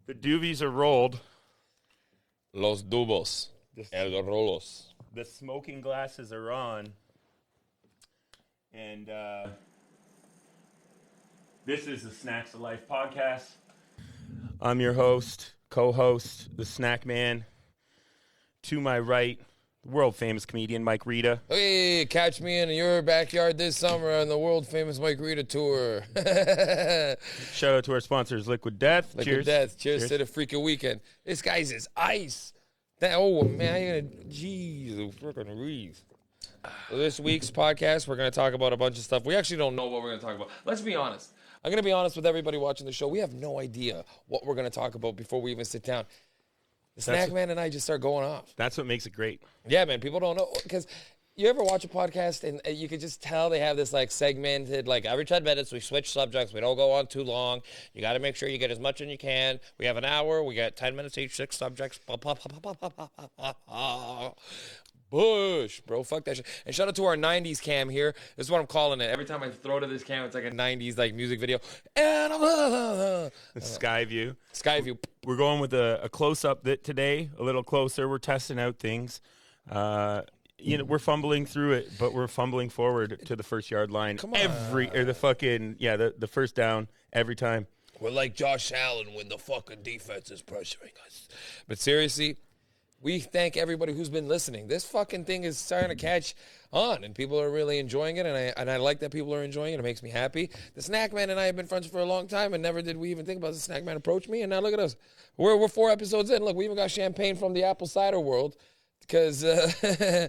The doovies are rolled. Los dubos. El rolos. The smoking glasses are on. And this is the Snacks of Life podcast. I'm your host, co-host, the Snack Man. To my right, world-famous comedian Mike Rita. Hey, catch me in your backyard this summer on the world-famous Mike Rita tour. Shout out to our sponsors, Liquid Death. Liquid Death. Cheers to the freaking weekend. This guy's is ice. Oh, man. Jeez, freaking Reeves. So this week's podcast, we're going to talk about a bunch of stuff. We actually don't know what we're going to talk about. Let's be honest. I'm going to be honest with everybody watching the show. We have no idea what we're going to talk about before we even sit down. The Snack Man and I just start going off. That's what makes it great. Yeah, man. People don't know. Because you ever watch a podcast and you can just tell they have this like segmented, like every 10 minutes we switch subjects. We don't go on too long. You got to make sure you get as much as you can. We have an hour. We got 10 minutes each, 6 subjects. Bush, bro. Fuck that shit. And shout out to our 90s cam here. This is what I'm calling it. Every time I throw to this cam, it's like a 90s like music video. And Sky view. Sky view. We're going with a close-up today, a little closer. We're testing out things. We're fumbling through it, but we're fumbling forward to the first yard line. Come on. The first down every time. We're like Josh Allen when the fucking defense is pressuring us. But seriously, we thank everybody who's been listening. This fucking thing is starting to catch on, and people are really enjoying it, and I like that people are enjoying it. It makes me happy. The Snack Man and I have been friends for a long time, and never did we even think about the Snack Man approach me, and now look at us. We're 4 episodes in. Look, we even got champagne from the apple cider world. Because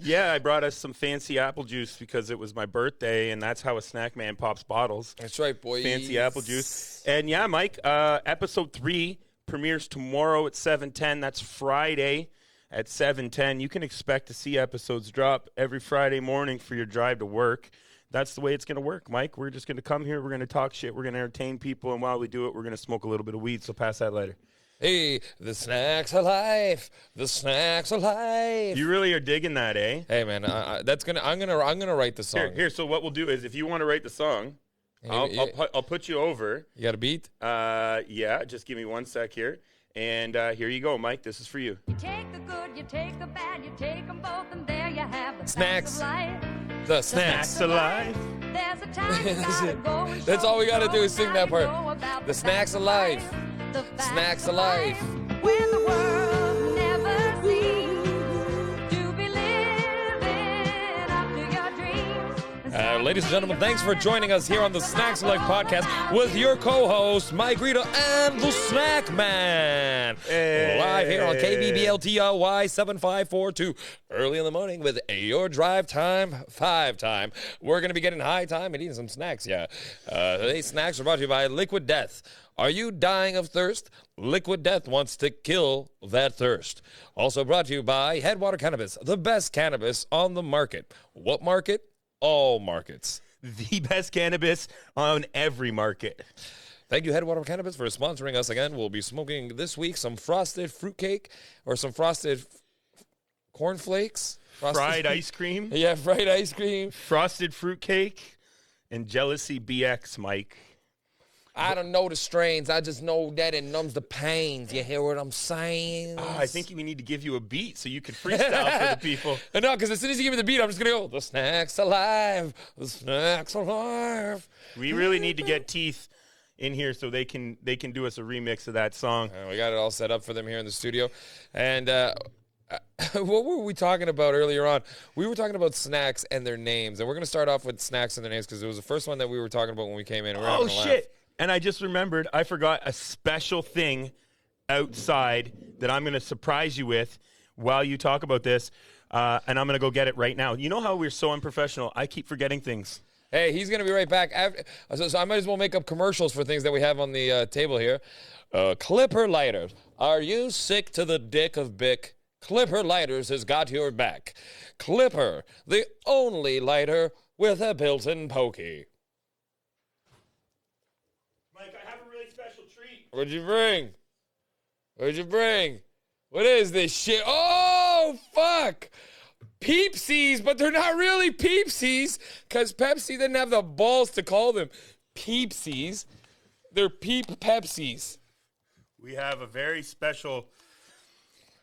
yeah, I brought us some fancy apple juice because it was my birthday, and that's how a Snack Man pops bottles. That's right, boy. Fancy apple juice. And yeah, Mike, episode 3 premieres tomorrow at 7:10. That's Friday at 7:10. You can expect to see episodes drop every Friday morning for your drive to work. That's the way it's going to work, Mike. We're just going to come here. We're going to talk shit. We're going to entertain people. And while we do it, we're going to smoke a little bit of weed. So pass that later. Hey, the snacks of life. The snacks of life. You really are digging that, eh? Hey, man, I'm gonna write the song. Here. So what we'll do is, if you want to write the song, I'll put you over. You got a beat? Yeah. Just give me 1 sec here. And here you go, Mike. This is for you. You take the good, you take the bad, you take them both, and there you have the Snacks. of life. The snacks of life. There's a time you gotta go and That's all we gotta do is sing that part. The snacks of life. The Snacks of life. When the world never seems to be living up to your dreams. Ladies and gentlemen, thanks for joining us here on the Snacks of Life podcast with your co-host, Mike Rita and the Snack Man. Hey. Live here on KBBLTLY 7542, early in the morning with your drive time, 5 time. We're going to be getting high time and eating some snacks, yeah. Today's snacks are brought to you by Liquid Death. Are you dying of thirst? Liquid Death wants to kill that thirst. Also brought to you by Headwater Cannabis, the best cannabis on the market. What market? All markets. The best cannabis on every market. Thank you, Headwater Cannabis, for sponsoring us again. We'll be smoking this week some frosted fruitcake or some frosted cornflakes. Fried ice cream. Yeah, fried ice cream. Frosted fruitcake and Jealousy BX, Mike. I don't know the strains. I just know that it numbs the pains. You hear what I'm saying? I think we need to give you a beat so you can freestyle for the people. No, because as soon as you give me the beat, I'm just going to go, the snacks alive, the snacks alive. We really need to get Teeth in here so they can do us a remix of that song. We got it all set up for them here in the studio. And what were we talking about earlier on? We were talking about snacks and their names. And we're going to start off with snacks and their names because it was the first one that we were talking about when we came in. We were having a laugh. Shit. And I just remembered, I forgot a special thing outside that I'm going to surprise you with while you talk about this, and I'm going to go get it right now. You know how we're so unprofessional? I keep forgetting things. Hey, he's going to be right back. So I might as well make up commercials for things that we have on the table here. Clipper lighters. Are you sick to the dick of Bic? Clipper lighters has got your back. Clipper, the only lighter with a built-in pokey. Mike, I have a really special treat. What'd you bring? What is this shit? Oh, fuck! Peepsies, but they're not really Peepsies because Pepsi didn't have the balls to call them Peepsies. They're Peep Pepsis. We have a very special.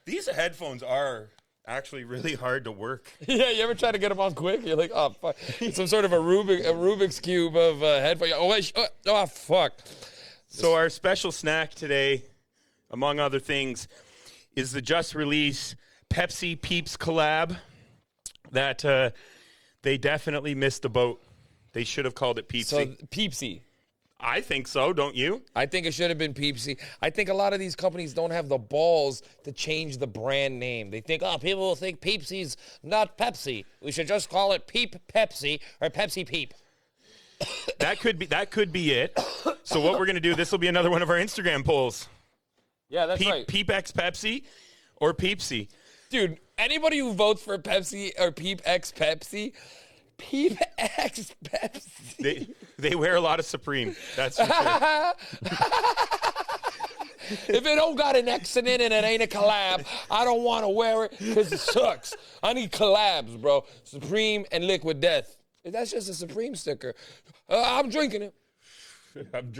These headphones are actually really hard to work. Yeah, you ever try to get them on quick? You're like, oh, fuck. It's some sort of a Rubik's Cube of headphones. Oh, wait, fuck. So our special snack today, among other things, is the just released Pepsi Peeps collab that they definitely missed the boat. They should have called it Peepsi. So, Peepsi. I think so, don't you? I think it should have been Peepsi. I think a lot of these companies don't have the balls to change the brand name. They think, oh, people will think Peepsi's not Pepsi. We should just call it Peep Pepsi or Pepsi Peep. That could be it. So what we're going to do, this will be another one of our Instagram polls. Yeah, that's right. Peep X Pepsi or Peepsi. Dude, anybody who votes for Pepsi or Peep X Pepsi, Peep X Pepsi. They wear a lot of Supreme. That's for sure. If it don't got an X in it and it ain't a collab, I don't want to wear it because it sucks. I need collabs, bro. Supreme and Liquid Death. That's just a Supreme sticker. I'm drinking it.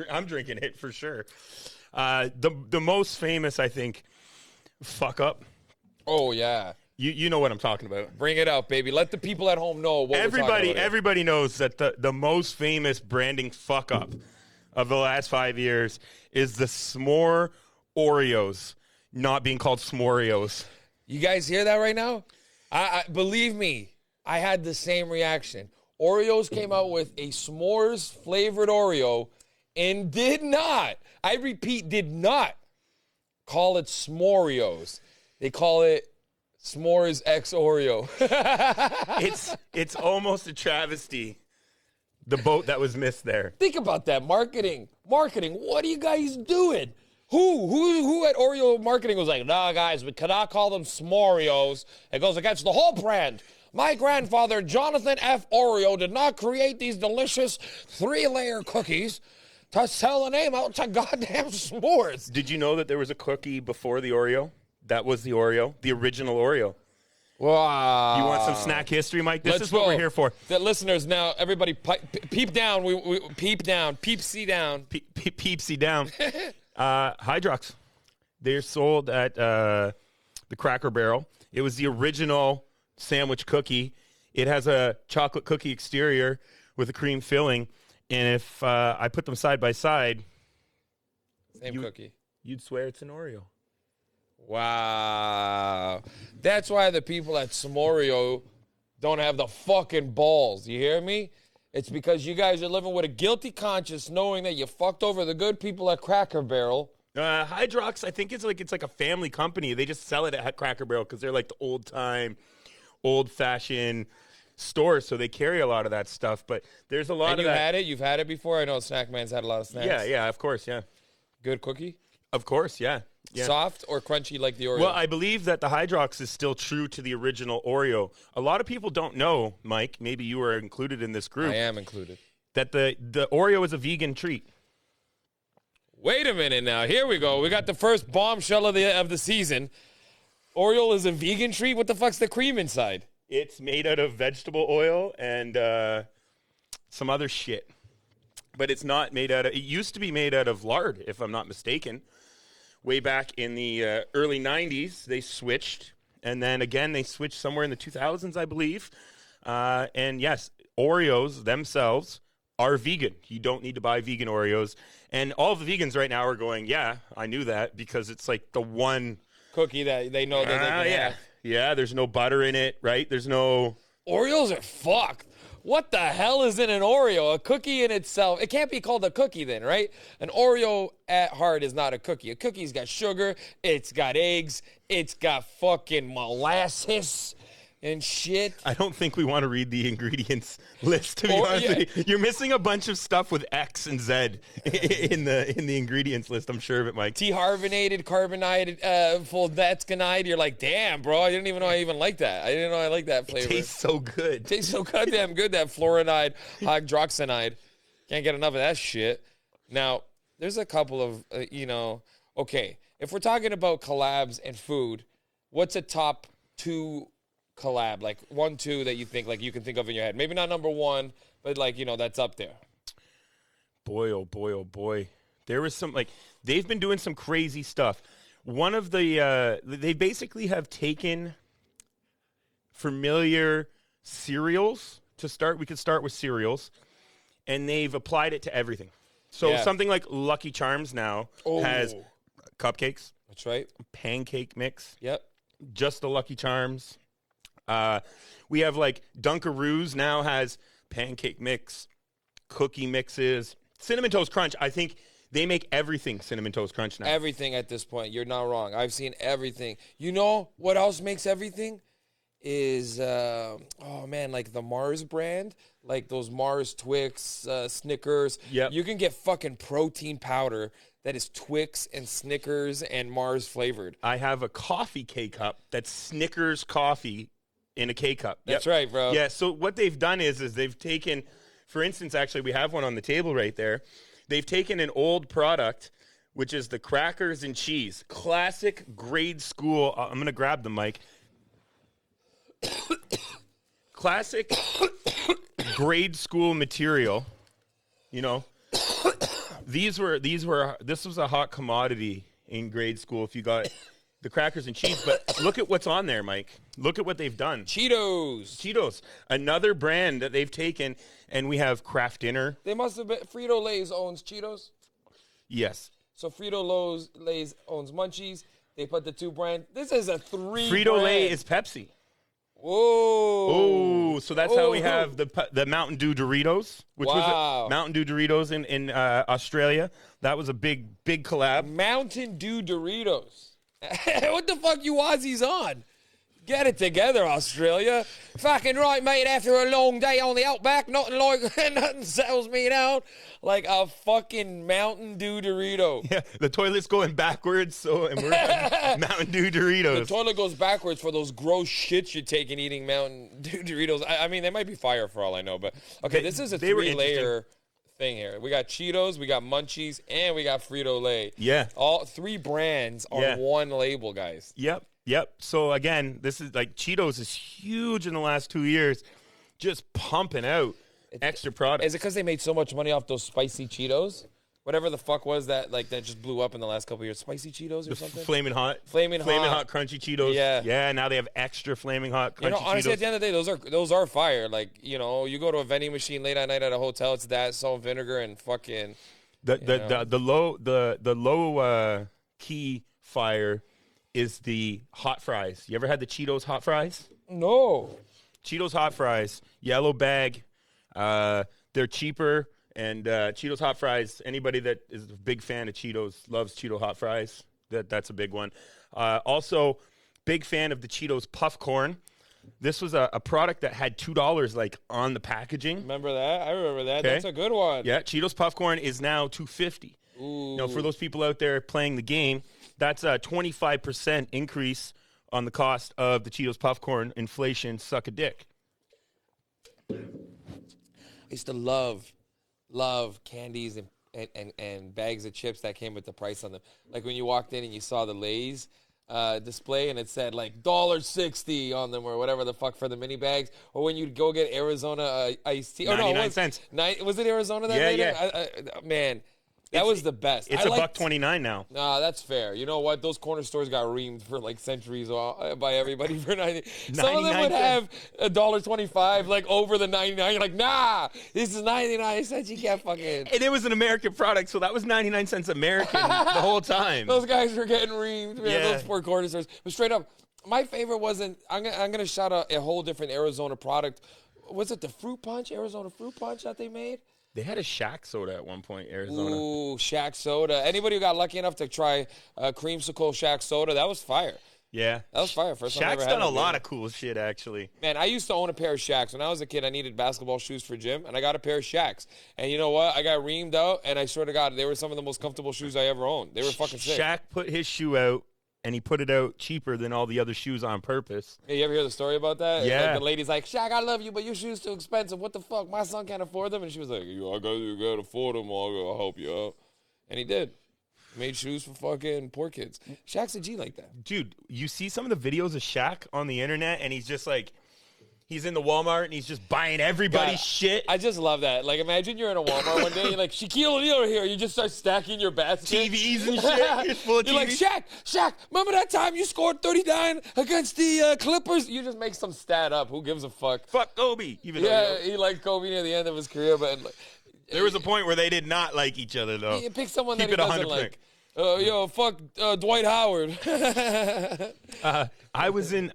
I'm drinking it for sure. The most famous, I think, fuck up. Oh, yeah. You know what I'm talking about. Bring it out, baby. Let the people at home know what we're talking about here. Everybody knows that the most famous branding fuck up of the last 5 years is the s'more Oreos not being called s'moreos. You guys hear that right now? I believe me, I had the same reaction. Oreos came out with a s'mores flavored Oreo and did not, I repeat, did not call it s'moreos. They call it S'mores X Oreo. It's almost a travesty. The boat that was missed there. Think about that marketing. What are you guys doing? Who at Oreo marketing was like, nah, guys, we cannot call them S'moreos. It goes against the whole brand. My grandfather, Jonathan F. Oreo, did not create these delicious 3-layer cookies to sell the name out to goddamn s'mores. Did you know that there was a cookie before the Oreo? That was the Oreo, the original Oreo. Wow. You want some snack history, Mike? This Let's is what go. we're here for. The listeners now, everybody peep down. We peep down. Peepsi down. Peepsi down. Hydrox. They're sold at the Cracker Barrel. It was the original sandwich cookie. It has a chocolate cookie exterior with a cream filling. And if I put them side by side, Same cookie. You'd swear it's an Oreo. Wow. That's why the people at S'moreo don't have the fucking balls. You hear me? It's because you guys are living with a guilty conscience knowing that you fucked over the good people at Cracker Barrel. Hydrox, I think it's like a family company. They just sell it at Cracker Barrel because they're like the old-fashioned store, so they carry a lot of that stuff. But there's a lot And of you that. had it? You've had it before? I know Snackman's had a lot of snacks. Yeah, of course, yeah. Good cookie? Of course, yeah. Soft or crunchy like the Oreo? Well, I believe that the Hydrox is still true to the original Oreo. A lot of people don't know, Mike, maybe you were included in this group. I am included. That the Oreo is a vegan treat. Wait a minute now. Here we go. We got the first bombshell of the season. Oreo is a vegan treat? What the fuck's the cream inside? It's made out of vegetable oil and some other shit. But it's not made out of... It used to be made out of lard, if I'm not mistaken. Way back in the early 90s, they switched. And then again, they switched somewhere in the 2000s, I believe. And yes, Oreos themselves are vegan. You don't need to buy vegan Oreos. And all the vegans right now are going, yeah, I knew that, because it's like the one... Cookie that they know that they can have. Yeah, there's no butter in it, right? There's no... Oreos are fucked. What the hell is in an Oreo? A cookie in itself. It can't be called a cookie then, right? An Oreo at heart is not a cookie. A cookie's got sugar. It's got eggs. It's got fucking molasses and shit. I don't think we want to read the ingredients list, to be honest with you. You're missing a bunch of stuff with X and Z in the ingredients list, I'm sure of it, Mike. T-harbonated, carbonide, fuldatskinide. You're like, damn, bro, I didn't even know I even liked that. I didn't know I liked that flavor. It tastes so good. Tastes so goddamn good, that fluoride, hydroxinide. Can't get enough of that shit. Now, there's a couple of, okay, if we're talking about collabs and food, what's a top 2 collab, like 1, 2 that you think, like you can think of in your head? Maybe not number 1, but like, that's up there. Boy, oh boy, oh boy. There was some, like, they've been doing some crazy stuff. One of the they basically have taken familiar cereals to start. We could start with cereals, and they've applied it to everything. So something like Lucky Charms now has cupcakes. That's right. Pancake mix. Yep. Just the Lucky Charms. We have like Dunkaroos now has pancake mix, cookie mixes, Cinnamon Toast Crunch. I think they make everything Cinnamon Toast Crunch now. Everything at this point. You're not wrong. I've seen everything. You know what else makes everything? Is, like the Mars brand. Like those Mars Twix, Snickers. Yep. You can get fucking protein powder that is Twix and Snickers and Mars flavored. I have a coffee K-Cup that's Snickers coffee in a K-Cup. That's right, bro. Yeah, so what they've done is they've taken, for instance, actually we have one on the table right there. They've taken an old product, which is the crackers and cheese. Classic grade school. I'm going to grab the mic. Classic grade school material. You know, this was a hot commodity in grade school if you got the crackers and cheese. But look at what's on there, Mike. Look at what they've done. Cheetos. Another brand that they've taken, and we have Kraft Dinner. They must have been, Frito-Lay's owns Cheetos. Yes. So Frito-Lay's owns Munchies. They put the two brand. This is a three Frito-Lay brand. is Pepsi. Whoa. Oh, so that's how we have the Mountain Dew Doritos, which Wow. was Mountain Dew Doritos in Australia. That was a big collab. Mountain Dew Doritos. What the fuck you Aussies on? Get it together, Australia. Fucking right, mate, after a long day on the outback, nothing settles me down like a fucking Mountain Dew Dorito. Yeah, the toilet's going backwards, and we're having Mountain Dew Doritos. The toilet goes backwards for those gross shits you're taking eating Mountain Dew Doritos. I mean, they might be fire for all I know, but okay, this is a they were three-layer thing here. We got Cheetos, we got Munchies, and we got Frito-Lay. Yeah. All three brands on one label, guys. Yep. So again, this is like Cheetos is huge in the last 2 years, just pumping out extra products. Is it because they made so much money off those spicy Cheetos? Whatever the fuck was that, like that just blew up in the last couple of years. Spicy Cheetos or something? Flaming hot crunchy Cheetos. Yeah. Now they have extra flaming hot crunchy honestly, Cheetos. at the end of the day, those are fire. Like, you know, you go to a vending machine late at night at a hotel, it's that salt and vinegar and fucking The low key fire is the hot fries. You ever had the Cheetos hot fries? No. Cheetos hot fries, yellow bag. They're cheaper, and Cheetos hot fries. Anybody that is a big fan of Cheetos loves Cheeto hot fries. That's a big one. Also, big fan of the Cheetos puff corn. This was a product that had $2 like on the packaging. Remember that? I remember that. Okay. That's a good one. Yeah, Cheetos puff corn is now $2.50. Ooh. Now, for those people out there playing the game, that's a 25% increase on the cost of the Cheetos puff corn. Inflation, suck a dick. I used to love candies and bags of chips that came with the price on them. Like when you walked in and you saw the Lay's display and it said like $1.60 on them or whatever the fuck for the mini bags. Or when you'd go get Arizona iced tea. 99 cents. Was it Arizona that made it? Man, that was the best. It's $1.29 now. Nah, that's fair. You know what? Those corner stores got reamed for like centuries by everybody for 90. Some of them would have $1.25 like over the 99. You're like, nah, this is 99 cents. You can't fucking. And it was an American product, so that was 99 cents American the whole time. Those guys were getting reamed, man. Yeah. Those poor corner stores. But straight up, my favorite wasn't. I'm gonna shout out a whole different Arizona product. Was it the fruit punch, Arizona fruit punch that they made? They had a Shack soda at one point, Arizona. Ooh, Shack soda. Anybody who got lucky enough to try creamsicle Shack soda, that was fire. Yeah. That was fire. First time I Shack's ever had done a one, lot man. of cool shit, actually. Man, I used to own a pair of Shacks. When I was a kid, I needed basketball shoes for gym, and I got a pair of Shacks. And you know what? I got reamed out, and I swear to God, they were some of the most comfortable shoes I ever owned. They were fucking sick. Shaq put his shoe out, and he put it out cheaper than all the other shoes on purpose. Hey, you ever hear the story about that? Yeah. Like the lady's like, Shaq, I love you, but your shoes too expensive. What the fuck? My son can't afford them. And she was like, you gotta afford them. I'll help you out. And he did. Made shoes for fucking poor kids. Shaq's a G like that. Dude, you see some of the videos of Shaq on the internet, and he's just like, He's in the Walmart and he's just buying everybody's God, shit. I just love that. Like, imagine you're in a Walmart one day, you're like, Shaquille O'Neal here. You just start stacking your basket. TVs and shit. It's full of You're like, TVs. Shaq, remember that time you scored 39 against the Clippers? You just make some stat up. Who gives a fuck? Fuck Kobe. Even Yeah, though, he liked Kobe near the end of his career, but like, there was a point where they did not like each other, though. you pick someone Keep that he it doesn't 100%. like. Yo, fuck Dwight Howard. I was in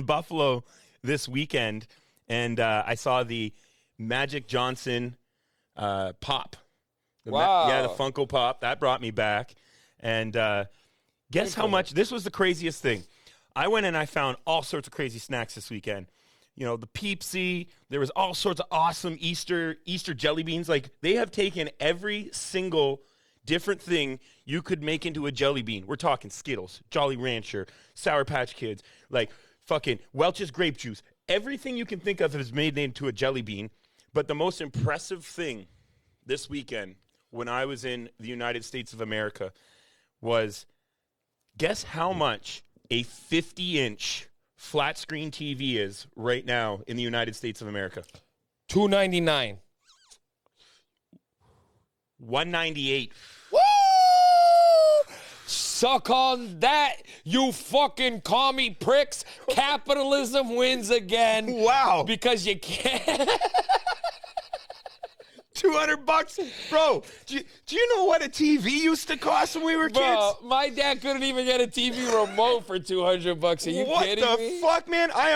Buffalo this weekend, and I saw the Magic Johnson pop. Wow. The Funko Pop. That brought me back. And guess how much? This was the craziest thing. I went and I found all sorts of crazy snacks this weekend. You know, the Peepsi. There was all sorts of awesome Easter jelly beans. Like, they have taken every single different thing you could make into a jelly bean. We're talking Skittles, Jolly Rancher, Sour Patch Kids, like fucking Welch's grape juice. Everything you can think of is made into a jelly bean. But the most impressive thing this weekend when I was in the United States of America was, guess how much a 50-inch flat screen TV is right now in the United States of America? $2.99. $198. Woo! Suck on that, you fucking commie pricks. Capitalism wins again. Wow. Because you can't. $200, bro. Do you know what a TV used to cost when we were kids? Bro, my dad couldn't even get a TV remote for $200. Are you What kidding the me? fuck, man? I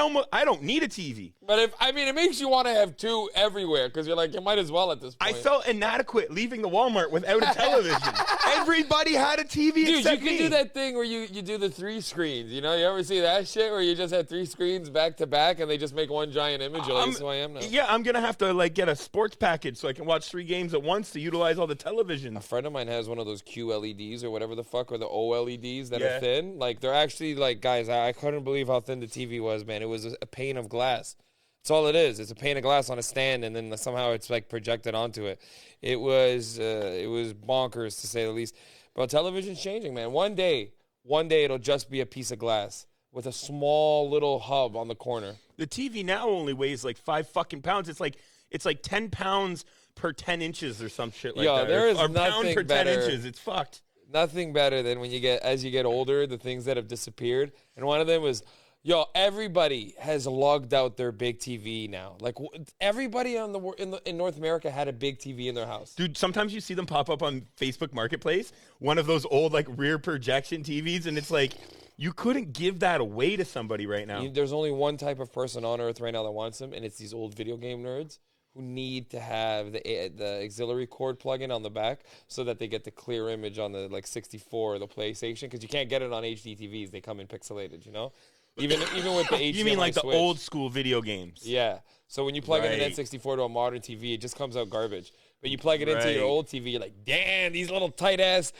don't need a TV. But it makes you want to have two everywhere because you're like, you might as well at this I point. felt inadequate leaving the Walmart without a television. Everybody had a TV Dude, you except can me. do that thing where you do the 3 screens. You know, you ever see that shit where you just have 3 screens back to back and they just make one giant image? You're like, this is who I am now. Yeah, I'm going to have to get a sports package so I can watch 3 games at once to utilize all the televisions. A friend of mine has one of those QLEDs or whatever the fuck, or the OLEDs that Yeah. are thin. Like, they're actually, like, guys, I couldn't believe how thin the TV was, man. It was a pane of glass. That's all it is. It's a pane of glass on a stand, and then somehow it's, like, projected onto it. It was bonkers, to say the least. But television's changing, man. One day it'll just be a piece of glass with a small little hub on the corner. The TV now only weighs like 5 fucking pounds. It's like 10 pounds per 10 inches or some shit like Yo, that. there is or pound nothing per 10 better. inches. It's fucked. Nothing better than when as you get older, the things that have disappeared. And one of them was, everybody has lugged out their big TV now. Like, everybody in North America had a big TV in their house. Dude, sometimes you see them pop up on Facebook Marketplace, one of those old like rear projection TVs, and it's like, you couldn't give that away to somebody right now. There's only one type of person on earth right now that wants them, and it's these old video game nerds who need to have the auxiliary cord plug-in on the back so that they get the clear image on the 64 or the PlayStation, because you can't get it on HD TVs. They come in pixelated, you know? Even with the HDMI You mean like the switch. old school video games? Yeah. So when you plug in an Right. N64 to a modern TV, it just comes out garbage. But you plug it into your Right. old TV, you're like, damn, these little tight-ass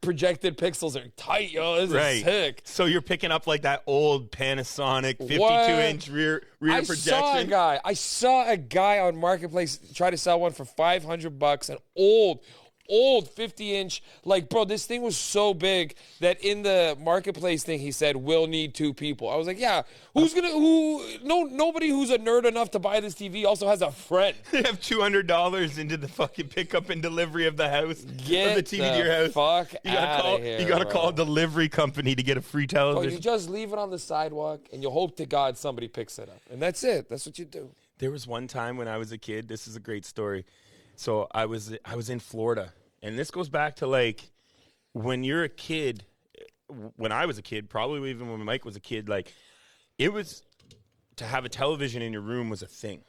projected pixels are tight, yo. This Right. is sick. So you're picking up like that old Panasonic 52-inch rear I projection. saw a guy on Marketplace try to sell one for $500, an old 50-inch. Like, bro, this thing was so big that in the Marketplace thing, he said, we'll need 2 people. I was like, yeah, nobody who's a nerd enough to buy this TV also has a friend. They have $200 into the fucking pickup and delivery of the house, Get of the TV to your house. fuck You gotta outta call. here, You gotta bro. call a delivery company to get a free Bro, television. you just leave it on the sidewalk, and you hope to God somebody picks it up. And that's it. That's what you do. There was one time when I was a kid. This is a great story. So I was in Florida, and this goes back to like when you're a kid. When I was a kid, probably even when Mike was a kid, like it was to have a television in your room was a thing.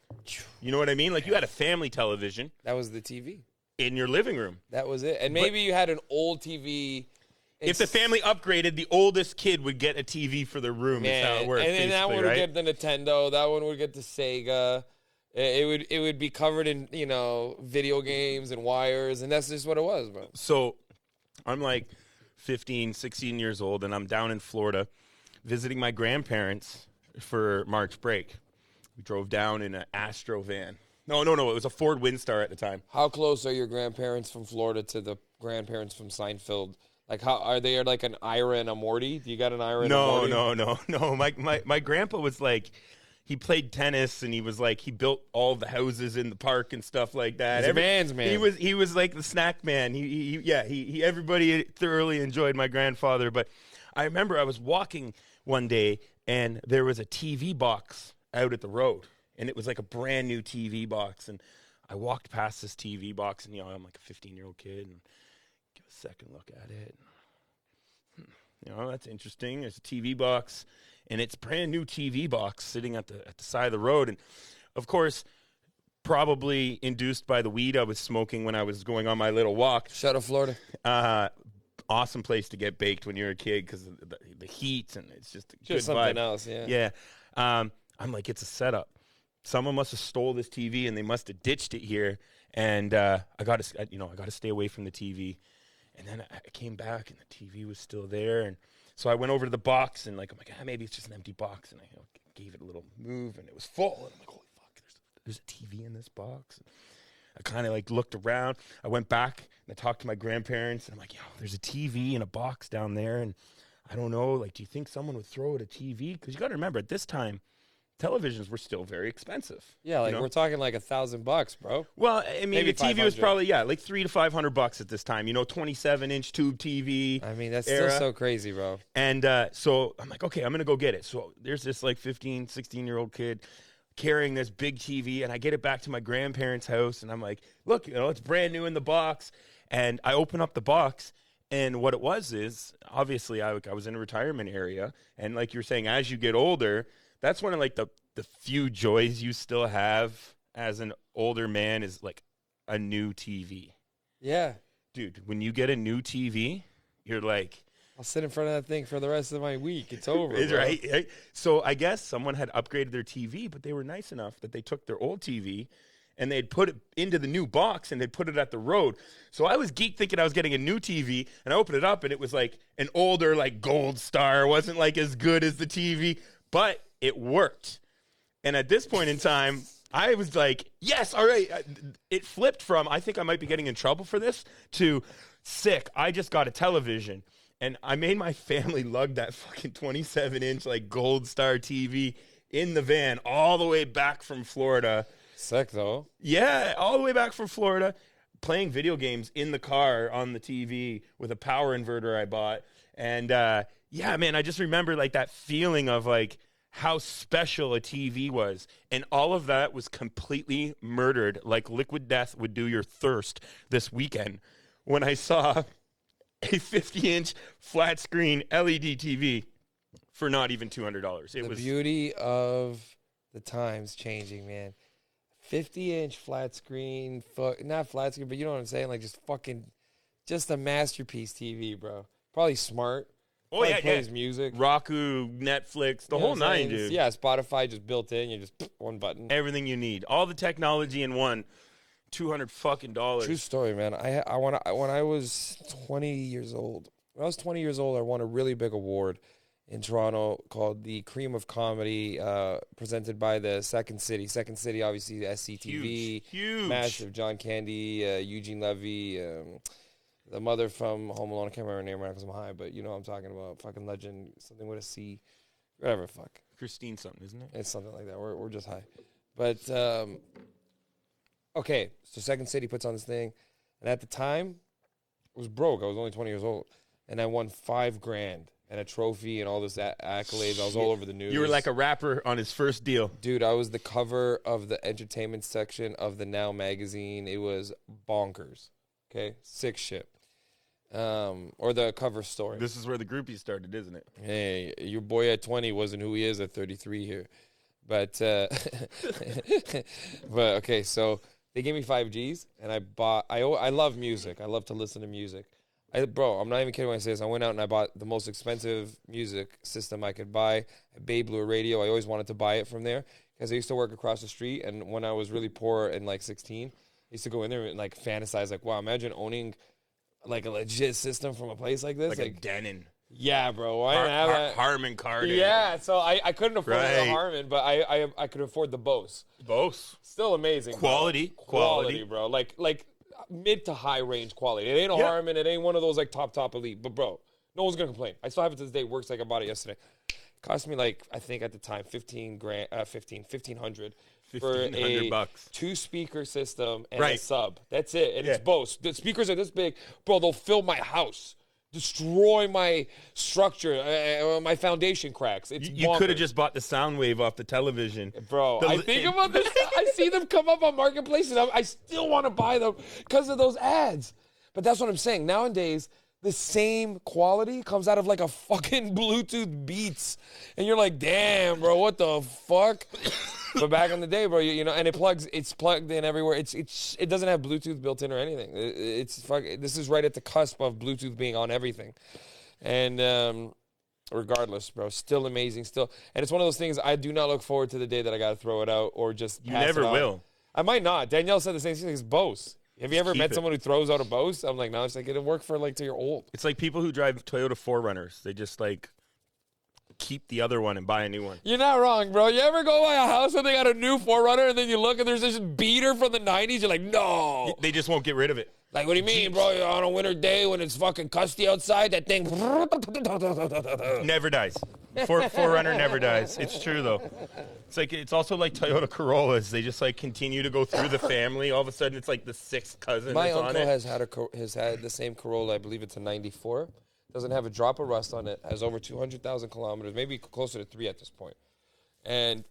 You know what I mean? Like you had a family television That was the TV. in your living room. That was it. And maybe you had an old TV. If the family upgraded, the oldest kid would get a TV for their room. Is how it worked. and that one basically, would right? get the Nintendo. That one would get the Sega. It would be covered in video games and wires, and that's just what it was, bro. So I'm like 15, 16 years old, and I'm down in Florida visiting my grandparents for March break. We drove down in an Astro van. No. It was a Ford Windstar at the time. How close are your grandparents from Florida to the grandparents from Seinfeld? Like, how are they like an Ira and a Morty? Do you got an Ira and a Morty? No. My grandpa was like, he played tennis, and he was like, he built all the houses in the park and stuff like that. He's a man's man. He was like the snack man. He everybody thoroughly enjoyed my grandfather. But I remember I was walking one day, and there was a TV box out at the road, and it was like a brand new TV box. And I walked past this TV box, and I'm like a 15-year-old kid, and give a second look at it. That's interesting. There's a TV box, and it's brand new TV box sitting at the side of the road. And of course, probably induced by the weed I was smoking when I was going on my little walk. Shout out Florida. Awesome place to get baked when you're a kid because of the heat, and it's just a good something vibe. else, yeah. Yeah. I'm like, it's a setup. Someone must have stole this TV, and they must have ditched it here. And I got to stay away from the TV. And then I came back, and the TV was still there. And so I went over to the box, and I'm like, maybe it's just an empty box. And I gave it a little move, and it was full. And I'm like, holy fuck, there's a TV in this box. And I kind of looked around. I went back, and I talked to my grandparents, and I'm like, there's a TV in a box down there. And I don't know, do you think someone would throw it a TV? Because you got to remember, at this time, televisions were still very expensive. Yeah, we're talking like $1,000, bro. Well, I mean, Maybe the TV was 500. probably like $300 to $500 at this time. 27-inch tube TV. I mean, that's era. still so crazy, bro. And so I'm like, okay, I'm gonna go get it. So there's this 15, 16-year-old kid carrying this big TV, and I get it back to my grandparents' house, and I'm like, look, it's brand new in the box. And I open up the box, and what it was is obviously I was in a retirement area, and like you're saying, as you get older. That's one of the few joys you still have as an older man is a new TV. Yeah. Dude, when you get a new TV, you're like... I'll sit in front of that thing for the rest of my week. It's over, bro. Right? So I guess someone had upgraded their TV, but they were nice enough that they took their old TV and they'd put it into the new box and they'd put it at the road. So I was geeked thinking I was getting a new TV, and I opened it up and it was like an older Gold Star. It wasn't as good as the TV, but... it worked. And at this point in time, I was like, yes, all right. It flipped from, I think I might be getting in trouble for this, to sick. I just got a television. And I made my family lug that fucking 27-inch Gold Star TV in the van all the way back from Florida. Sick, though. Yeah, all the way back from Florida, playing video games in the car on the TV with a power inverter I bought. And yeah, man, I just remember that feeling of how special a TV was. And all of that was completely murdered like liquid death would do your thirst this weekend when I saw a 50-inch flat screen LED TV for not even $200. The beauty of the times changing, man. 50-inch flat screen, not flat screen, but you know what I'm saying? Just a masterpiece TV, bro. Probably smart. Oh, yeah, plays music. Roku, Netflix, the whole nine, dude. Yeah, Spotify just built in. You just one button. Everything you need. All the technology in one. $200 fucking dollars. True story, man. When I was 20 years old, I won a really big award in Toronto called the Cream of Comedy, presented by the Second City. Second City, obviously, the SCTV. Huge. Massive. John Candy, Eugene Levy, the mother from Home Alone. I can't remember her name right because I'm high, but you know what I'm talking about. Fucking legend. Something with a C. Whatever, fuck. Christine something, isn't it? It's something like that. We're just high. But, okay, so Second City puts on this thing. And at the time, I was broke. I was only 20 years old. And I won $5,000 and a trophy and all this accolades. I was all over the news. You were like a rapper on his first deal. Dude, I was the cover of the entertainment section of the Now magazine. It was bonkers. Okay? Sick shit. Or the cover story. This is where the groupie started, isn't it? Hey, your boy at 20 wasn't who he is at 33 here. But, but okay, so they gave me 5Gs, and I love music. I love to listen to music. Bro, I'm not even kidding when I say this. I went out and I bought the most expensive music system I could buy. I Bay Blue Radio. I always wanted to buy it from there because I used to work across the street, and when I was really poor and 16, I used to go in there and fantasize wow, imagine owning a legit system from a place like this. Like a Denon. Yeah, bro. I didn't have that. Harman Kardon. Yeah, so I couldn't afford the Harman, but I could afford the Bose. Bose. Still amazing. Quality, bro. Like mid to high range quality. It ain't a Harman. It ain't one of those top elite. But bro, no one's gonna complain. I still have it to this day. Works like I bought it yesterday. Cost me like, I think at the time, 1,500 for $1,500 a bucks. 2-speaker system and a Right. sub. That's it. And it's Yeah. Bose. The speakers are this big. Bro, they'll fill my house. Destroy my structure. My foundation cracks. It's You could have bonkers. just bought the sound wave off the television. Bro, The- I think about this. I see them come up on Marketplace, and I still want to buy them because of those ads. But that's what I'm saying. Nowadays, the same quality comes out of like a fucking Bluetooth Beats, and you're like, damn, bro, what the fuck? But back in the day, bro, you know, and it's plugged in everywhere. It doesn't have Bluetooth built in or anything. This is right at the cusp of Bluetooth being on everything, and regardless, bro, still amazing, still. And it's one of those things I do not look forward to the day that I got to throw it out or just. You pass never it on. will. I might not. Danielle said the same thing. It's Bose. Have you ever keep met it. someone who throws out a Bose? I'm like, no, it's like it'll work for like till you're old. It's like people who drive Toyota 4Runners. They just like keep the other one and buy a new one. You're not wrong, bro. You ever go by a house and they got a new 4Runner and then you look and there's this beater from the 90s? You're like, no. They just won't get rid of it. Like, what do you mean, bro? On a winter day when it's fucking custy outside, that thing. Never dies. 4Runner never dies. It's true though. It's also like Toyota Corollas. They just like continue to go through the family. All of a sudden, it's like the sixth cousin. My that's on uncle it. has had the same Corolla. I believe it's a '94. Doesn't have a drop of rust on it. Has over 200,000 kilometers, maybe closer to 3 at this point. And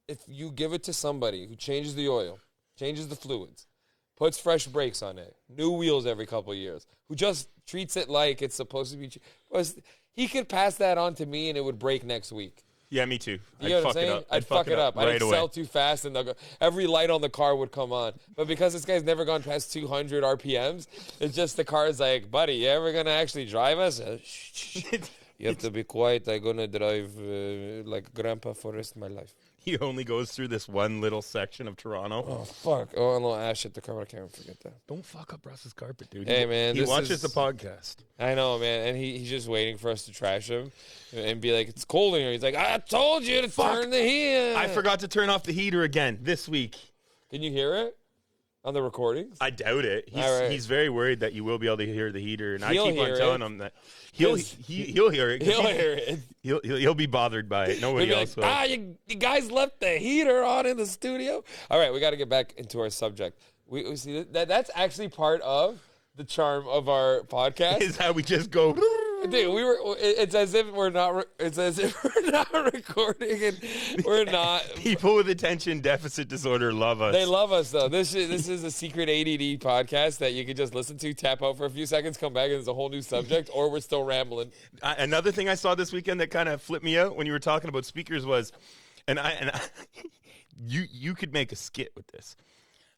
if you give it to somebody who changes the oil, changes the fluids, puts fresh brakes on it, new wheels every couple of years, who just treats it like it's supposed to be, he could pass that on to me and it would break next week. Yeah, me too. You know what I'm saying? I'd fuck it up. right I'd away. sell too fast, and every light on the car would come on. But because this guy's never gone past 200 RPMs, it's just the car's like, buddy, you ever gonna actually drive us? You have to be quiet. I'm gonna drive like grandpa for the rest of my life. He only goes through this one little section of Toronto. Oh fuck! Oh, a little ash hit the car. I can't forget that. Don't fuck up Russ's carpet, dude. Hey, man, he this watches is- the podcast. I know, man, and he's just waiting for us to trash him and be like, "It's cold in here." He's like, "I told you to turn the heat." I forgot to turn off the heater again this week. Can you hear it on the recordings? I doubt it. All right. He's very worried that you will be able to hear the heater, and He'll I keep on hear telling it. him that he'll hear it. 'cause He'll hear it. He'll be bothered by it. Nobody He'll be else like, will. you guys left the heater on in the studio. All right, we got to get back into our subject. We see that's actually part of the charm of our podcast. Is how we just go. Dude, it's as if we're not. It's as if we're not recording, and we're not. People with attention deficit disorder love us. They love us though. This is a secret ADD podcast that you can just listen to, tap out for a few seconds, come back, and it's a whole new subject, or we're still rambling. Another thing I saw this weekend that kind of flipped me out when you were talking about speakers was, and you could make a skit with this.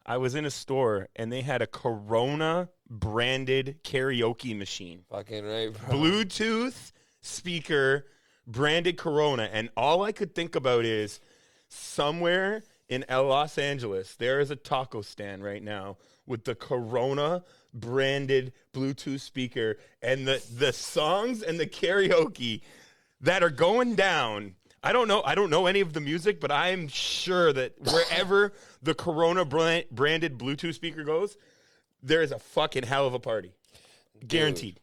I was in a store and they had a Corona branded karaoke machine. Fucking right, bro. Bluetooth speaker, branded Corona. And all I could think about is somewhere in Los Angeles, there is a taco stand right now with the Corona branded Bluetooth speaker, and the songs and the karaoke that are going down. I don't know any of the music, but I'm sure that wherever the Corona branded Bluetooth speaker goes, there is a fucking hell of a party. Guaranteed.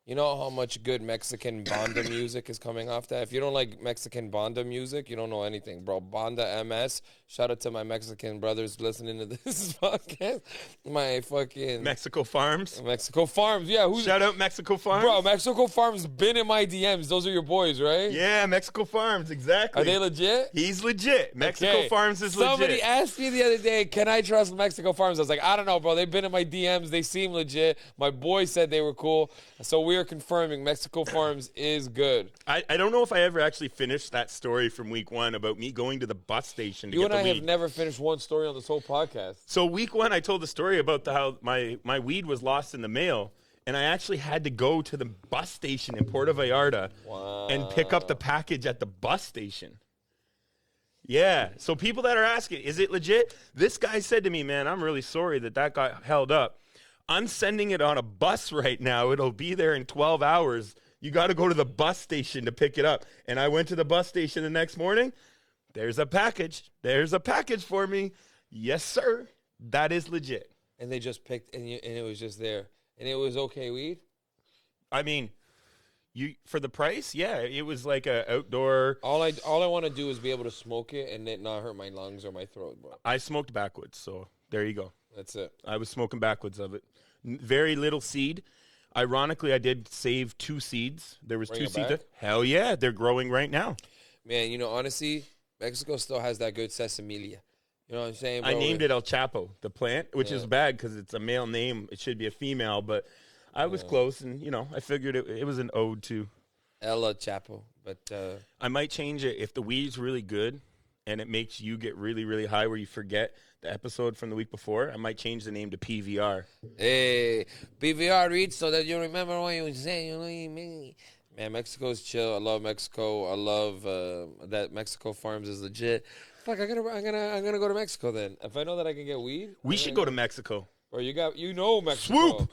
You know how much good Mexican banda music is coming off that? If you don't like Mexican banda music, you don't know anything, bro. Banda MS. Shout out to my Mexican brothers listening to this podcast. My fucking Mexico Farms. Mexico Farms. Yeah, who's Shout out Mexico Farms. bro? Mexico Farms been in my DMs. Those are your boys, right? Yeah, Mexico Farms, exactly. Are they legit? He's legit. Mexico Okay. Farms is Somebody legit. asked me the other day, can I trust Mexico Farms? I was like, I don't know, bro. They've been in my DMs. They seem legit. My boy said they were cool. So we are confirming Mexico Farms is good. I don't know if I ever actually finished that story from week one about me going to the bus station to You get and the I weed. have never finished one story on this whole podcast. So week one, I told the story about how my weed was lost in the mail, and I actually had to go to the bus station in Puerto Vallarta and pick up the package at the bus station. Yeah. So people that are asking, is it legit? This guy said to me, man, I'm really sorry that got held up. I'm sending it on a bus right now. It'll be there in 12 hours. You got to go to the bus station to pick it up. And I went to the bus station the next morning. There's a package. There's a package for me. Yes, sir. That is legit. And they just picked, and it was just there. And it was okay weed? I mean, For the price, yeah, it was like a outdoor. All I want to do is be able to smoke it and it not hurt my lungs or my throat, bro. I smoked backwards, so there you go. That's it. I was smoking backwards of it. Very little seed. Ironically, I did save 2 seeds. There was Bring 2 it seeds. back? Hell yeah, they're growing right now. Man, you know, honestly, Mexico still has that good sesamilia. You know what I'm saying, bro? I named it El Chapo, the plant, which is bad because it's a male name. It should be a female, but I was close, and I figured it was an ode to. Ella Chapo, but I might change it if the weed's really good, and it makes you get really, really high where you forget the episode from the week before. I might change the name to PVR. hey, PVR reads so that you remember what you say. You know what I mean? Man, Mexico's chill. I love Mexico. I love that Mexico Farms is legit. Fuck, I'm gonna go to Mexico then. If I know that I can get weed, We should go to Mexico. Or Mexico. Swoop!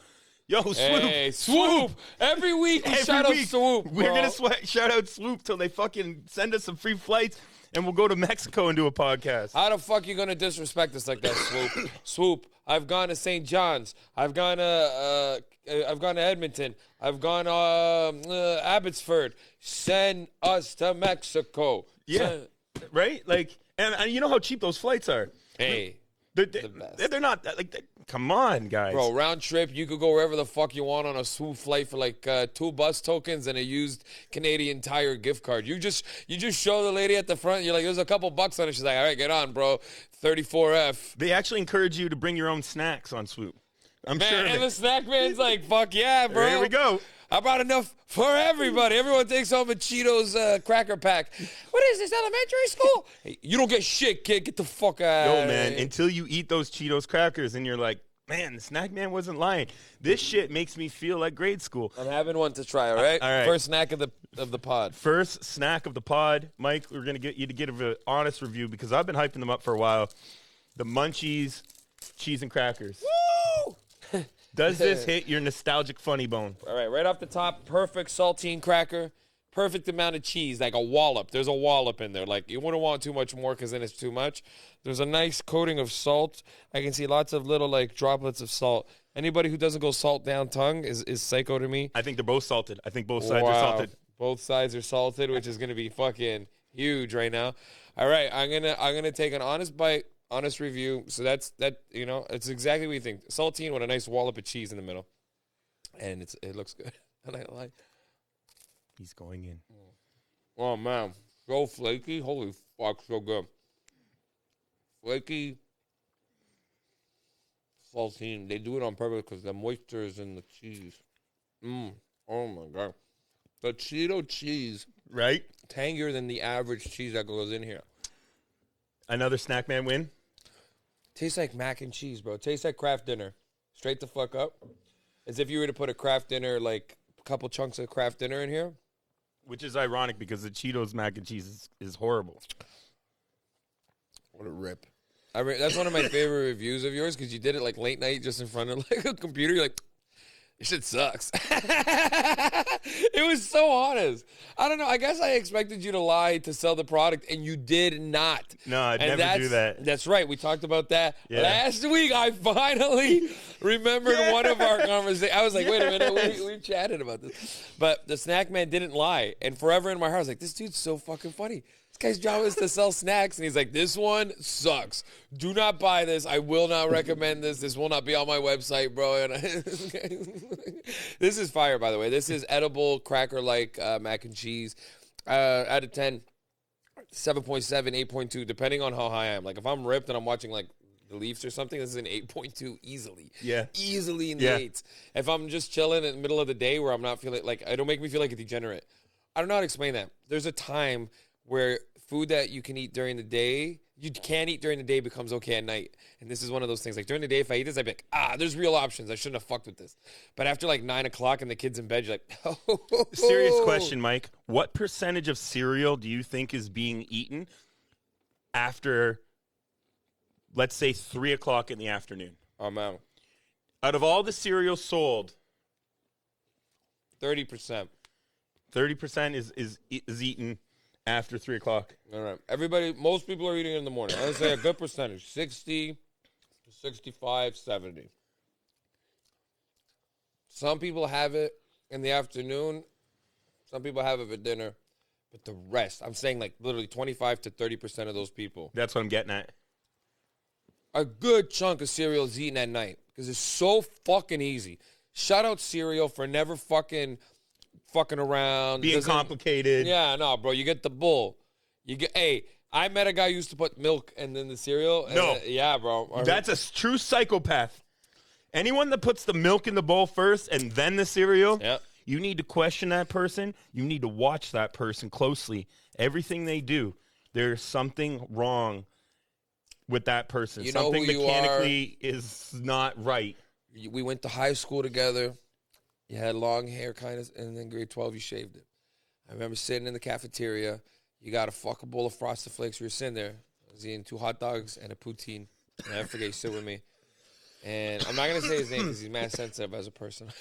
Yo, Swoop! Hey, Swoop! Every week we shout out Swoop. We're bro. gonna shout out Swoop till they fucking send us some free flights, and we'll go to Mexico and do a podcast. How the fuck you gonna disrespect us like that, Swoop? Swoop! I've gone to St. John's. I've gone to Edmonton. I've gone to Abbotsford. Send us to Mexico. Yeah, right? Like, and you know how cheap those flights are. Hey, They're not like. Come on, guys. bro, round trip. You could go wherever the fuck you want on a Swoop flight for like 2 bus tokens and a used Canadian Tire gift card. You just show the lady at the front. You're like, there's a couple bucks on it. She's like, all right, get on, bro. 34F. They actually encourage you to bring your own snacks on Swoop. I'm sure. Man, and the snack man's like, fuck yeah, bro. Here we go. I brought enough for everybody. Everyone takes home a Cheetos cracker pack. What is this, elementary school? Hey, you don't get shit, kid. Get the fuck out. Yo, man, until you eat those Cheetos crackers and you're like, man, the snack man wasn't lying. This shit makes me feel like grade school. I'm having one to try, all right? All right. First snack of the pod. First snack of the pod. Mike, we're going to get you to give an honest review because I've been hyping them up for a while. The Munchies cheese and crackers. Woo! Does this hit your nostalgic funny bone? All right off the top, perfect saltine cracker. Perfect amount of cheese, like a wallop. There's a wallop in there. Like, you wouldn't want too much more because then it's too much. There's a nice coating of salt. I can see lots of little, like, droplets of salt. Anybody who doesn't go salt down tongue is psycho to me. I think they're both salted. I think both sides are salted. Both sides are salted, which is going to be fucking huge right now. All right, I'm gonna take an honest bite, honest review. So that's it's exactly what you think. Saltine with a nice wallop of cheese in the middle, and it looks good. And I like. He's going in. Oh man, so flaky! Holy fuck, so good. Flaky saltine. They do it on purpose because the moisture is in the cheese. Oh my god, the Cheeto cheese, Right? tangier than the average cheese that goes in here. Another snack man win. Tastes like mac and cheese, bro. Tastes like Kraft Dinner. Straight the fuck up. As if you were to put a Kraft Dinner, like a couple chunks of Kraft Dinner in here. Which is ironic because the Cheetos mac and cheese is horrible. What a rip. That's one of my favorite reviews of yours because you did it like late night just in front of like a computer. You're like, this shit sucks. It was so honest. I don't know. I guess I expected you to lie to sell the product, and you did not. No, I'd never do that. That's right. We talked about that Yeah. last week. I finally remembered one of our conversations. I was like, wait a minute. We chatted about this. But the snack man didn't lie. And forever in my heart, I was like, this dude's so fucking funny. This guy's job is to sell snacks, and he's like, this one sucks. Do not buy this. I will not recommend this. This will not be on my website, bro. And this is fire, by the way. This is edible, cracker-like mac and cheese. Out of 10, 7.7, 8.2, depending on how high I am. Like, if I'm ripped and I'm watching, like, the Leafs or something, this is an 8.2 easily. Yeah. Easily in the 8s. If I'm just chilling in the middle of the day where I'm not feeling, like, it don't make me feel like a degenerate. I don't know how to explain that. There's a time where food that you can eat during the day, you can't eat during the day becomes okay at night. And this is one of those things. Like during the day, if I eat this, I'd be like, there's real options. I shouldn't have fucked with this. But after like 9 o'clock and the kid's in bed, you're like, oh. Serious question, Mike. What percentage of cereal do you think is being eaten after, let's say, 3 o'clock in the afternoon? Oh, man. Out of all the cereal sold, 30%. 30% is eaten after 3 o'clock. All right. Most people are eating it in the morning. I would say a good percentage, 60, 65, 70. Some people have it in the afternoon. Some people have it for dinner. But the rest, I'm saying like literally 25 to 30% of those people, That's what I'm getting at. a good chunk of cereal is eaten at night because it's so fucking easy. Shout out cereal for never fucking around. Being complicated. Yeah, no, bro. You get the bull. Hey, I met a guy who used to put milk and then the cereal. No. Yeah, bro. That's a true psychopath. Anyone that puts the milk in the bowl first and then the cereal, Yeah. you need to question that person. You need to watch that person closely. Everything they do, there's something wrong with that person. You know Something who you mechanically is not right. We went to high school together. You had long hair, kind of, and then grade 12, you shaved it. I remember sitting in the cafeteria. You got a fucking bowl of Frosted Flakes. We were sitting there. I was eating 2 hot dogs and a poutine. And I forget, you sit with me. And I'm not going to say his name because he's mad sensitive as a person.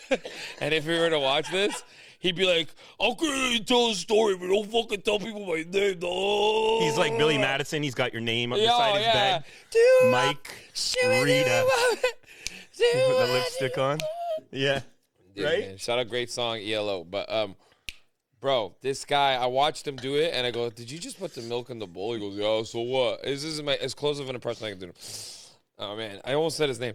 And if he were to watch this, he'd be like, how can you tell a story, but don't fucking tell people my name, dog? He's like Billy Madison. He's got your name up Yo, beside his yeah. bed. Mike, Rita. Put the lipstick on. Yeah. Dude, Right? man, shout out, great song, ELO. But, bro, this guy, I watched him do it, and I go, did you just put the milk in the bowl? He goes, yeah, so what? This is as close of an impression I can do. Oh, man, I almost said his name.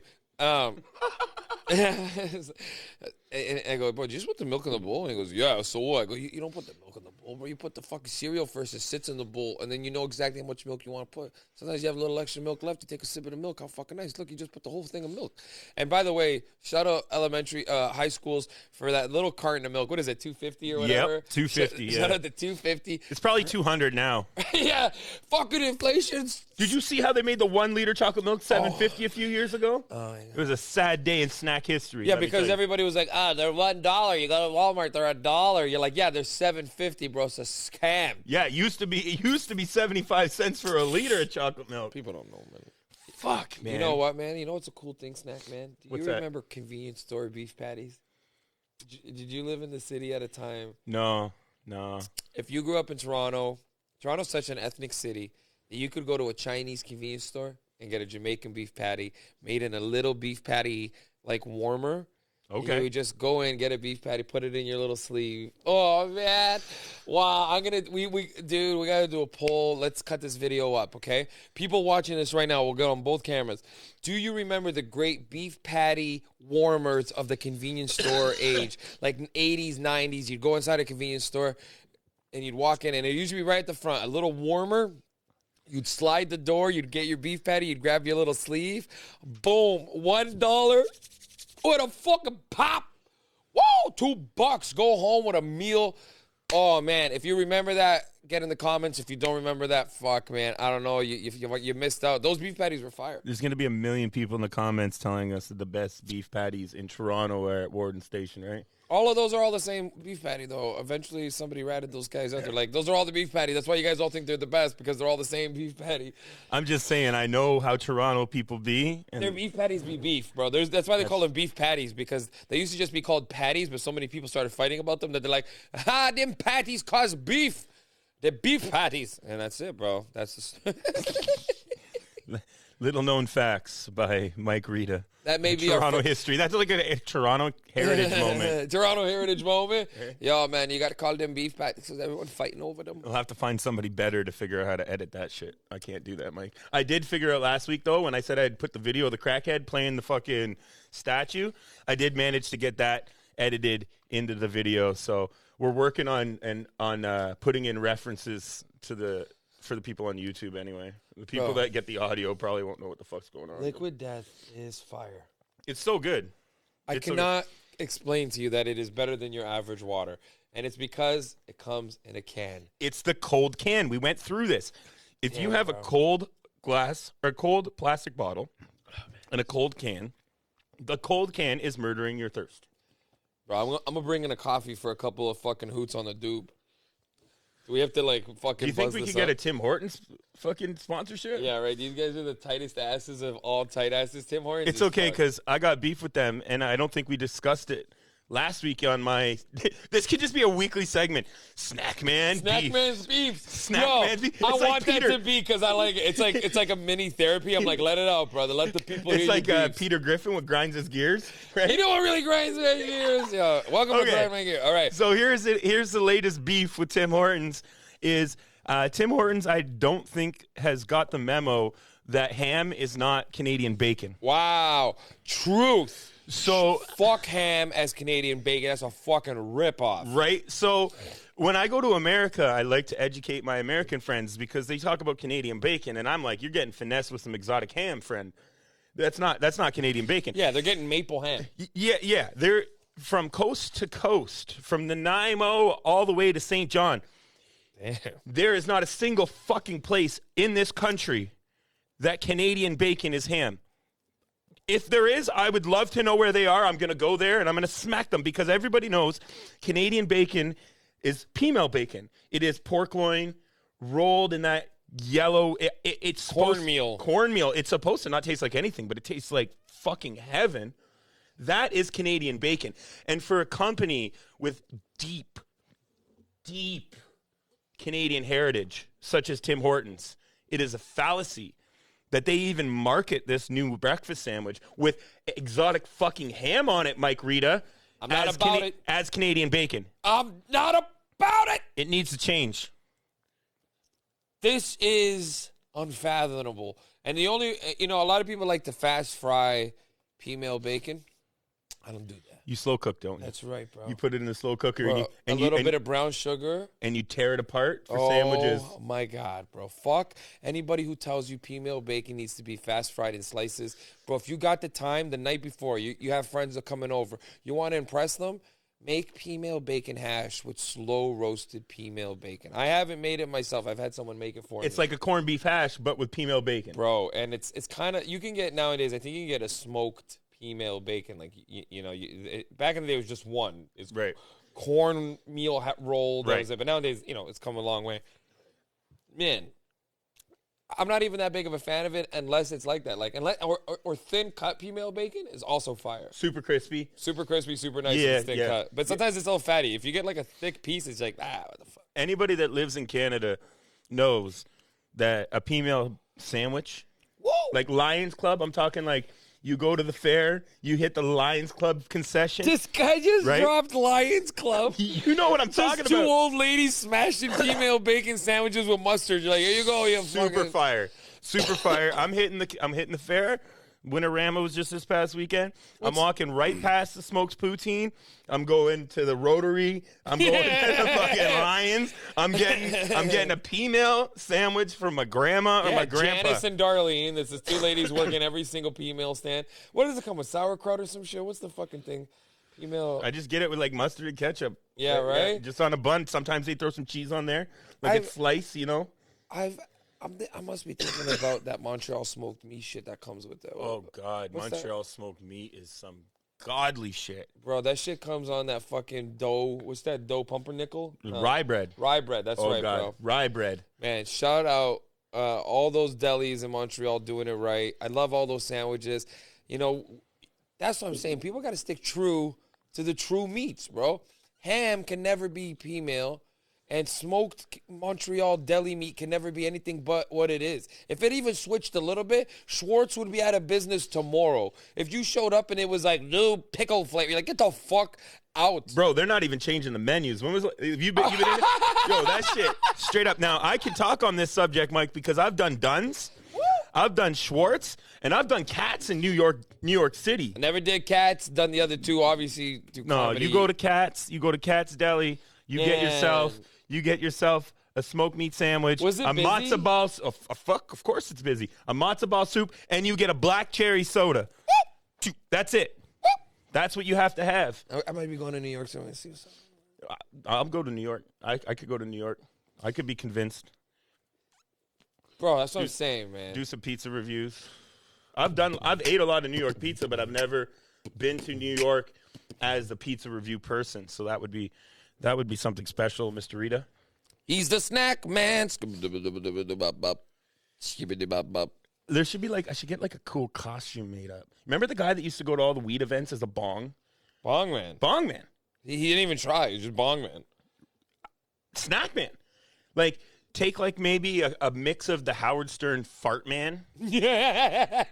And I go, bro, did you just put the milk in the bowl? And he goes, yeah, so what? I go, you don't put the milk in the bowl, bro. You put the fucking cereal first. It sits in the bowl, and then you know exactly how much milk you want to put. Sometimes you have a little extra milk left. You take a sip of the milk. How fucking nice. Look, you just put the whole thing of milk. And by the way, shout out elementary, high schools for that little carton of milk. What is it, 250 or whatever? Yep, 250, Shout yeah. out to 250. It's probably 200 now. Yeah, fucking inflation's. Did you see how they made the 1 liter chocolate milk $7.50 a few years ago? Oh, yeah. It was a sad day in snack history. Yeah, let me because tell you. everybody was like, they're $1. You go to Walmart, they're $1. You're like, yeah, they're $7.50, bro. It's a scam. Yeah, it used to be 75 cents for a liter of chocolate milk. People don't know, man. Fuck, man. You know what, man? You know what's a cool thing, Snack Man? Do What's you that? remember convenience store beef patties? Did you live in the city at a time? No. If you grew up in Toronto, Toronto's such an ethnic city that you could go to a Chinese convenience store and get a Jamaican beef patty made in a little beef patty like warmer. Okay. You would just go in, get a beef patty, put it in your little sleeve. Oh man, wow! We gotta do a poll. Let's cut this video up, okay? People watching this right now, we'll get on both cameras. Do you remember the great beef patty warmers of the convenience store age, like 80s, 90s? You'd go inside a convenience store and you'd walk in, and it'd usually be right at the front, a little warmer. You'd slide the door, you'd get your beef patty, you'd grab your little sleeve. Boom, $1. With a fucking pop. Whoa, $2. Go home with a meal. Oh, man, if you remember that, get in the comments. If you don't remember that, fuck, man. I don't know. You missed out. Those beef patties were fire. There's going to be a million people in the comments telling us that the best beef patties in Toronto are at Warden Station, right? All of those are all the same beef patty, though. Eventually, somebody ratted those guys out. They're like, those are all the beef patty. That's why you guys all think they're the best, because they're all the same beef patty. I'm just saying, I know how Toronto people be. And Their beef patties be beef, bro. That's why they call them beef patties, because they used to just be called patties, but so many people started fighting about them that they're like, them patties cause beef. They're beef patties. And that's it, bro. That's just Little known facts by Mike Rita. That may be Toronto history. That's like a Toronto heritage moment. Toronto heritage moment. Yo, man, you got to call them beef patties because everyone's fighting over them. We'll have to find somebody better to figure out how to edit that shit. I can't do that, Mike. I did figure out last week, though, when I said I'd put the video of the crackhead playing the fucking statue, I did manage to get that edited into the video. So we're working on putting in references for the people on YouTube anyway. The people that get the audio probably won't know what the fuck's going on. Liquid Death is fire. It's so good. I cannot explain to you that it is better than your average water. And it's because it comes in a can. It's the cold can. We went through this. If you have a cold glass or cold plastic bottle and a cold can, the cold can is murdering your thirst. Bro, I'm going to bring in a coffee for a couple of fucking hoots on the dupe. Do we have to, like, fucking Do you think buzz we this could get up? a Tim Hortons fucking sponsorship? Yeah, right. These guys are the tightest asses of all tight asses. Tim Hortons. It's okay because I got beef with them, and I don't think we discussed it last week on my this could just be a weekly segment. Snackman beef. Snackman's Peeps. Snackman's beef. I It's like want that Peter. to be because I like it. It's like a mini therapy. I'm like, let it out, brother. Let the people hear It's like your beefs. Peter Griffin with grinds his gears. Right? You know what really grinds my gears? Yeah. Welcome to Okay. Grind My Gear. All right. So here's the latest beef with Tim Hortons is Tim Hortons I don't think has got the memo that ham is not Canadian bacon. Wow. Truth. So Fuck ham as Canadian bacon. That's a fucking ripoff. right? So when I go to America, I like to educate my American friends because they talk about Canadian bacon and I'm like, you're getting finessed with some exotic ham, friend. That's not Canadian bacon. Yeah, they're getting maple ham. Yeah. They're from coast to coast, from Nanaimo all the way to St. John. Damn. There is not a single fucking place in this country that Canadian bacon is ham. If there is, I would love to know where they are. I'm going to go there and I'm going to smack them because everybody knows Canadian bacon is female bacon. It is pork loin rolled in that yellow. It's Cornmeal. Cornmeal. It's supposed to not taste like anything, but it tastes like fucking heaven. That is Canadian bacon. And for a company with deep Canadian heritage, such as Tim Hortons, it is a fallacy that they even market this new breakfast sandwich with exotic fucking ham on it, Mike Rita. I'm not about it. As Canadian bacon. I'm not about it. It needs to change. This is unfathomable. And the only, a lot of people like to fast fry female bacon. I don't do that. You slow cook, don't you? That's right, bro. You put it in the slow cooker Bro, and a little bit of brown sugar. you tear it apart for sandwiches. Oh my God, bro. Fuck anybody who tells you female bacon needs to be fast fried in slices. Bro, if you got the time the night before, you have friends that are coming over, you want to impress them, make female bacon hash with slow roasted female bacon. I haven't made it myself. I've had someone make it for me. It's like a corned beef hash, but with female bacon. Bro, and it's kind of, you can get nowadays, I think you can get a smoked female bacon. Like, back in the day, it was just one. It's Right. cornmeal rolled. That Right. was it. But nowadays, it's come a long way. Man, I'm not even that big of a fan of it unless it's like that. Like, or thin cut female bacon is also fire. Super crispy. Super crispy, super nice, Yeah, and thin yeah. cut. But sometimes it's a little fatty. If you get like a thick piece, it's like, what the fuck? Anybody that lives in Canada knows that a female sandwich, Whoa! like Lions Club, I'm talking like you go to the fair, you hit the Lions Club concession. This guy just Right? dropped Lions Club. You know what I'm talking Just two about. old ladies smashing female bacon sandwiches with mustard. You're like, here you go, you Super fucking. fire. Super fire. I'm hitting the fair. Winterama was just this past weekend. I'm walking right past the Smokes Poutine. I'm going to the Rotary. I'm going to the fucking Lions. I'm getting a female sandwich from my grandma or Yeah, my grandpa. Janice and Darlene. This is two ladies working every single female stand. What does it come with? Sauerkraut or some shit? What's the fucking thing? Female. I just get it with like mustard and ketchup. Yeah, right? Just on a bun. Sometimes they throw some cheese on there. Like it's sliced, I must be thinking about that Montreal smoked meat shit that comes with that. Oh, God. What's Montreal smoked meat is some godly shit. Bro, that shit comes on that fucking dough. What's that dough? Pumpernickel? Rye bread. Rye bread. That's Oh, right, God. bro. Rye bread. Man, shout out all those delis in Montreal doing it right. I love all those sandwiches. That's what I'm saying. People got to stick true to the true meats, bro. Ham can never be female, and smoked Montreal deli meat can never be anything but what it is. If it even switched a little bit, Schwartz would be out of business tomorrow. If you showed up and it was like new pickle flavor, you're like, get the fuck out. Bro, they're not even changing the menus. When was have you been in it? Yo, that shit straight up. Now I can talk on this subject, Mike, because I've done Dunn's, I've done Schwartz, and I've done Katz in New York City. I never did Cats, done the other two, obviously. No, comedy. you go to Katz Deli, you get yourself a smoked meat sandwich, Was it a busy? matzo ball, of course it's busy, a matzo ball soup, and you get a black cherry soda. That's it. That's what you have to have. I might be going to New York soon and see something. I'll go to New York. I could go to New York. I could be convinced. Bro, that's what I'm saying, man. Do some pizza reviews. I've ate a lot of New York pizza, but I've never been to New York as the pizza review person. So that would be something special, Mr. Rita. He's the snack man. There should be I should get like a cool costume made up. Remember the guy that used to go to all the weed events as a bong? Bong Man. Bong Man. He didn't even try. He was just Bong Man. Snackman. Like, take like maybe a mix of the Howard Stern Fart Man, Yeah.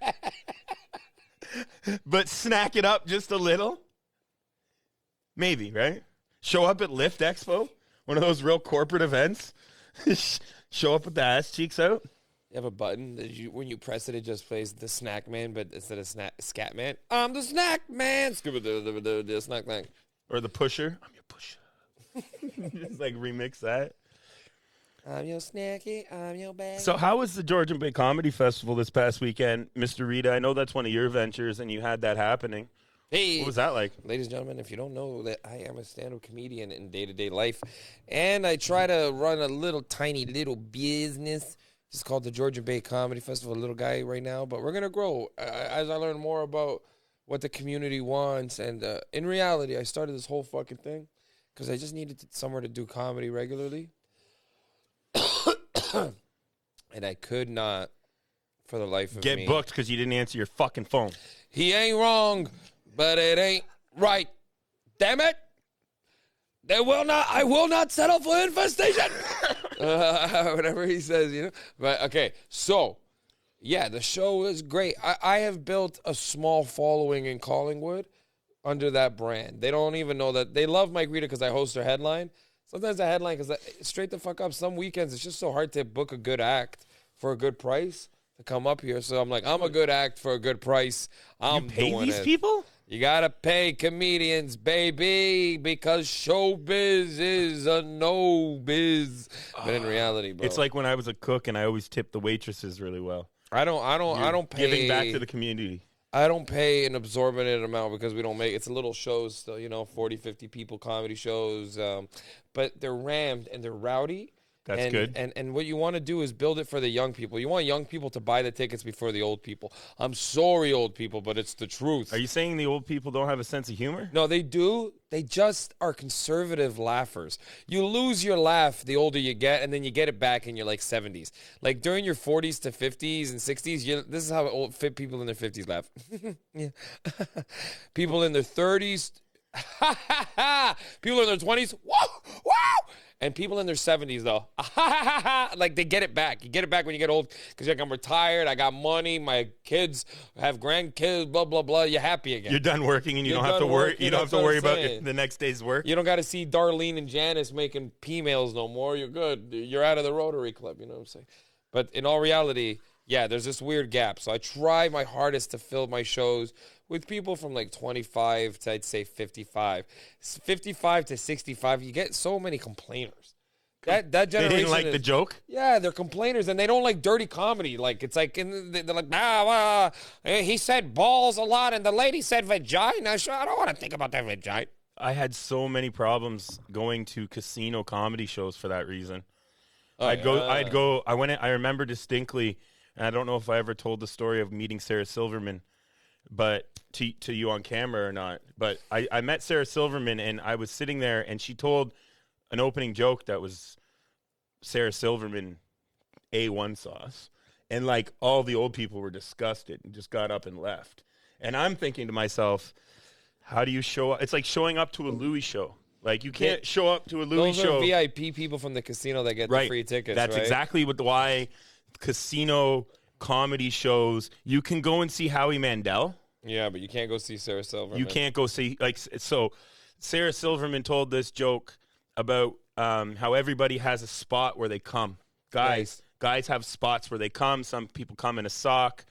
but snack it up just a little. Maybe, right? Show up at Lift Expo, one of those real corporate events. Show up with the ass cheeks out. You have a button that when you press it, it just plays the Snack Man, but instead of Scat Man, I'm the Snack Man. The Snack Man. Or the Pusher. I'm your Pusher. Just like remix that. I'm your snacky, I'm your bag. So how was the Georgian Bay Comedy Festival this past weekend, Mr. Rita? I know that's one of your ventures, and you had that happening. Hey, What was that like? ladies and gentlemen, if you don't know that I am a stand-up comedian in day-to-day life, and I try to run a tiny little business, just called the Georgian Bay Comedy Festival, a little guy right now, but we're going to grow as I learn more about what the community wants, and in reality, I started this whole fucking thing because I just needed somewhere to do comedy regularly. And I could not, for the life of me. Get booked because you didn't answer your fucking phone. He ain't wrong, but it ain't right. Damn it. I will not settle for infestation. Whatever he says, you know. But, okay, so, yeah, the show is great. I have built a small following in Collingwood under that brand. They don't even know that. They love Mike Rita because I host their headline. Sometimes I headline because straight the fuck up. Some weekends it's just so hard to book a good act for a good price to come up here. So I'm like, I'm a good act for a good price. I'm Pay doing these it. people? You gotta pay comedians, baby, because showbiz is a no biz. But in reality, bro, It's like when I was a cook and I always tipped the waitresses really well. I don't pay. Giving back to the community. I don't pay an absorbent amount because we don't make it's a little shows still, 40, 50 people comedy shows. But they're rammed and they're rowdy. That's good. And what you want to do is build it for the young people. You want young people to buy the tickets before the old people. I'm sorry, old people, but it's the truth. Are you saying the old people don't have a sense of humor? No, they do. They just are conservative laughers. You lose your laugh the older you get, and then you get it back in your 70s. Like during your 40s to 50s and 60s, this is how old fit people in their 50s laugh. Yeah. People in their 30s, people in their 20s, whoa, whoa. And people in their 70s, though, like they get it back. You get it back when you get old because you're like, I'm retired, I got money, my kids have grandkids, blah, blah, blah. You're happy again. You're done working and you You're don't have to done worry. working, You don't have that's to what worry I'm about saying. the next day's work. You don't got to see Darlene and Janice making P-mails no more. You're good. You're out of the Rotary Club, you know what I'm saying? But in all reality, yeah, there's this weird gap. So I try my hardest to fill my shows with people from 25 to, I'd say, 55. 55 to 65, you get so many complainers. That They generation didn't like the joke? Yeah, they're complainers, and they don't like dirty comedy. Like, it's like, they're like, he said balls a lot, and the lady said vagina. Sure, I don't want to think about that vagina. I had so many problems going to casino comedy shows for that reason. Oh, I remember distinctly, and I don't know if I ever told the story of meeting Sarah Silverman, but to you on camera or not. But I met Sarah Silverman, and I was sitting there, and she told an opening joke that was Sarah Silverman A1 sauce. And all the old people were disgusted and just got up and left. And I'm thinking to myself, how do you show up? It's like showing up to a Louis show. You can't show up to a Louis Those show. are VIP people from the casino that get the free tickets, That's right? exactly why casino comedy shows, you can go and see Howie Mandel. Yeah, but you can't go see Sarah Silverman. You can't go see, so Sarah Silverman told this joke about how everybody has a spot where they come. Guys have spots where they come. Some people come in a sock.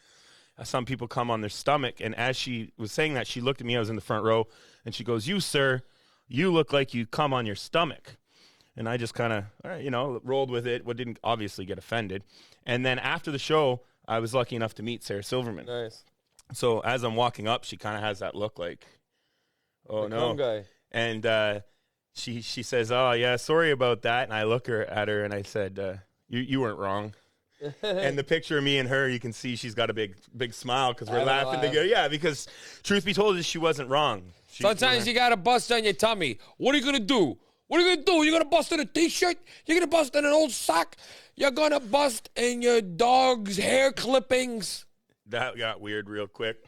Some people come on their stomach. And as she was saying that, she looked at me. I was in the front row. And she goes, "You, sir, you look like you come on your stomach." And I just kind of, rolled with it. Didn't obviously get offended. And then after the show, I was lucky enough to meet Sarah Silverman. Nice. So as I'm walking up, she kind of has that look like, oh, The no. cum guy. And she says, "Oh, yeah, sorry about that." And I look at her and I said, you weren't wrong. And the picture of me and her, you can see she's got a big smile because we're laughing together. Yeah, because truth be told, she wasn't wrong. Sometimes you got to bust on your tummy. What are you going to do? What are you going to do? You're going to bust in a T-shirt? You're going to bust in an old sock? You're going to bust in your dog's hair clippings? That got weird real quick.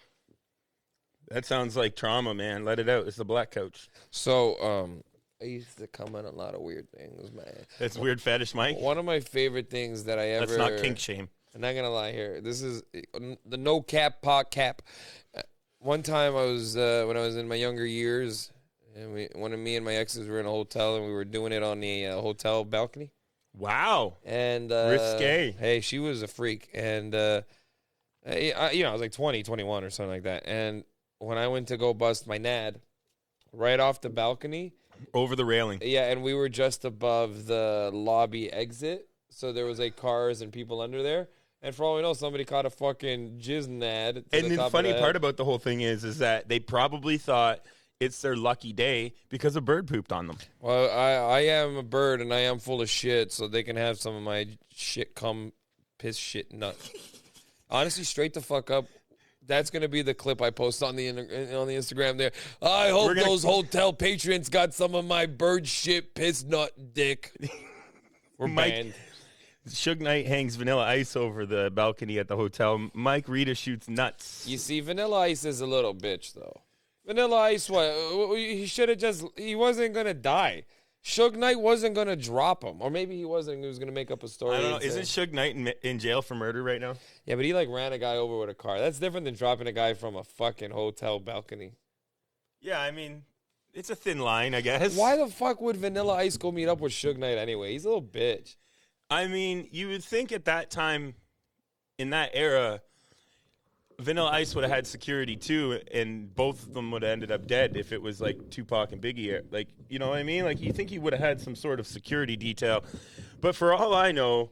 That sounds like trauma, man. Let it out. It's the black coach. So, I used to comment on a lot of weird things, man. That's weird fetish, Mike. One of my favorite things that I ever... That's not kink shame. I'm not gonna lie here. This is the no cap pot cap. One time I was when I was in my younger years, and me and my exes were in a hotel, and we were doing it on the hotel balcony. Wow. And risque. Hey, she was a freak, and I was like 20, 21 or something like that. And when I went to go bust my nad, right off the balcony, over the railing. yeah, and we were just above the lobby exit, so there was like cars and people under there. And for all we know, somebody caught a fucking jizz nad. And the funny part about the whole thing is that they probably thought it's their lucky day because a bird pooped on them. Well, I am a bird and I am full of shit, so they can have some of my shit cum piss shit nut. Honestly, straight the fuck up. That's gonna be the clip I post on the Instagram. There, I hope those hotel patrons got some of my bird shit piss nut dick. We're banned. Suge Knight hangs Vanilla Ice over the balcony at the hotel. Mike Rita shoots nuts. You see, Vanilla Ice is a little bitch, though. Vanilla Ice, what? He should have he wasn't going to die. Suge Knight wasn't going to drop him. Or maybe he wasn't. He was going to make up a story. I don't know. Isn't Suge Knight in jail for murder right now? Yeah, but he, like, ran a guy over with a car. That's different than dropping a guy from a fucking hotel balcony. Yeah, I mean, it's a thin line, I guess. Why the fuck would Vanilla Ice go meet up with Suge Knight anyway? He's a little bitch. I mean, you would think at that time, in that era, Vanilla Ice would have had security too, and both of them would have ended up dead if it was like Tupac and Biggie. Like, you know what I mean? Like, you think he would have had some sort of security detail. But for all I know,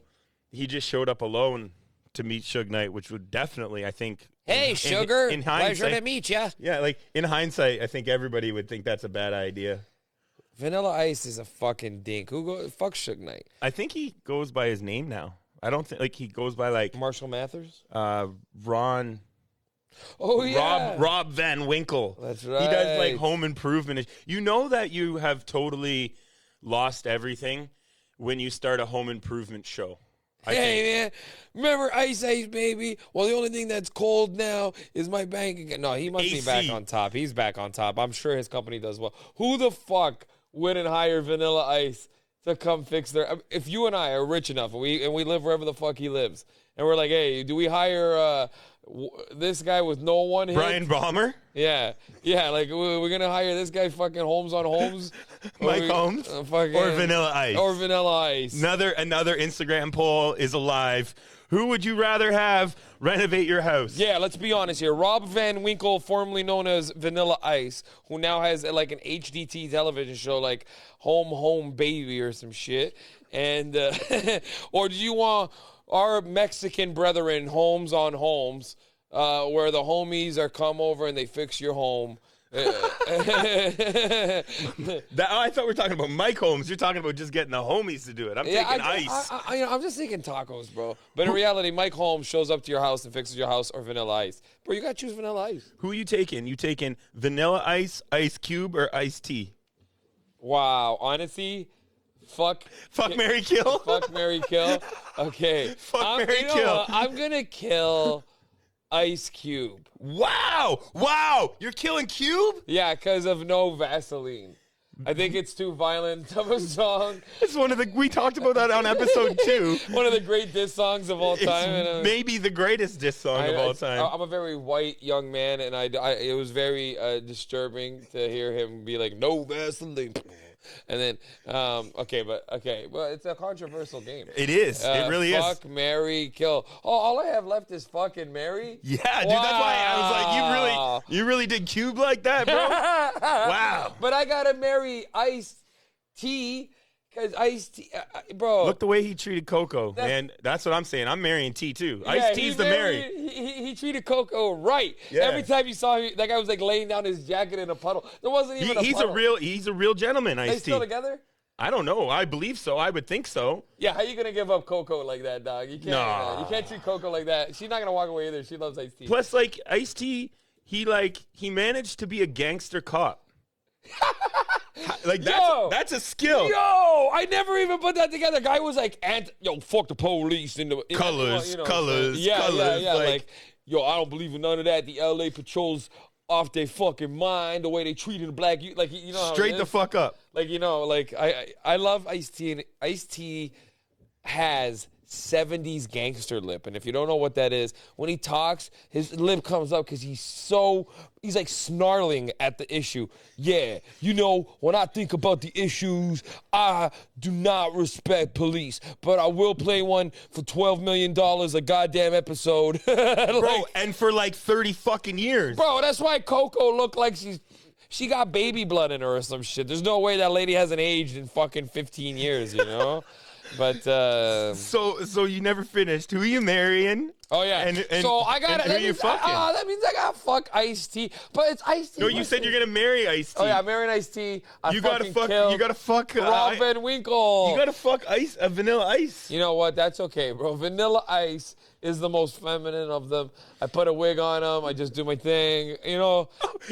he just showed up alone to meet Suge Knight, which would definitely, I think... Hey, Sugar, in hindsight, pleasure to meet ya. Yeah, like, in hindsight, I think everybody would think that's a bad idea. Vanilla Ice is a fucking dink. Fuck Suge Knight? I think he goes by his name now. I don't think, like, he goes by, like... Marshall Mathers? Ron... Oh, yeah. Rob Van Winkle. That's right. He does, like, home improvement. You know that you have totally lost everything when you start a home improvement show. Hey, man, remember Ice Ice, baby? Well, the only thing that's cold now is my bank account. No, he must be back on top. He's back on top. I'm sure his company does well. Who the fuck wouldn't hire Vanilla Ice to come fix their... If you and I are rich enough and we live wherever the fuck he lives, and we're like, hey, do we hire this guy with no one hit? Brian Balmer? Yeah, like we're going to hire this guy fucking Holmes on Holmes? Mike Holmes? Or Vanilla Ice? Or Vanilla Ice. Another Instagram poll is alive. Who would you rather have renovate your house? Yeah, let's be honest here. Rob Van Winkle, formerly known as Vanilla Ice, who now has like an HDT television show like Home Baby or some shit. And or do you want our Mexican brethren, Homes on Homes, where the homies are come over and they fix your home? I thought we were talking about Mike Holmes. You're talking about just getting the homies to do it. I'm taking Ice. I'm just thinking tacos, bro. But in reality, Mike Holmes shows up to your house and fixes your house, or Vanilla Ice. Bro, you got to choose Vanilla Ice. Who are you taking? You taking Vanilla Ice, Ice Cube, or Ice Tea? Wow. Honestly, fuck, Marry, kill? Fuck, marry, kill. Okay. Marry, kill. I'm going to kill Ice Cube. Wow. You're killing Cube? Yeah, because of no Vaseline. I think it's too violent of a song. It's we talked about that on episode 2. One of the great diss songs of all time. It's maybe the greatest diss song of all time. I'm a very white young man, and it was very disturbing to hear him be like, no Vaseline. And then, well, it's a controversial game. It is. It really is. Fuck, marry, kill. Oh, all I have left is fucking marry? Yeah, dude, that's why I was like, you really did Cube like that, bro? Wow. But I gotta marry Ice T, because Ice T, bro. Look the way he treated Coco, man. That's what I'm saying. I'm marrying T, too. Ice T's the marry. He treated Coco right. Yeah. Every time you saw him, that guy was like laying down his jacket in a puddle. There wasn't even a puddle. He's a real gentleman, Ice T. They still together? I don't know. I believe so. I would think so. Yeah, how you gonna give up Coco like that, dog? You can't. You can't treat Coco like that. She's not gonna walk away either. She loves Ice T. Plus, like Ice T, he managed to be a gangster cop. Like that's a skill. Yo, I never even put that together. Guy was like, fuck the police in the colors. Yeah. Like, Like, yo, I don't believe in none of that. The LA patrols off their fucking mind the way they treated black youth. Like, you know how Straight it the is? fuck up. Like, you know, like I love Ice-T, and Ice-T has 70s gangster lip. And if you don't know what that is, when he talks, his lip comes up because he's like snarling at the issue. Yeah, you know, when I think about the issues, I do not respect police, but I will play one for $12 million a goddamn episode. Bro, and for like 30 fucking years. Bro, that's why Coco looked like she got baby blood in her or some shit. There's no way that lady hasn't aged in fucking 15 years, you know? But So you never finished. Who are you marrying? oh yeah. And so I got and who you fucking? that means I got to fuck Ice-T. But it's Ice-T. No, you said you're gonna marry Ice-T. Oh yeah, marrying Ice-T. You gotta fuck. You gotta fuck. Rob Van Winkle. You gotta fuck Vanilla Ice. You know what? That's okay, bro. Vanilla Ice is the most feminine of them. I put a wig on him. I just do my thing. You know.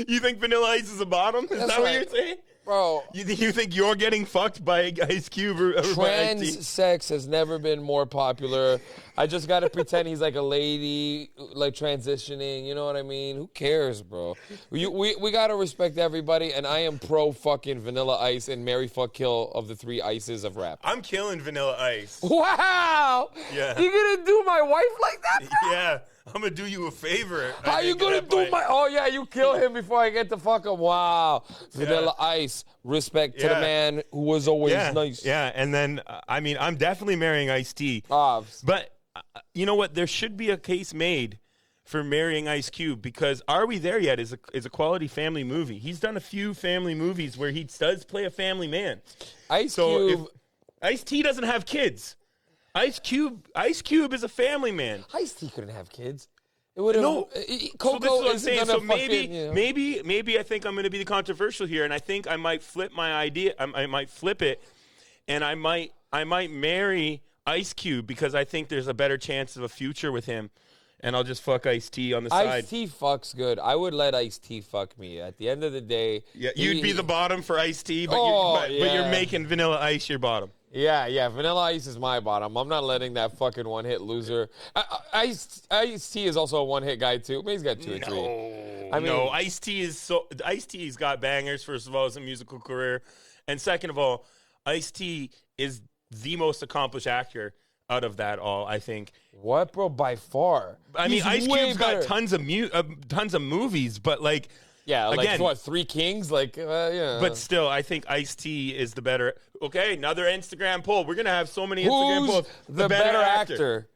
You think Vanilla Ice is a bottom? Is that what you're saying? Bro, You think you're getting fucked by Ice Cube or by Ice-T? trans sex has never been more popular. I just gotta pretend he's like a lady, like transitioning. You know what I mean? Who cares, bro? We gotta respect everybody, and I am pro fucking Vanilla Ice and Marry Fuck Kill of the 3 ices of rap. I'm killing Vanilla Ice. Wow! Yeah. You gonna do my wife like that, bro? Yeah, I'm gonna do you a favor. How you gonna do my? Oh yeah, you kill him before I get to fuck him. Wow, Vanilla Ice, respect to the Yeah. man who was always nice. Yeah, and then I mean, I'm definitely marrying Ice-T. But you know what? There should be a case made for marrying Ice Cube, because Are We There Yet is a quality family movie. He's done a few family movies where he does play a family man. Ice Cube. If Ice-T doesn't have kids, Ice Cube is a family man. Ice-T couldn't have kids. It would have. No. Coco So this is what I'm isn't saying. gonna So maybe, fucking, you know. maybe I think I'm going to be the controversial here, and I think I might flip my idea. I might flip it, and I might marry Ice Cube, because I think there's a better chance of a future with him, and I'll just fuck Ice-T on the side. Ice-T fucks good. I would let Ice-T fuck me. At the end of the day, Yeah, you'd be the bottom for Ice-T, but, but you're yeah. making Vanilla Ice your bottom. Yeah, Vanilla Ice is my bottom. I'm not letting that fucking one-hit loser. Ice-T is also a one-hit guy too. Maybe he's got 2 or 3. I mean, No, Ice-T's got bangers. First of all, as a musical career, and second of all, Ice-T is the most accomplished actor out of that all, I think. what, bro? By far. I mean, He's Ice way Cube's got better. tons of movies, but like, Yeah, like again, what? 3 Kings? Like, yeah. but still, I think Ice-T is the better. Okay, another Instagram poll. We're gonna have so many Instagram who's polls. the better actor?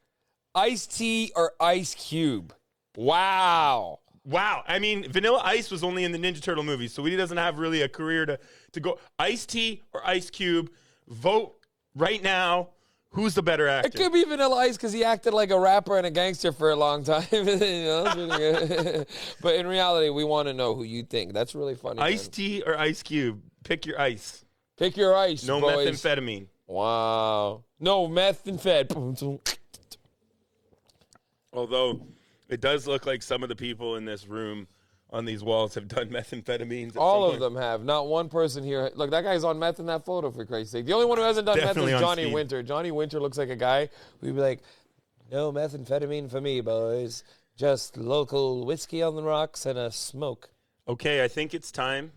Ice-T or Ice Cube? Wow. Wow. I mean, Vanilla Ice was only in the Ninja Turtle movies, so he doesn't have really a career to go. Ice-T or Ice Cube? Vote right now. Who's the better actor? It could be Vanilla Ice because he acted like a rapper and a gangster for a long time. You know? But in reality, we want to know who you think. That's really funny. man. Ice-T or Ice Cube? Pick your ice. Pick your ice, No boys. methamphetamine. Wow. No meth and fed. Although it does look like some of the people in this room on these walls have done methamphetamines. All of them have. Not one person here. Look, that guy's on meth in that photo, for Christ's sake. The only one who hasn't done Definitely meth is on Johnny speed. Winter. Johnny Winter looks like a guy who'd be like, no methamphetamine for me, boys. Just local whiskey on the rocks and a smoke. Okay, I think it's time.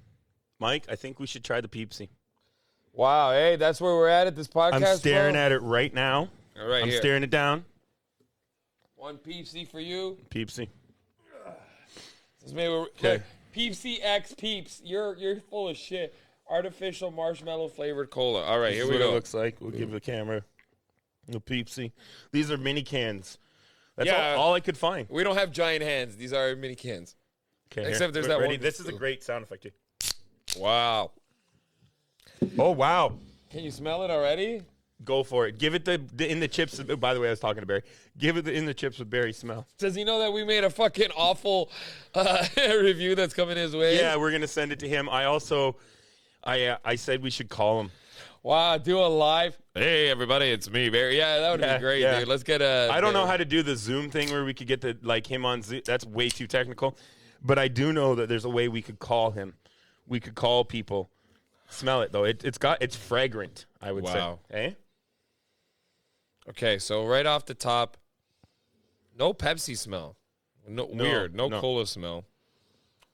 Mike, I think we should try the Peepsi. Wow, hey, that's where we're at this podcast, I'm staring bro. at it right now. All right, I'm here. staring it down. One Peepsi for you. Peepsi. This is maybe Okay. Peepsi X Peeps. You're full of shit. Artificial marshmallow flavored cola. All right, This here is we what go. it looks like. We'll give the camera the Peepsi. These are mini cans. That's Yeah. all I could find. We don't have giant hands. These are mini cans. Okay, Except there's that ready? one- This is a great sound effect. Too. Wow. Oh wow! Can you smell it already? Go for it. Give it the in the chips. By the way, I was talking to Barry. Give it the in the chips with Barry smell. Does he know that we made a fucking awful review that's coming his way? Yeah, we're gonna send it to him. I also, I said we should call him. Wow, do a live. Hey, everybody, it's me, Barry. Yeah, that would Yeah, be great, yeah. dude. Let's get a. I don't know how to do the Zoom thing where we could get the him on Zoom. That's way too technical. But I do know that there's a way we could call him. We could call people. Smell it though. It's fragrant. I would Wow. say. Eh? Okay, so right off the top, no Pepsi smell. No weird. No no. cola smell.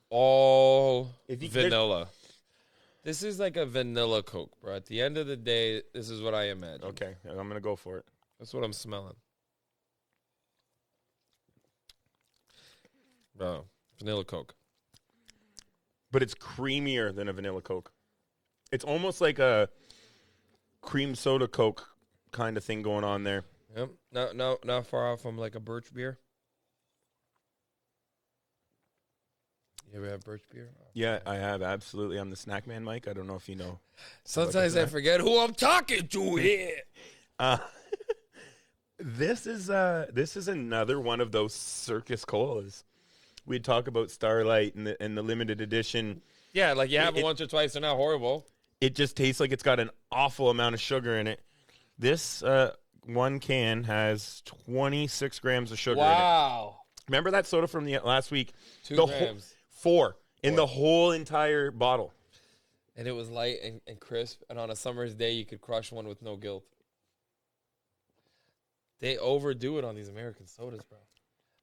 all If you- vanilla. This is like a vanilla Coke, bro. At the end of the day, this is what I imagine. Okay, I'm going to go for it. That's what I'm smelling. Bro, vanilla Coke. But it's creamier than a vanilla Coke. It's almost like a cream soda Coke kind of thing going on there. Yep. Not far off from like a birch beer. You ever have birch beer? Oh. Yeah, I have, absolutely. I'm the snack man, Mike. I don't know if you know. Sometimes I forget who I'm talking to here. This is another one of those circus colas. We'd talk about Starlight and the limited edition. Yeah, like you have it once or twice, they're not horrible. It just tastes like it's got an awful amount of sugar in it. This one can has 26 grams of sugar in it. Wow. Remember that soda from the last week? 2 grams. Four in the whole entire bottle. And it was light and crisp, and on a summer's day, you could crush one with no guilt. They overdo it on these American sodas, bro.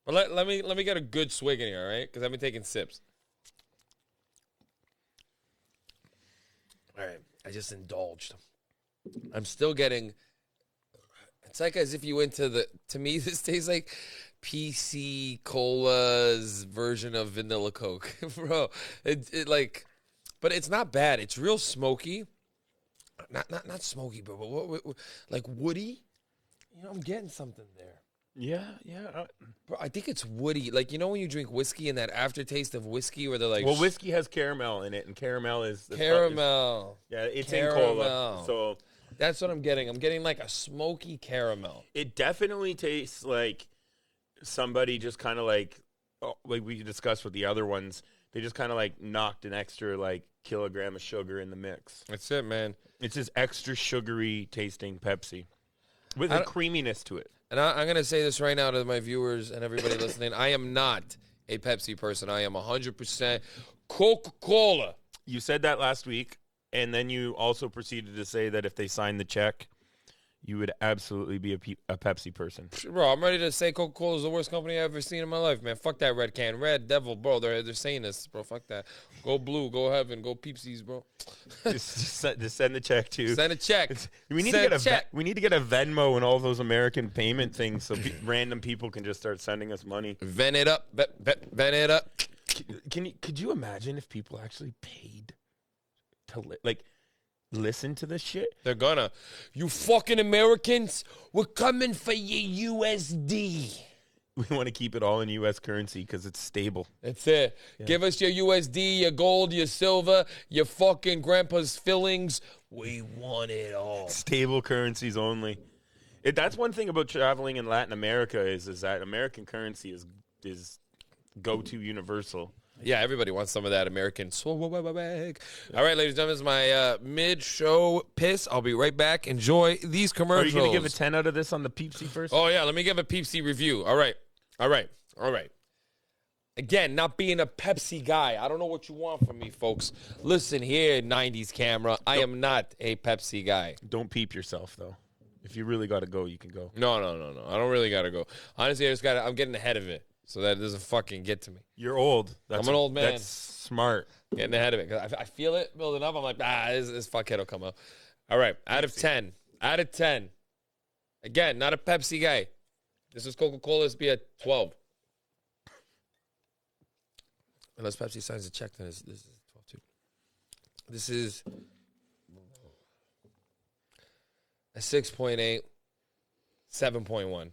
But let me get a good swig in here, all right? Because I've been taking sips. All right, I just indulged. I'm still getting. It's like as if you went to the. To me, this tastes like PC Cola's version of vanilla Coke, bro. It like, but it's not bad. It's real smoky. Not smoky, bro. But what like woody. You know, I'm getting something there. Yeah. Bro, I think it's woody. Like, you know when you drink whiskey and that aftertaste of whiskey where they're like... Well, whiskey has caramel in it, and caramel is... Caramel. It's Caramel. in cola. So That's what I'm getting. I'm getting like a smoky caramel. it definitely tastes like somebody just kind of like we discussed with the other ones, they just kind of like knocked an extra like kilogram of sugar in the mix. That's it, man. It's just extra sugary tasting Pepsi with a creaminess to it. And I'm going to say this right now to my viewers and everybody listening. I am not a Pepsi person. I am 100% Coca-Cola. You said that last week, and then you also proceeded to say that if they signed the check, you would absolutely be a Pepsi person. Bro, I'm ready to say Coca-Cola is the worst company I've ever seen in my life, man. Fuck that red can. Red Devil, bro. They're saying this, bro. Fuck that. Go blue. Go heaven. Go Peepsies, bro. just send the check to. Send a check. We need Send to a get check. we need to get a Venmo and all those American payment things so random people can just start sending us money. Vent it up. Vent it up. Could you imagine if people actually paid to listen to this shit? They're gonna. You fucking Americans, we're coming for your USD. We want to keep it all in U.S. currency because it's stable. That's it. Yeah. Give us your USD, your gold, your silver, your fucking grandpa's fillings. We want it all. Stable currencies only. That's one thing about traveling in Latin America is that American currency is go-to universal. Yeah, everybody wants some of that American swag. All right, ladies and gentlemen, this is my mid-show piss. I'll be right back. Enjoy these commercials. Are you going to give a 10 out of this on the Peepsi first? Oh, yeah, let me give a Peepsi review. All right. Again, not being a Pepsi guy. I don't know what you want from me, folks. Listen here, 90s camera. I am not a Pepsi guy. Don't peep yourself, though. If you really got to go, you can go. No. I don't really got to go. Honestly, I'm getting ahead of it so that it doesn't fucking get to me. You're old. I'm an old man. That's smart. Getting ahead of it. 'Cause I feel it building up. I'm like, this fuckhead will come out. All right, out of 10. Again, not a Pepsi guy. This is Coca-Cola. This be a 12. Unless Pepsi signs a check, then this is 12 too. This is a 6.8, 7.1.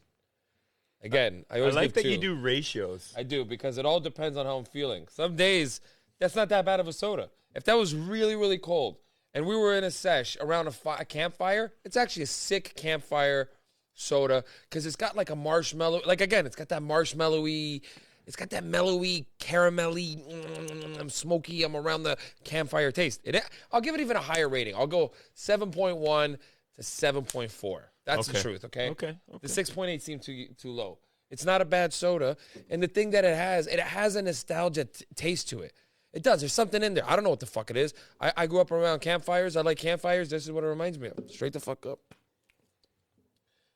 Again, I always like give that 2. you do ratios. I do, because it all depends on how I'm feeling. Some days, that's not that bad of a soda. If that was really, really cold, and we were in a sesh around a campfire, it's actually a sick campfire soda, because it's got like a marshmallow. Like, again, it's got that marshmallowy, it's got that mellowy, caramelly, smoky, I'm around the campfire taste. I'll give it even a higher rating. I'll go 7.1 to 7.4. That's the truth, okay? Okay. The 6.8 seemed too low. It's not a bad soda. And the thing that it has a nostalgia taste to it. It does. There's something in there. I don't know what the fuck it is. I grew up around campfires. I like campfires. This is what it reminds me of. Straight the fuck up.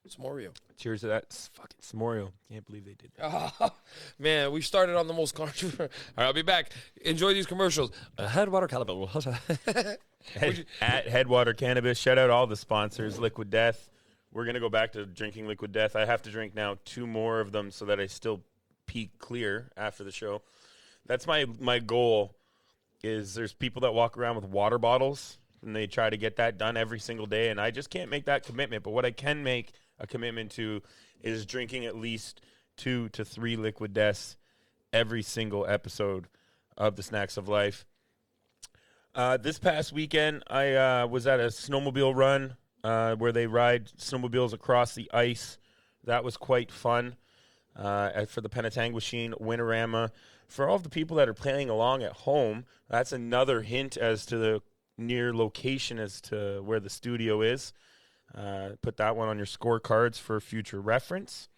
S'moreo. Cheers to that. It's fucking S'moreo. Can't believe they did that. Oh, man, we started on the most controversial. All right, I'll be back. Enjoy these commercials. Headwater Cannabis. At Headwater Cannabis. Shout out all the sponsors. Liquid Death. We're going to go back to drinking Liquid Death. I have to drink now 2 more of them so that I still peak clear after the show. That's my goal. Is there's people that walk around with water bottles and they try to get that done every single day, and I just can't make that commitment. But what I can make a commitment to is drinking at least 2 to 3 Liquid Deaths every single episode of the Snacks of Life. This past weekend, I was at a snowmobile run where they ride snowmobiles across the ice. That was quite fun for the Penetanguishene Winterama. For all of the people that are playing along at home, that's another hint as to the near location as to where the studio is. Put that one on your scorecards for future reference.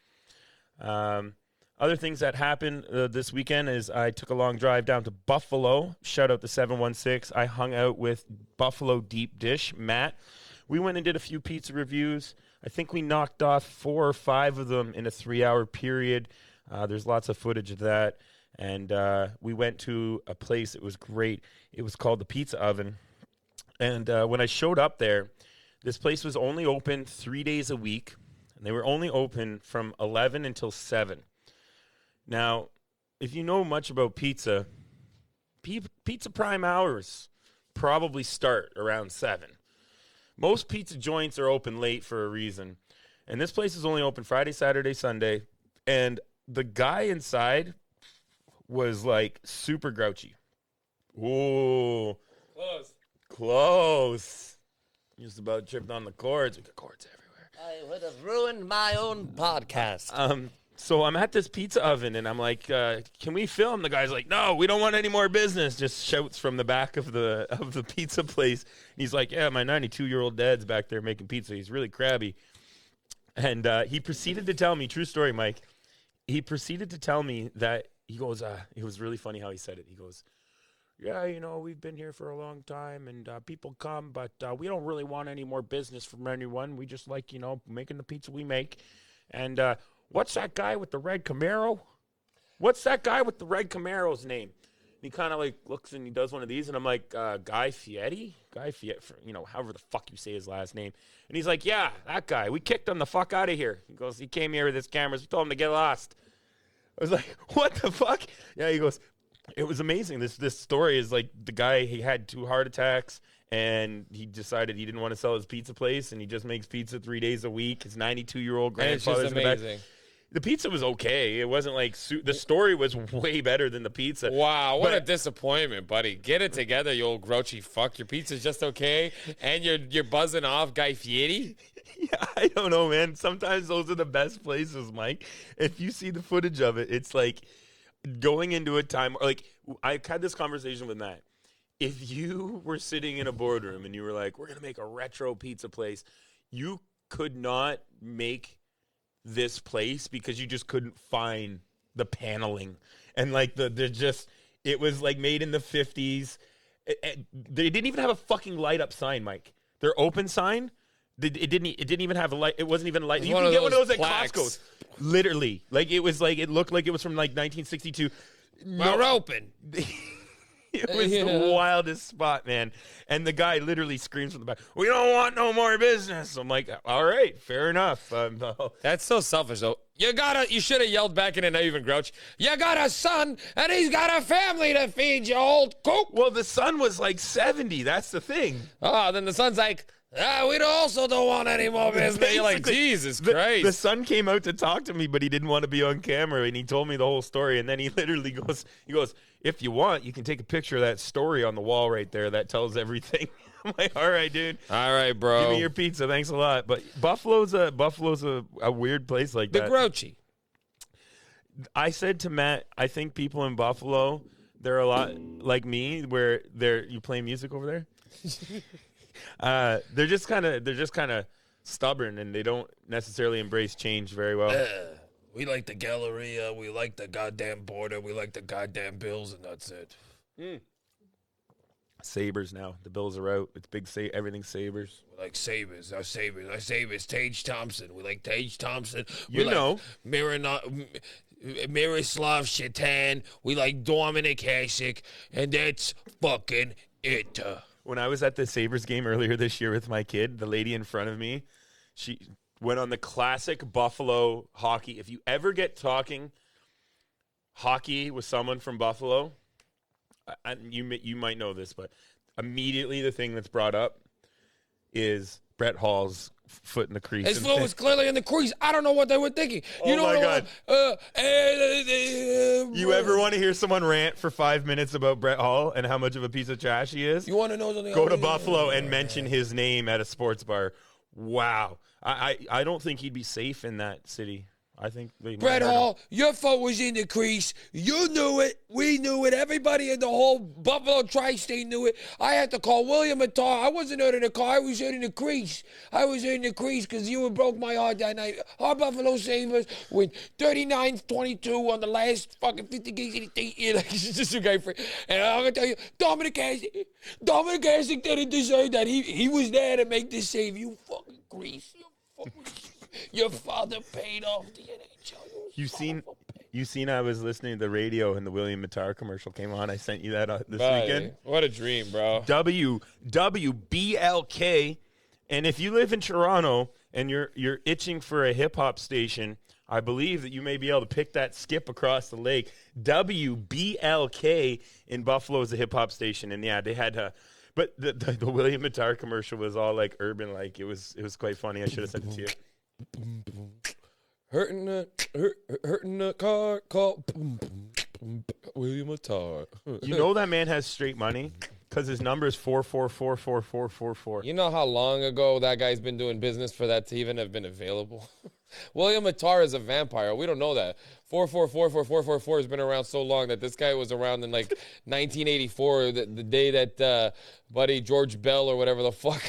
Other things that happened this weekend is I took a long drive down to Buffalo. Shout out to 716. I hung out with Buffalo Deep Dish, Matt. We went and did a few pizza reviews. I think we knocked off 4 or 5 of them in a 3-hour period. There's lots of footage of that. And we went to a place. It was great. It was called the Pizza Oven. And when I showed up there, this place was only open 3 days a week. And they were only open from 11 until 7. Now, if you know much about pizza, pizza prime hours probably start around 7. Most pizza joints are open late for a reason. And this place is only open Friday, Saturday, Sunday. And the guy inside was like super grouchy. Ooh. Close. Just about tripped on the cords. We got cords everywhere. I would have ruined my own podcast. So I'm at this pizza oven, and I'm like, can we film? The guy's like, no, we don't want any more business. Just shouts from the back of the pizza place. And he's like, yeah, my 92-year-old dad's back there making pizza. He's really crabby. And he proceeded to tell me, true story, Mike, he proceeded to tell me that, he goes, it was really funny how he said it. He goes, yeah, we've been here for a long time, and people come, but we don't really want any more business from anyone. We just like, making the pizza we make. And what's that guy with the red Camaro? What's that guy with the red Camaro's name? And he kind of like looks and he does one of these, and I'm like, Guy Fieri? Guy Fieri, however the fuck you say his last name. And he's like, yeah, that guy. We kicked him the fuck out of here. He goes, he came here with his cameras. We told him to get lost. I was like, what the fuck? Yeah, he goes, it was amazing. This story is like the guy, he had 2 heart attacks, and he decided he didn't want to sell his pizza place, and he just makes pizza 3 days a week. His 92-year-old grandfather's in the back. The pizza was okay. It wasn't like the story was way better than the pizza. Wow, what a disappointment, buddy. Get it together, you old grouchy fuck. Your pizza's just okay, and you're buzzing off Guy Fieri? Yeah, I don't know, man. Sometimes those are the best places, Mike. If you see the footage of it, it's like going into a time, like I had this conversation with Matt. If you were sitting in a boardroom and you were like, we're going to make a retro pizza place, you could not make this place because you just couldn't find the paneling. And like it was like made in the 50s. They didn't even have a fucking light up sign, Mike. Their open sign, it didn't even have a light. It wasn't even a light. You can get one of those at Costco. Literally. Like it looked like it was from like 1962. We're open. It was the wildest spot, man. And the guy literally screams from the back, we don't want no more business. I'm like, all right, fair enough. That's so selfish, though. You should have yelled back in and not even grouch. You got a son, and he's got a family to feed, you old cook. Well, the son was like 70. That's the thing. Oh, then the son's like, we also don't want any more business. You're like, Jesus Christ. The son came out to talk to me, but he didn't want to be on camera, and he told me the whole story. And then he literally goes, if you want, you can take a picture of that story on the wall right there. That tells everything. I'm like, all right, dude. All right, bro. Give me your pizza. Thanks a lot. But Buffalo's a weird place like that. The grouchy. I said to Matt, I think people in Buffalo, they're a lot like me, where you play music over there. They're just kind of stubborn, and they don't necessarily embrace change very well. We like the Galleria, we like the goddamn border, we like the goddamn bills, and that's it. Sabres now. The Bills are out. It's big. Everything's Sabres. We like Sabres. Our Sabres. Tage Thompson. We like Tage Thompson. You know. Miroslav Shatan. We like Dominic Hasek. And that's fucking it. When I was at the Sabres game earlier this year with my kid, the lady in front of me, she went on the classic Buffalo hockey. If you ever get talking hockey with someone from Buffalo, you might know this, but immediately the thing that's brought up is Brett Hall's foot in the crease. His foot was clearly in the crease. I don't know what they were thinking. Oh my God. You ever want to hear someone rant for 5 minutes about Brett Hall and how much of a piece of trash he is? You want to know something? Go to Buffalo and mention his name at a sports bar. Wow. I don't think he'd be safe in that city. I think Brett Hall, your foot was in the crease. You knew it. We knew it. Everybody in the whole Buffalo tri-state knew it. I had to call William Attar. I wasn't hurt in the car. I was hurt in the crease. I was hurt in the crease because you broke my heart that night. Our Buffalo Sabres win 39-22 on the last fucking 50 games of the year. Like, it's just a guy. And I'm going to tell you, Dominic Hasek didn't deserve that. He was there to make this save. You fucking grease. Your father paid off the NHL. You seen I was listening to the radio and the William Attar commercial came on. I sent you that this weekend. What a dream, bro. WBLK. And if you live in Toronto and you're itching for a hip hop station, I believe that you may be able to pick that skip across the lake. WBLK in Buffalo is a hip hop station, and yeah, they had but the William Attar commercial was all like urban, like it was quite funny. I should have sent it to you. Hurting the car, call William Attar. You know that man has straight money because his number is 4444444. You know how long ago that guy's been doing business for that to even have been available? William Attar is a vampire. We don't know that. 4444444 has been around so long that this guy was around in like 1984, the day that buddy George Bell or whatever the fuck,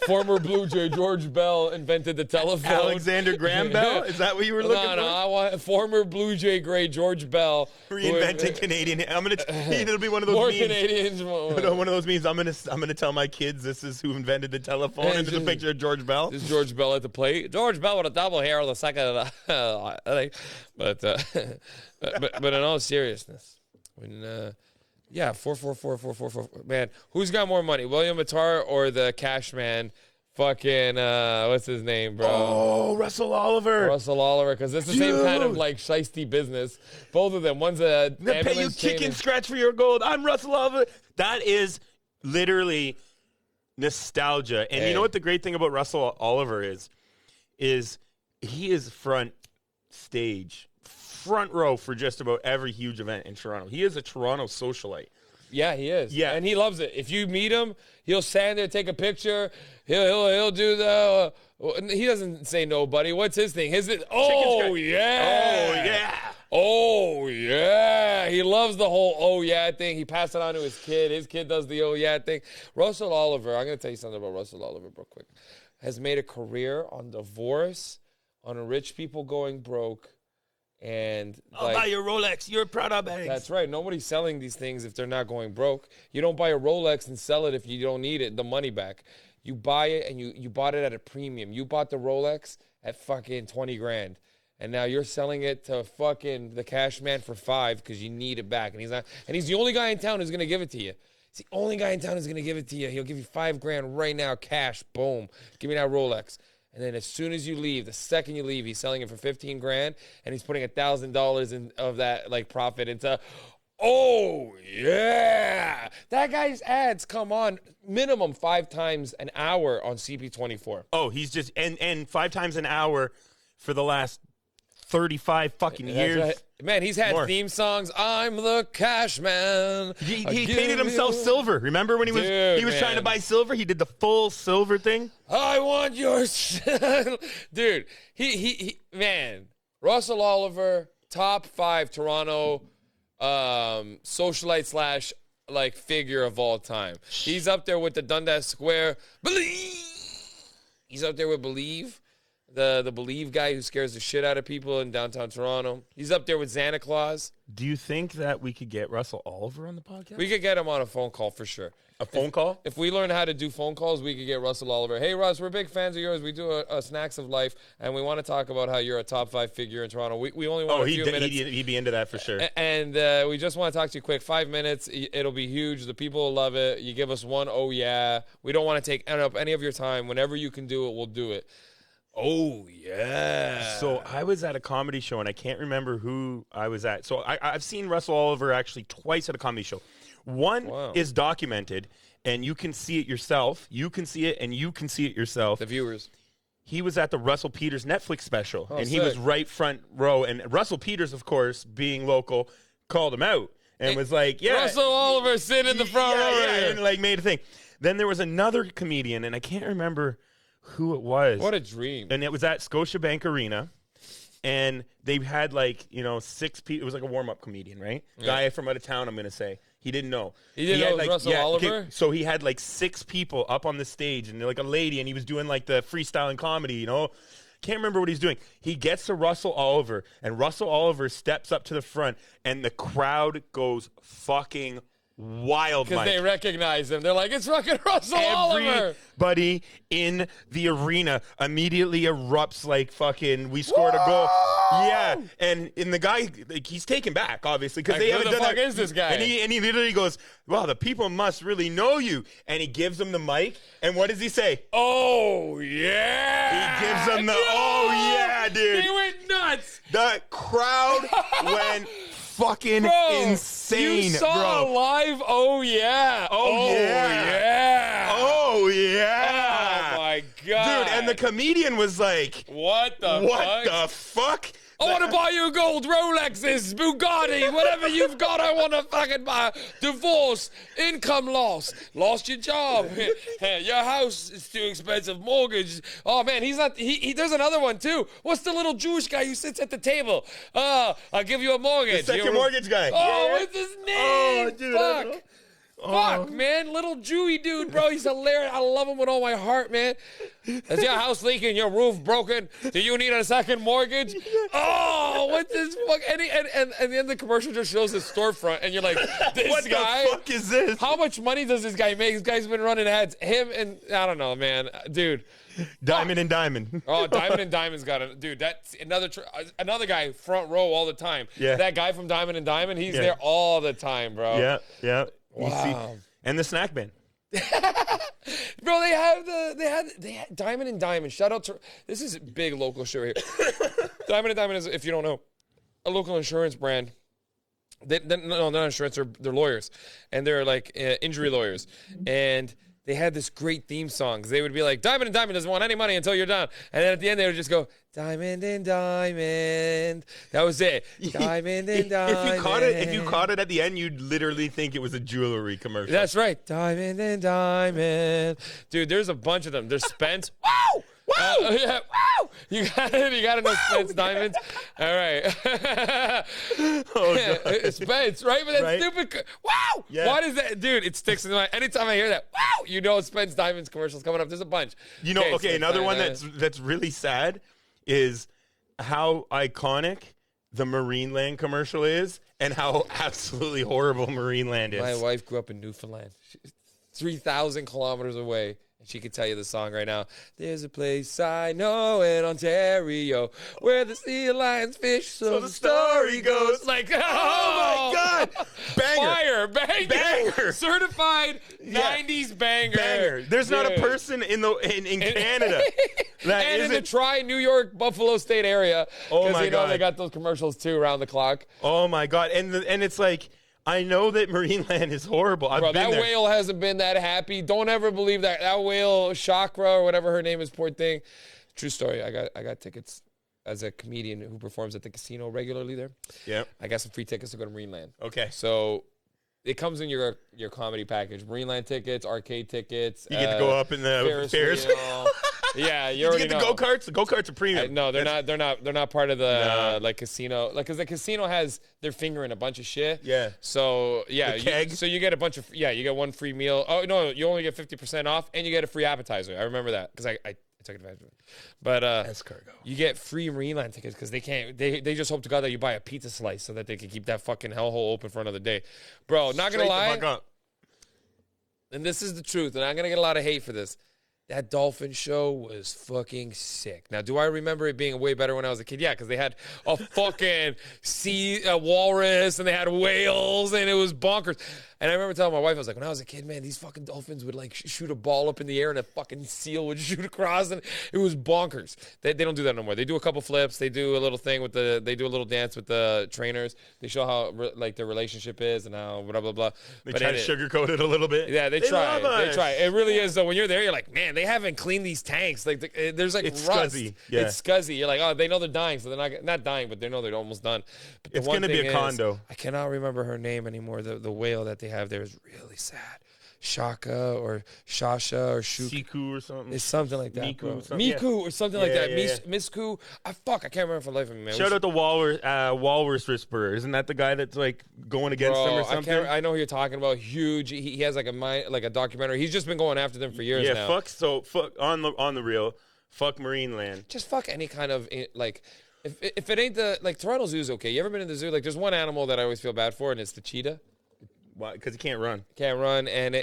former Blue Jay George Bell invented the telephone. Alexander Graham Bell? Is that what you were looking for? No, I want former Blue Jay great George Bell. Reinventing Canadian. It'll be one of those more memes. Canadians. One of those memes. I'm gonna tell my kids this is who invented the telephone, and there's a picture of George Bell. This is George Bell at the plate. George Bell with a double hair on the second. But in all seriousness, when 44444, man, who's got more money, William Attar or the cash man? Fucking what's his name, bro? Oh, Russell Oliver, because it's the same kind of like shiesty business. Both of them. One's a they pay you kick and scratch for your gold. I'm Russell Oliver. That is literally nostalgia. And you know what the great thing about Russell Oliver is he is front row for just about every huge event in Toronto. He is a Toronto socialite. Yeah, he is. Yeah, and he loves it. If you meet him, he'll stand there, take a picture. He'll do the. He doesn't say nobody. What's his thing? Oh yeah. He loves the whole oh yeah thing. He passed it on to his kid. His kid does the oh yeah thing. Russell Oliver. I'm gonna tell you something about Russell Oliver real quick. Has made a career on divorce, on rich people going broke. And I'll buy your Rolex. You're proud of bags. That's right. Nobody's selling these things if they're not going broke. You don't buy a Rolex and sell it if you don't need it, the money back. You buy it and you bought it at a premium. You bought the Rolex at fucking 20 grand. And now you're selling it to fucking the cash man for $5 because you need it back. And he's the only guy in town who's gonna give it to you. He's the only guy in town who's gonna give it to you. He'll give you $5 grand right now, cash, boom. Give me that Rolex. And then as soon as you leave, the second you leave, he's selling it for 15 grand, and he's putting $1,000 of that like profit into. Oh yeah, that guy's ads come on minimum 5 times an hour on CP24. Oh, he's just and 5 times an hour for the last 35 fucking years. Right. Man, he's had theme songs. I'm the cash man. He painted himself silver. Remember when he was trying to buy silver? He did the full silver thing. I want yours. Dude, he man, Russell Oliver, top 5 Toronto socialite / like figure of all time. He's up there with the Dundas Square. Believe. He's up there with Believe. The Believe guy who scares the shit out of people in downtown Toronto. He's up there with Santa Claus. Do you think that we could get Russell Oliver on the podcast? We could get him on a phone call for sure. A phone call? If we learn how to do phone calls, we could get Russell Oliver. Hey, Russ, we're big fans of yours. We do a Snacks of Life, and we want to talk about how you're a top 5 figure in Toronto. We only want a few minutes. He'd be into that for sure. And we just want to talk to you quick. 5 minutes. It'll be huge. The people will love it. You give us one, oh, yeah. We don't want to take up any of your time. Whenever you can do it, we'll do it. Oh, yeah. So I was at a comedy show, and I can't remember who I was at. So I've seen Russell Oliver actually twice at a comedy show. One is documented, and you can see it yourself. You can see it, and you can see it yourself. The viewers. He was at the Russell Peters Netflix special, and he sick. was right front row. And Russell Peters, of course, being local, called him out and was like, yeah. Russell Oliver sitting in the front row. Yeah, and like made a thing. Then there was another comedian, and I can't remember who it was. What a dream. And it was at Scotiabank Arena. And they had 6 people. It was like a warm-up comedian, right? Yeah. Guy from out of town, I'm going to say. He didn't know. He didn't know it was Russell Oliver? Okay, so he had 6 people up on the stage, and a lady, and he was doing the freestyling comedy, Can't remember what he's doing. He gets to Russell Oliver, and Russell Oliver steps up to the front, and the crowd goes fucking wild, Because Mike. they recognize him. They're like, it's fucking Russell Oliver. Everybody in the arena immediately erupts like fucking, we scored a goal. Yeah, and the guy, he's taken back, obviously, because they haven't who the done fuck that. is this guy? And he literally goes, wow, the people must really know you. And he gives him the mic, and what does he say? Oh, yeah. He gives him the, oh, yeah, dude. They went nuts. The crowd went fucking insane, You saw bro. a live, oh, yeah. Oh, yeah. Oh, yeah. Oh, my God. Dude, and the comedian was like, What the fuck? I want to buy you gold Rolexes, Bugatti, whatever you've got, I want to fucking buy. Divorce, income loss, lost your job, your house is too expensive, mortgage. Oh, man, he's not, there's another one, too. What's the little Jewish guy who sits at the table? I'll give you a mortgage. The second mortgage guy. Oh, Yeah. what's his name? Oh, dude, I Fuck. don't- Fuck, man. Little Jewy dude, bro. He's hilarious. I love him with all my heart, man. Is your house leaking? Your roof broken? Do you need a second mortgage? Oh, what this fuck? And then the commercial just shows his storefront, and you're like, this What guy? the fuck is this? How much money does this guy make? This guy's been running ads. Him and, I don't know, man. Dude. Diamond and Diamond. Oh, Diamond and Diamond's got it. Dude, that's another guy front row all the time. Yeah. That guy from Diamond and Diamond, he's there all the time, bro. Yeah, yeah. You Wow. see, and the Snackman. Bro, they had Diamond and Diamond. Shout out to, this is a big local show here. Diamond and Diamond is, if you don't know, a local insurance brand. No, not insurance. They're lawyers, and they're like injury lawyers. And they had this great theme songs. They would be like, Diamond and Diamond doesn't want any money until you're done. And then at the end, they would just go, Diamond and Diamond. That was it. Diamond and Diamond. If you caught it at the end, you'd literally think it was a jewelry commercial. That's right. Diamond and Diamond. Dude, there's a bunch of them. There's Spence. Wow! Wow! Yeah, wow! You got to know Spence Diamonds. All right. Spence, right? But that stupid. Wow! Yeah. Why does that, dude? It sticks in my. Anytime I hear that, wow! You know Spence Diamonds commercials coming up. There's a bunch. Okay, another one Diamonds. that's really sad is how iconic the Marineland commercial is, and how absolutely horrible Marineland is. My wife grew up in Newfoundland. She's 3,000 kilometers away. She could tell you the song right now. There's a place I know in Ontario where the sea lions fish, so the story goes. Like, Oh my God! Banger! Banger! Banger! Certified 90s banger. Banger! There's not a Dude. person in Canada that And in the isn't. Tri-New York, Buffalo State area. Oh my you know God. they got those commercials too around the clock. Oh my God! And it's like, I know that Marineland is horrible. I've Bro, been that there. whale hasn't been that happy. Don't ever believe that. That whale, Chakra or whatever her name is, poor thing. True story. I got tickets as a comedian who performs at the casino regularly there. Yeah. I got some free tickets to go to Marineland. Okay. So it comes in your comedy package. Marineland tickets, arcade tickets. You get to go up in the Ferris. wheel. Yeah, you You already get the know. go-karts. The go-karts are premium. No, they're not. They're not part of the No. like casino. Like, because the casino has their finger in a bunch of shit. Yeah. So yeah, The keg. so you get a bunch of you get one free meal. Oh no, you only get 50% off, and you get a free appetizer. I remember that because I took advantage of it. But Escargot. you get free Marineland tickets because they can't. They just hope to God that you buy a pizza slice so that they can keep that fucking hellhole open for another day, bro. Not gonna Straight the lie. fuck up. and this is the truth, and I'm going to get a lot of hate for this. That dolphin show was fucking sick. Now, do I remember it being way better when I was a kid? Yeah, because they had a fucking walrus, and they had whales, and it was bonkers. And I remember telling my wife, I was like, when I was a kid, man, these fucking dolphins would like shoot a ball up in the air, and a fucking seal would shoot across, and it was bonkers. They don't do that no more. They do a couple flips. They do a little thing with they do a little dance with the trainers. They show how like their relationship is and how blah blah blah. They try to sugarcoat it a little bit. Yeah, they try. love us. They try. It really is though. When you're there, you're like, man, they haven't cleaned these tanks. Like there's like It's rust. scuzzy. Yeah. It's scuzzy. You're like, oh, they know they're dying, so they're not dying, but they know they're almost done. But the It's one gonna be thing a is, condo. I cannot remember her name anymore. The whale that they have there is really sad. Shaka or Shasha or Shuk. Siku or something. It's something like that. Miku bro. or something, Miku yeah. or something like that. Yeah. Misku. Fuck, I can't remember for the life of me, man. Shout out to Walrus Whisperer. Isn't that the guy that's like going against them or something? I know who you're talking about. Huge. He has like a documentary. He's just been going after them for years now. Fuck on the real. Fuck Marineland. Just fuck any kind of like. If it ain't the like Toronto Zoo's okay. You ever been in the zoo? Like there's one animal that I always feel bad for, and it's the cheetah. Why? Because he can't run. Can't run, and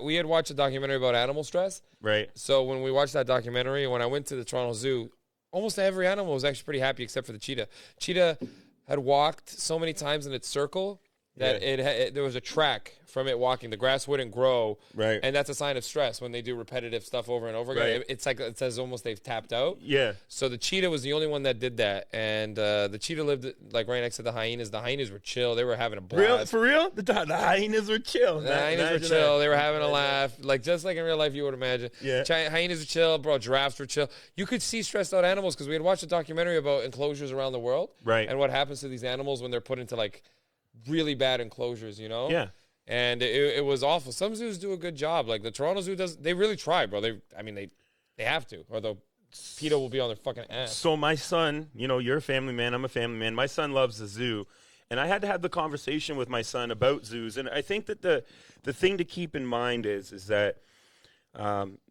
we had watched a documentary about animal stress. Right. So when we watched that documentary, when I went to the Toronto Zoo, almost every animal was actually pretty happy except for the cheetah. Cheetah had walked so many times in its circle that there was a track from it walking. The grass wouldn't grow, Right. And that's a sign of stress when they do repetitive stuff over and over again. Right. It's like it says almost they've tapped out. Yeah. So the cheetah was the only one that did that, and the cheetah lived like right next to the hyenas. The hyenas were chill; they were having a blast. For real? The hyenas were chill. The hyenas were chill. They were having a laugh, like just like in real life you would imagine. Yeah. Hyenas were chill, bro. Giraffes were chill. You could see stressed out animals because we had watched a documentary about enclosures around the world, Right. And what happens to these animals when they're put into like really bad enclosures, you know? Yeah. And it was awful. Some zoos do a good job. Like the Toronto Zoo does. They really try, bro. They have to, or the PETA will be on their fucking ass. So my son, you're a family man. I'm a family man. My son loves the zoo. And I had to have the conversation with my son about zoos. And I think that the thing to keep in mind is that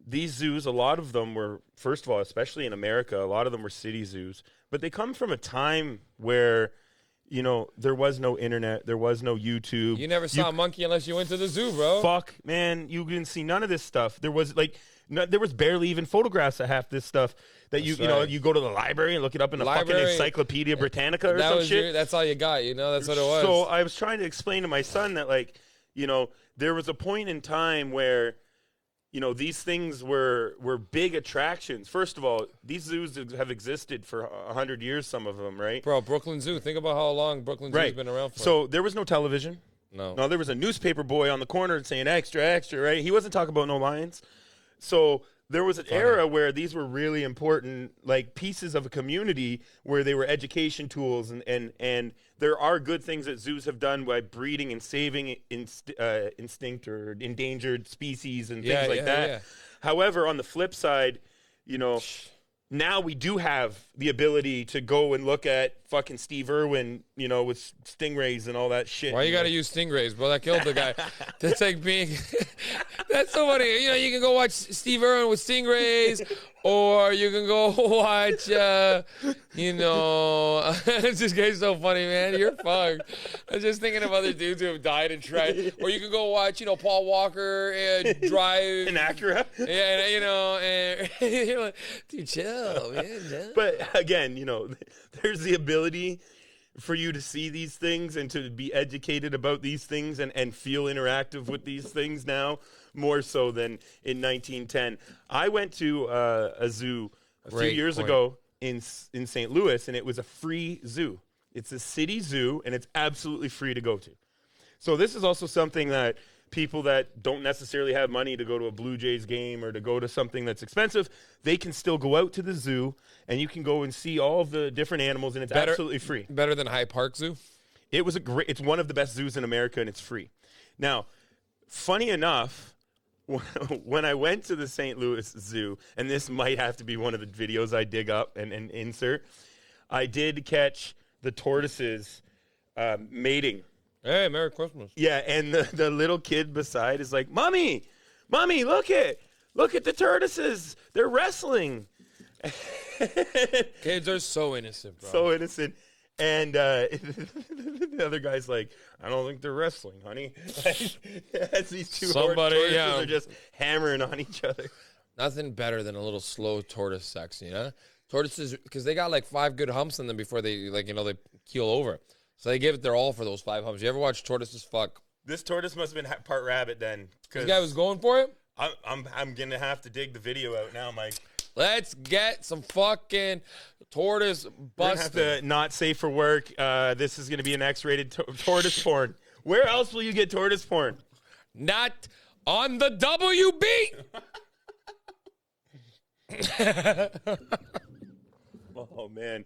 these zoos, a lot of them were, first of all, especially in America, a lot of them were city zoos. But they come from a time where, there was no internet, there was no YouTube. You never saw a monkey unless you went to the zoo, bro. Fuck, man, you didn't see none of this stuff. There was there was barely even photographs of half this stuff that you go to the library and look it up in a fucking Encyclopedia Britannica or some shit. That's all you got, that's what it was. So I was trying to explain to my son that there was a point in time where these things were big attractions. First of all, these zoos have existed for 100 years, some of them, right? Bro, Brooklyn Zoo. Think about how long Brooklyn Zoo's been around for. So there was no television. No, there was a newspaper boy on the corner saying extra, extra, right? He wasn't talking about no lions. So there was an era where these were really important, like pieces of a community where they were education tools, and there are good things that zoos have done by breeding and saving instinct or endangered species and things like that. Yeah. However, on the flip side, now we do have the ability to go and look at fucking Steve Irwin, with stingrays and all that shit. Why you got to use stingrays, bro? That killed the guy. That's like being... That's so funny. You can go watch Steve Irwin with stingrays, or you can go watch, this guy's so funny, man. You're fucked. I was just thinking of other dudes who have died and tried. Or you can go watch, Paul Walker and drive. An Acura? Yeah, and you're like, dude, chill, man. Chill. But again, there's the ability for you to see these things and to be educated about these things and feel interactive with these things now more so than in 1910. I went to a zoo a few years ago in St. Louis, and it was a free zoo. It's a city zoo, and it's absolutely free to go to. So this is also something that people that don't necessarily have money to go to a Blue Jays game or to go to something that's expensive, they can still go out to the zoo, and you can go and see all of the different animals, and it's absolutely free. Better than Hyde Park Zoo? It's one of the best zoos in America, and it's free. Now, funny enough, when I went to the St. Louis Zoo, and this might have to be one of the videos I dig up and insert, I did catch the tortoises mating. Hey, Merry Christmas. Yeah, and the little kid beside is like, Mommy, look at the tortoises. They're wrestling. Kids are so innocent, bro. So innocent. And the other guy's like, I don't think they're wrestling, honey. As these two tortoises are just hammering on each other. Nothing better than a little slow tortoise sex, you know? Tortoises, because they got like 5 good humps in them before they, like, you know, they keel over. So they give it their all for those 5 humps. You ever watch tortoises fuck? This tortoise must have been part rabbit then. This guy was going for it? I'm going to have to dig the video out now, Mike. Let's get some fucking tortoise busting. We're going to have to not safe for work. This is going to be an X-rated tortoise porn. Where else will you get tortoise porn? Not on the WB. Oh, man.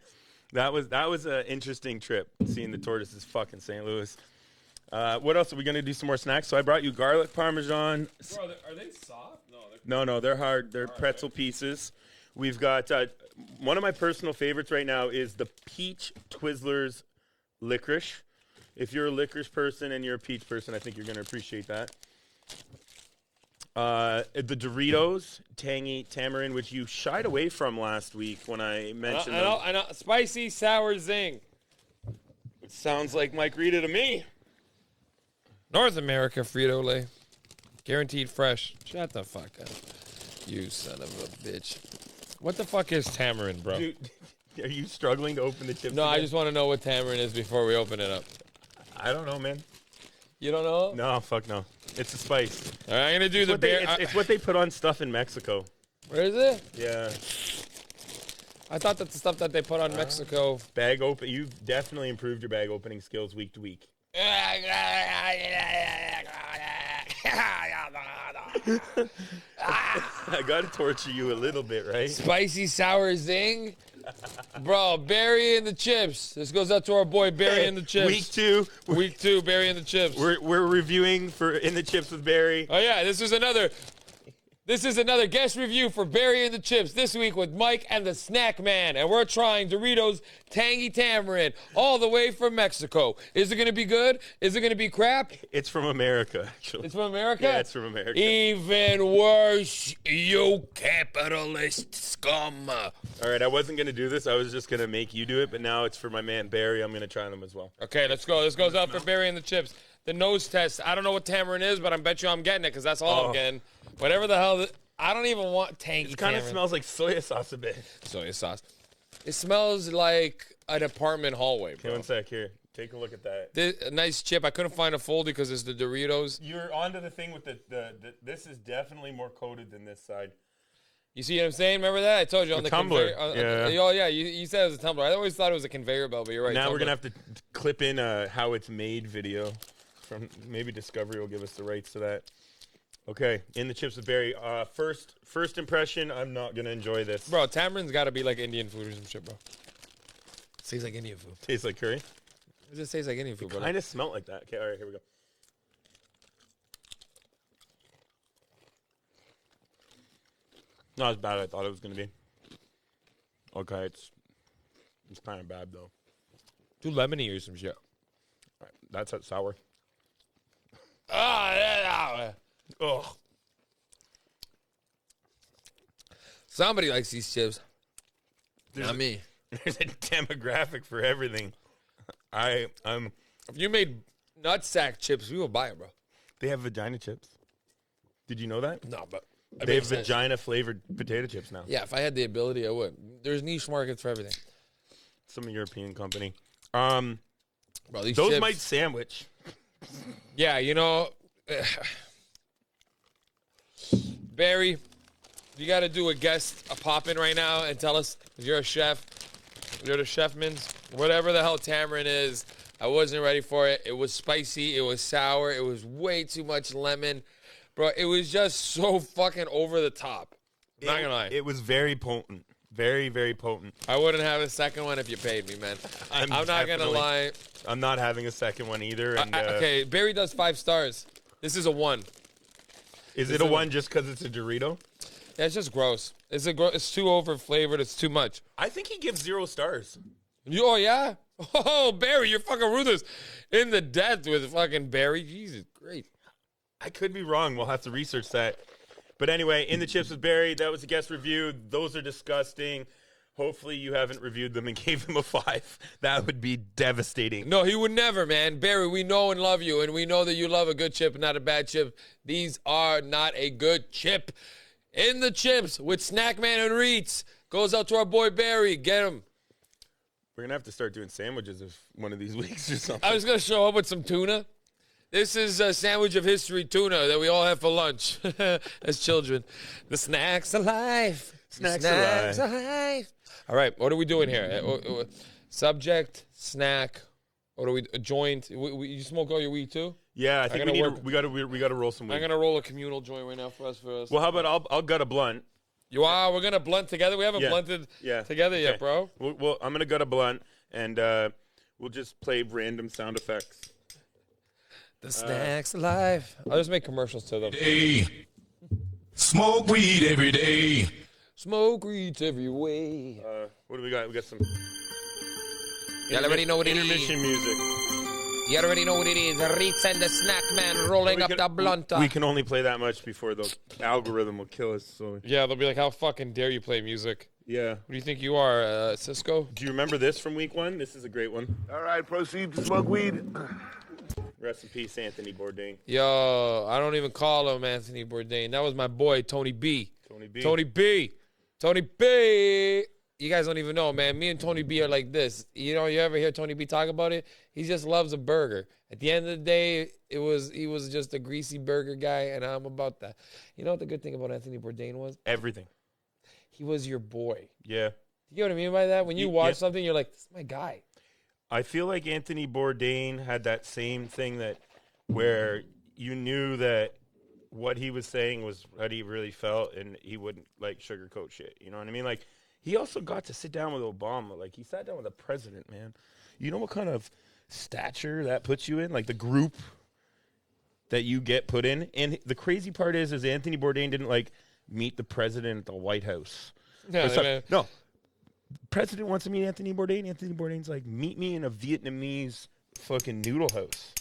That was an interesting trip, seeing the tortoises fucking St. Louis. What else? Are we going to do some more snacks? So I brought you garlic parmesan. Bro, are they soft? No, they're hard. They're pretzel pieces. We've got one of my personal favorites right now is the Peach Twizzlers licorice. If you're a licorice person and you're a peach person, I think you're going to appreciate that. The Doritos Tangy Tamarind, which you shied away from last week when I mentioned them. I know. Spicy sour zing. It sounds like Mike Rita to me. North America Frito-Lay. Guaranteed fresh. Shut the fuck up. You son of a bitch. What the fuck is tamarind, bro? Dude, are you struggling to open the chips? No, I again? just want to know what tamarind is before we open it up. I don't know, man. You don't know? No, fuck no. It's a spice. All right, I'm going to do the bear. It's what they put on stuff in Mexico. Where is it? Yeah. I thought that's the stuff that they put on Mexico. Bag open. You've definitely improved your bag opening skills week to week. I gotta torture you a little bit, right? Spicy sour zing? Bro, Barry and the chips. This goes out to our boy Barry and the chips. Week 2, Barry and the chips. we're reviewing for In the Chips with Barry. Oh yeah, this is another guest review for Barry and the Chips this week with Mike and the Snackman, and we're trying Doritos Tangy Tamarind all the way from Mexico. Is it going to be good? Is it going to be crap? It's from America, actually. It's from America? Yeah, it's from America. Even worse, you capitalist scum. All right, I wasn't gonna do this. I was just gonna make you do it, but now it's for my man Barry. I'm gonna try them as well. Okay, let's go. This goes out for Barry and the Chips. The nose test. I don't know what tamarind is, but I bet you I'm getting it because that's all I'm getting. Whatever the hell. I don't even want tangy tamarind. It kind of smells like soy sauce a bit. Soy sauce. It smells like an apartment hallway, bro. Okay, one sec here. Take a look at that. A nice chip. I couldn't find a folder because it's the Doritos. You're onto the thing with the this is definitely more coated than this side. You see what I'm saying? Remember that? I told you on the tumbler. Conveyor. Yeah. Oh, yeah. You said it was a tumbler. I always thought it was a conveyor belt, but you're right. Now tumbler. we're going to have to clip in a how it's made video. Maybe Discovery will give us the rights to that. Okay, In the Chips with Barry. First impression, I'm not going to enjoy this. Bro, tamarind's got to be like Indian food or some shit, bro. It tastes like Indian food. Tastes like curry? It just tastes like Indian food, bro. Kind of smelled like that. Okay, all right, here we go. Not as bad as I thought it was going to be. Okay, it's kind of bad, though. Too lemony or some shit. All right, that's that sour. Ugh. Somebody likes these chips. Not me. There's a demographic for everything. I'm. If you made nutsack chips, we will buy them, bro. They have vagina chips. Did you know that? No, but They have vagina flavored potato chips now. Yeah, if I had the ability, I would. There's niche markets for everything. Some European company. Bro, these Those chips, might sandwich. Yeah, you know, Barry, you got to do a pop-in right now and tell us if you're a chef. You're the chefman's. Whatever the hell tamarind is, I wasn't ready for it. It was spicy. It was sour. It was way too much lemon. Bro, it was just so fucking over the top. I'm not going to lie. It was very potent. Very, very potent. I wouldn't have a second one if you paid me, man. I'm not going to lie. I'm not having a second one either. And, okay, Barry does 5 stars. This is a 1. Is it a 1 just because it's a Dorito? Yeah, it's just gross. It's too over-flavored. It's too much. I think he gives 0 stars. Oh, yeah? Oh, Barry, you're fucking ruthless. In the death with fucking Barry. Jesus, great. I could be wrong. We'll have to research that. But anyway, In the Chips with Barry, that was a guest review. Those are disgusting. Hopefully you haven't reviewed them and gave them a 5. That would be devastating. No, he would never, man. Barry, we know and love you, and we know that you love a good chip and not a bad chip. These are not a good chip. In the chips with Snackman and Reets. Goes out to our boy Barry. Get him. We're going to have to start doing sandwiches if one of these weeks or something. I was going to show up with some tuna. This is a sandwich of history tuna that we all have for lunch as children. The snacks of life. Snacks of life. All right, what are we doing here? Subject, snack. What are we? A joint. You smoke all your weed too? Yeah, I think we got to roll some weed. I'm gonna roll a communal joint right now for us. Well, how about I'll gut a blunt. We're gonna blunt together. We haven't blunted together yet, bro. Well, I'm gonna gut a blunt, and we'll just play random sound effects. The snacks of life. I'll just make commercials to them. Day. Smoke weed every day. Smoke weeds every way. What do we got? We got some. Y'all already know what it is. Intermission music. You already know what it is. Reets and the snack man rolling up the blunt. We can only play that much before the algorithm will kill us. So Yeah, they'll be like, how fucking dare you play music? yeah. What do you think you are, Cisco? Do you remember this from week 1? This is a great one. All right, proceed to smoke weed. Rest in peace, Anthony Bourdain. Yo, I don't even call him Anthony Bourdain. That was my boy, Tony B. Tony B. Tony B. You guys don't even know, man. Me and Tony B are like this. You know, you ever hear Tony B talk about it? He just loves a burger. At the end of the day, he was just a greasy burger guy, and I'm about that. You know what the good thing about Anthony Bourdain was? Everything. He was your boy. Yeah. You know what I mean by that? When you watch Yeah. something, you're like, this is my guy. I feel like Anthony Bourdain had that same thing where you knew that what he was saying was what he really felt, and he wouldn't like sugarcoat shit. You know what I mean? Like, he also got to sit down with Obama. Like, he sat down with the president, man. You know what kind of stature that puts you in? Like, the group that you get put in. And the crazy part is Anthony Bourdain didn't like meet the president at the White House. No. President wants to meet Anthony Bourdain. Anthony Bourdain's like, meet me in a Vietnamese fucking noodle house.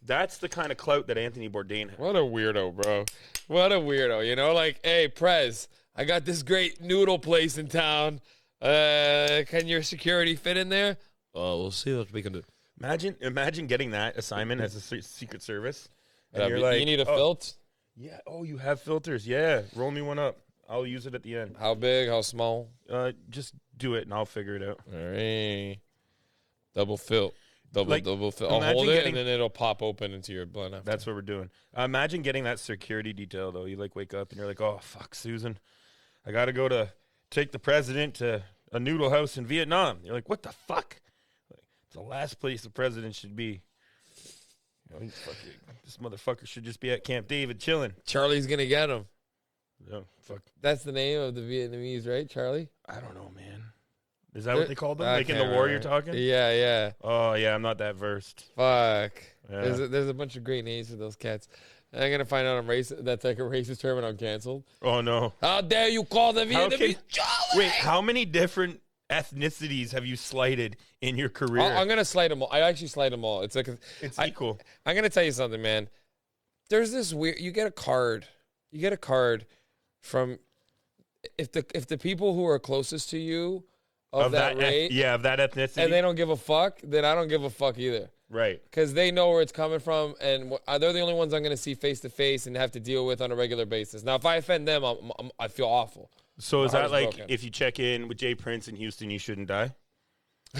That's the kind of clout that Anthony Bourdain has. What a weirdo, bro. What a weirdo. You know, like, hey, Prez, I got this great noodle place in town. Can your security fit in there? Oh, we'll see what we can do. Imagine getting that assignment as a Secret Service. And you're you like, need a filter? Yeah. Oh, you have filters. Yeah. Roll me one up. I'll use it at the end. How big? How small? Just do it and I'll figure it out. All right. Double fill. Double fill. I'll imagine hold it getting- and then it'll pop open into your blunt after. That's what we're doing. Imagine getting that security detail, though. You, like, wake up and you're like, oh, fuck, Susan. I got to go to take the president to a noodle house in Vietnam. You're like, what the fuck? Like, it's the last place the president should be. You know, this motherfucker should just be at Camp David chilling. Charlie's going to get him. Yeah, fuck. That's the name of the Vietnamese, right, Charlie? I don't know, man. Is that what they called them? I Like in the can't war remember. you're talking? Yeah, yeah. Oh, yeah, I'm not that versed. Fuck. Yeah. There's a bunch of great names for those cats. And I'm going to find out I'm racist. That's like a racist term and I'm canceled. Oh, no. How dare you call the How Vietnamese can- Charlie? Wait, how many different ethnicities have you slighted in your career? I'm going to slide them all. I actually slide them all. It's like It's equal. I'm going to tell you something, man. There's this weird, you get a card from, if the people who are closest to you of that race, of that ethnicity. and they don't give a fuck, then I don't give a fuck either. Right. Because they know where it's coming from, and they're the only ones I'm going to see face to face and have to deal with on a regular basis. Now, if I offend them, I feel awful. So is My that heart like broken. if you check in with Jay Prince in Houston, you shouldn't die?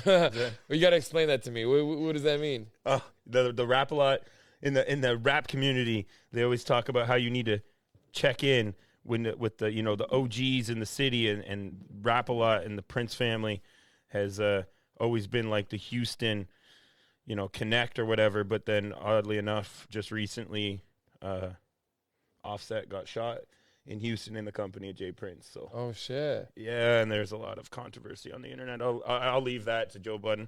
You got to explain that to me. What does that mean? The rap a lot in the rap community, they always talk about how you need to check in with the OGs in the city and rap a lot, and the Prince family has always been like the Houston, connect or whatever. But then oddly enough, just recently, Offset got shot in Houston in the company of Jay Prince. So Oh, shit. yeah, and there's a lot of controversy on the internet. I'll leave that to Joe Budden.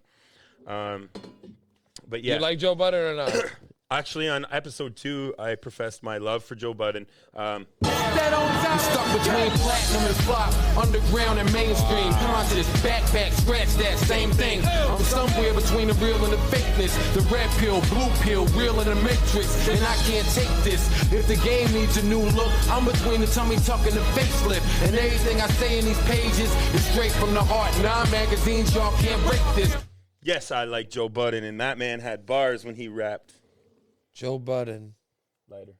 But yeah, You like Joe Budden or not? Actually, on episode 2, I professed my love for Joe Budden. Stuck between platinum and flop, underground and mainstream. Conscious, backpack, scratch that, same thing. I'm somewhere between the real and the fakeness. The red pill, blue pill, real in the matrix. And I can't take this. If the game needs a new look, I'm between the tummy tuck and the facelift. And everything I say in these pages is straight from the heart. Non-magazines, y'all can't break this. Yes, I like Joe Budden, and that man had bars when he rapped. Joe Budden. Lighter.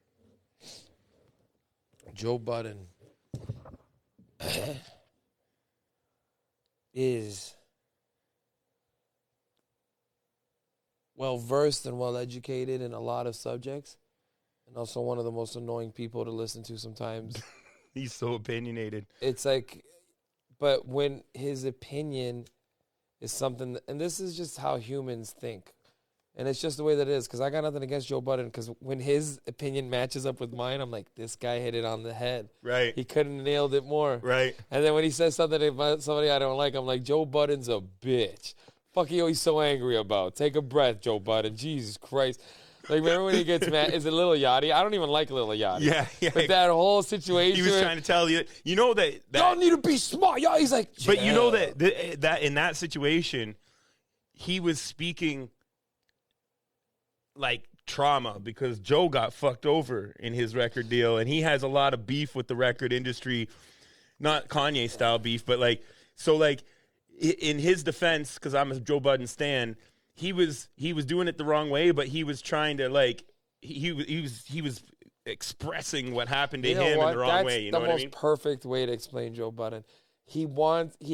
Joe Budden is well versed and well educated in a lot of subjects, and also one of the most annoying people to listen to sometimes. He's so opinionated. It's like, but when his opinion is something, and this is just how humans think. And it's just the way that it is, because I got nothing against Joe Budden, because when his opinion matches up with mine, I'm like, this guy hit it on the head. Right. He couldn't have nailed it more. Right. And then when he says something about somebody I don't like, I'm like, Joe Budden's a bitch. Fuck you, he's so angry about. Take a breath, Joe Budden. Jesus Christ. Like, remember when he gets mad? Is it Lil Yachty? I don't even like Lil Yachty. Yeah. But that whole situation. He was trying to tell you, you know that y'all need to be smart. Y'all, he's like, but you know yeah. that in that situation, he was speaking like trauma, because Joe got fucked over in his record deal, and he has a lot of beef with the record industry, not Kanye style beef, but like, so like in his defense, because I'm a Joe Budden stan, he was doing it the wrong way, but he was trying to like he was expressing what happened to him in the wrong way. You know what I mean? That's the most perfect way to explain Joe Budden. He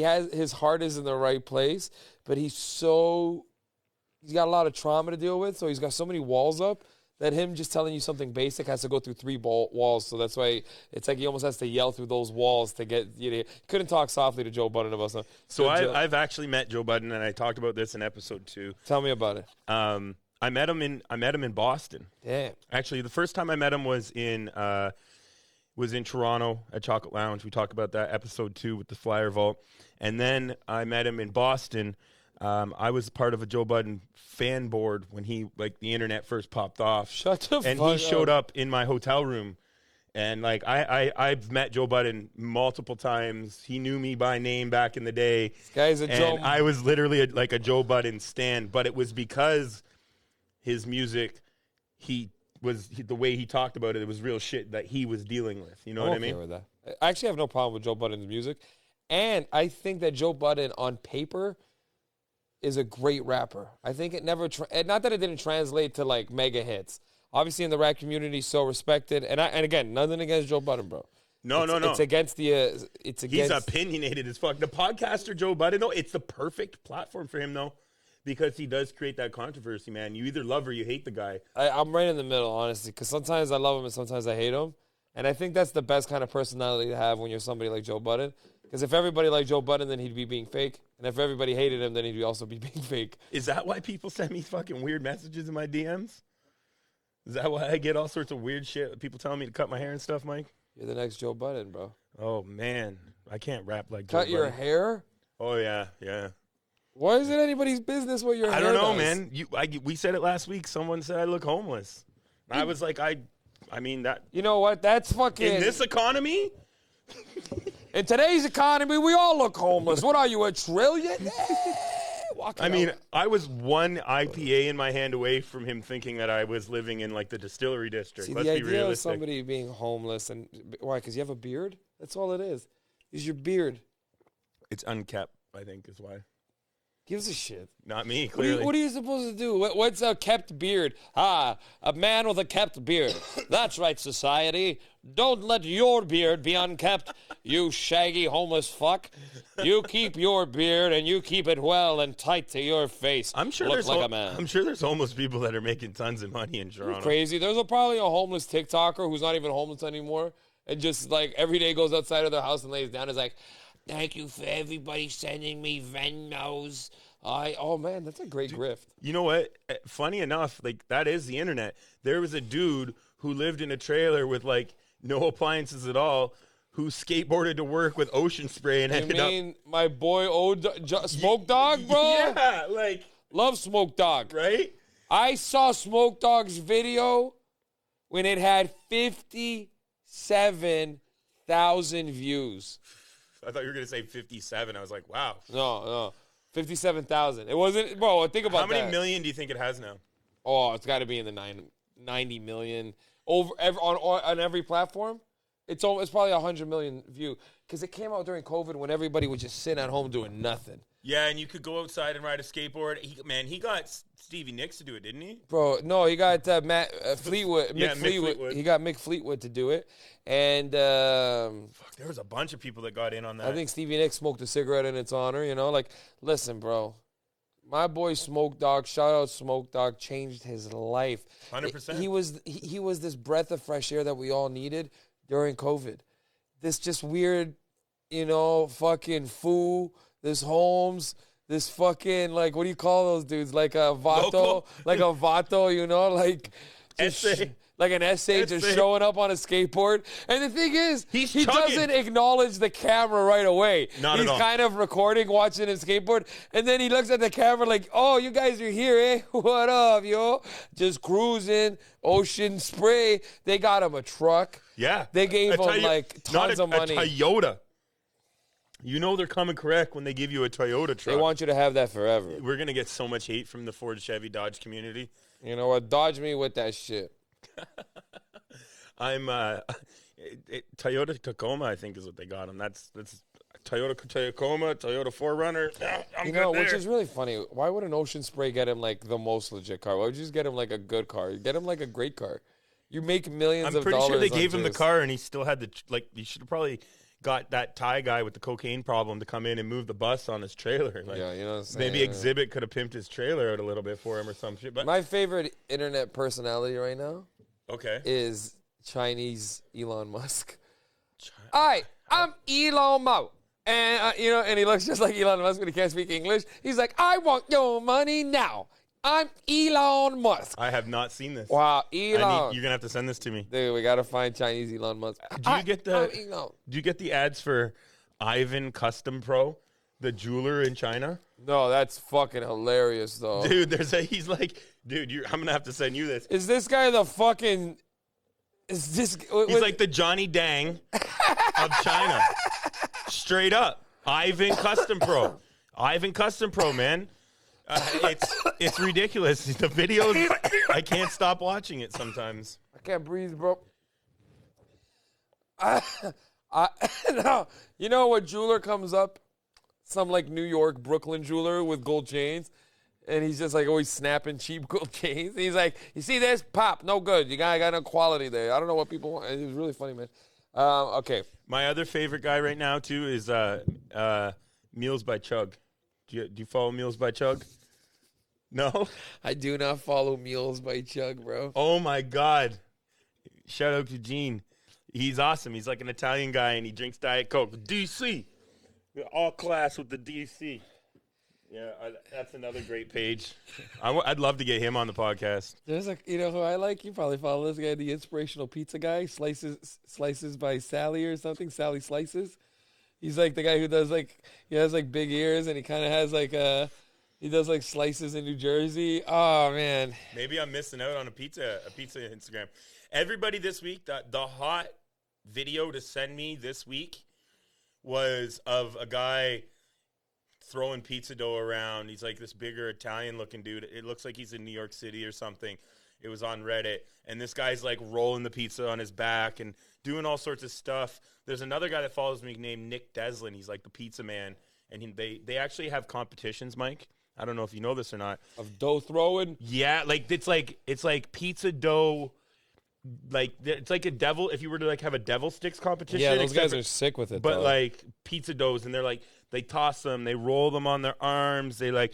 has his heart is in the right place, but he's got a lot of trauma to deal with, so he's got so many walls up that him just telling you something basic has to go through 3 walls. So that's why it's like he almost has to yell through those walls to get you know. He couldn't talk softly to Joe Budden about something. So I've actually met Joe Budden, and I talked about this in episode 2. Tell me about it. I met him in Boston. Damn. Actually, the first time I met him was in Toronto at Chocolate Lounge. We talked about that episode 2 with the Flyer Vault, and then I met him in Boston. I was part of a Joe Budden fan board when the internet first popped off. Shut the fuck up. And he showed up in my hotel room. And like I've met Joe Budden multiple times. He knew me by name back in the day. This guy's a Joe. And I was literally like a Joe Budden stan, but it was because his music, the way he talked about it, it was real shit that he was dealing with. You know what I mean? With that. I actually have no problem with Joe Budden's music. And I think that Joe Budden on paper is a great rapper. I think it never, not that it didn't translate to like mega hits. Obviously in the rap community, so respected. And again, nothing against Joe Budden, bro. No. It's against the, He's opinionated as fuck. The podcaster Joe Budden, though, it's the perfect platform for him, though, because he does create that controversy, man. You either love or you hate the guy. I'm right in the middle, honestly, because sometimes I love him and sometimes I hate him. And I think that's the best kind of personality to have when you're somebody like Joe Budden. Because if everybody liked Joe Budden, then he'd be being fake. And if everybody hated him, then he'd also be being fake. Is that why people send me fucking weird messages in my DMs? Is that why I get all sorts of weird shit? People telling me to cut my hair and stuff, Mike? You're the next Joe Budden, bro. Oh, man. I can't rap like Joe Cut your Budden. hair? Oh, yeah. Why is it anybody's business what your hair I don't know, does? man. We said it last week. Someone said I look homeless. I was like, I mean, that. You know what? That's fucking... In this economy? In today's economy, we all look homeless. What are you, a trillion? I mean, I was one IPA in my hand away from him thinking that I was living in like the distillery district. See, Let's the be idea realistic. of somebody being homeless and why? Because you have a beard. That's all it is. Is your beard? It's unkept, I think, is why. Gives a shit. Not me, clearly. What are you supposed to do? What's a kept beard? A man with a kept beard. That's right, society. Don't let your beard be unkept, you shaggy homeless fuck. You keep your beard and you keep it well and tight to your face. I'm sure Look there's like a man. I'm sure there's homeless people that are making tons of money in Toronto. Crazy. There's probably a homeless TikToker who's not even homeless anymore and just like every day goes outside of their house and lays down and is like, thank you for everybody sending me Venmos. Oh man, that's a great grift. You know what? Funny enough, like that is the internet. There was a dude who lived in a trailer with like no appliances at all, who skateboarded to work with ocean spray and ended up. My boy Smoke Dog, bro? Yeah, like love Smoke Dog. right. I saw Smoke Dog's video when it had 57,000 views. I thought you were going to say 57. I was like, wow. No. 57,000. It wasn't, bro, think about that. How many million do you think it has now? Oh, it's got to be in the 90 million. On every platform, it's probably 100 million view. Because it came out during COVID when everybody was just sitting at home doing nothing. Yeah, and you could go outside and ride a skateboard. He got Stevie Nicks to do it, didn't he? Bro, no, he got Matt Fleetwood. Yeah, Mick Mick Fleetwood. Fleetwood. He got Mick Fleetwood to do it. And There was a bunch of people that got in on that. I think Stevie Nicks smoked a cigarette in its honor, you know? Like, listen, bro. My boy Smoke Dog, shout out Smoke Dog, changed his life. 100%. He was this breath of fresh air that we all needed during COVID. This just weird, fucking fool, this Holmes, this fucking, like, what do you call those dudes? Like a Vato, Local? like a Vato, like just Essay. like an essay just showing up on a skateboard. And the thing is, he chugging. doesn't acknowledge the camera right away. Not at He's all. kind of recording, watching his skateboard, and then he looks at the camera like, oh, you guys are here, eh? What up, yo? Just cruising, ocean spray. They got him a truck. Yeah. They gave him, like, tons of money. A Toyota. You know they're coming correct when they give you a Toyota truck. They want you to have that forever. We're going to get so much hate from the Ford, Chevy, Dodge community. You know what? Dodge me with that shit. I'm Toyota Tacoma, I think, is what they got him. That's Toyota Tacoma, Toyota 4Runner. I'm good Which there. is really funny. Why would an Ocean Spray get him like the most legit car? Why would you just get him like a good car? Get him like a great car. You make millions I'm of pretty dollars. sure they on gave him the just- car and he still had the you should have probably got that Thai guy with the cocaine problem to come in and move the bus on his trailer. Like, Yeah, you know what I'm saying? maybe Exhibit could have pimped his trailer out a little bit for him or some shit. But My favorite internet personality right now okay, is Chinese Elon Musk. Hi, I'm Elon Musk. And, and he looks just like Elon Musk, but he can't speak English. He's like, I want your money now. I'm Elon Musk. I have not seen this. Wow, you're Elon. gonna have to send this to me. Dude, we got to find Chinese Elon Musk. Do you get the I'm Elon. Do you get the ads for Ivan Custom Pro, the jeweler in China? No, that's fucking hilarious, though. Dude, he's like, dude, I'm gonna have to send you this. Is this guy the fucking... Is this... He's like the Johnny Dang of China. Straight up. Ivan Custom Pro. Ivan Custom Pro, man. It's ridiculous. The videos, I can't stop watching it sometimes. I can't breathe, bro. No. You know what jeweler comes up? Some like New York, Brooklyn jeweler with gold chains. And he's just like always snapping cheap gold chains. He's like, you see this? Pop, no good. You got no quality there. I don't know what people want. It was really funny, man. Okay. My other favorite guy right now, too, is Meals by Chug. Do you follow Meals by Chug? No? I do not follow Meals by Chug, bro. Oh, my God. Shout out to Gene. He's awesome. He's like an Italian guy, and he drinks Diet Coke. DC. All class with the DC. Yeah, that's another great page. I'd love to get him on the podcast. There's who I like? You probably follow this guy, the inspirational pizza guy, Slices by Sally or something. Sally Slices. He's like the guy who does he has like big ears and he kind of has he does like slices in New Jersey. Oh man, maybe I'm missing out on a pizza Instagram. Everybody this week, the hot video to send me this week was of a guy throwing pizza dough around. He's like this bigger Italian-looking dude. It looks like he's in New York City or something. It was on Reddit. And this guy's like rolling the pizza on his back and doing all sorts of stuff. There's another guy that follows me named Nick Deslin. He's like the pizza man. And they actually have competitions, Mike. I don't know if you know this or not. Of dough throwing? Yeah, it's like pizza dough. Like it's like a devil. If you were to like have a devil sticks competition, Yeah, those guys are sick with it. But though. like pizza doughs, and they're like they toss them, they roll them on their arms, they like.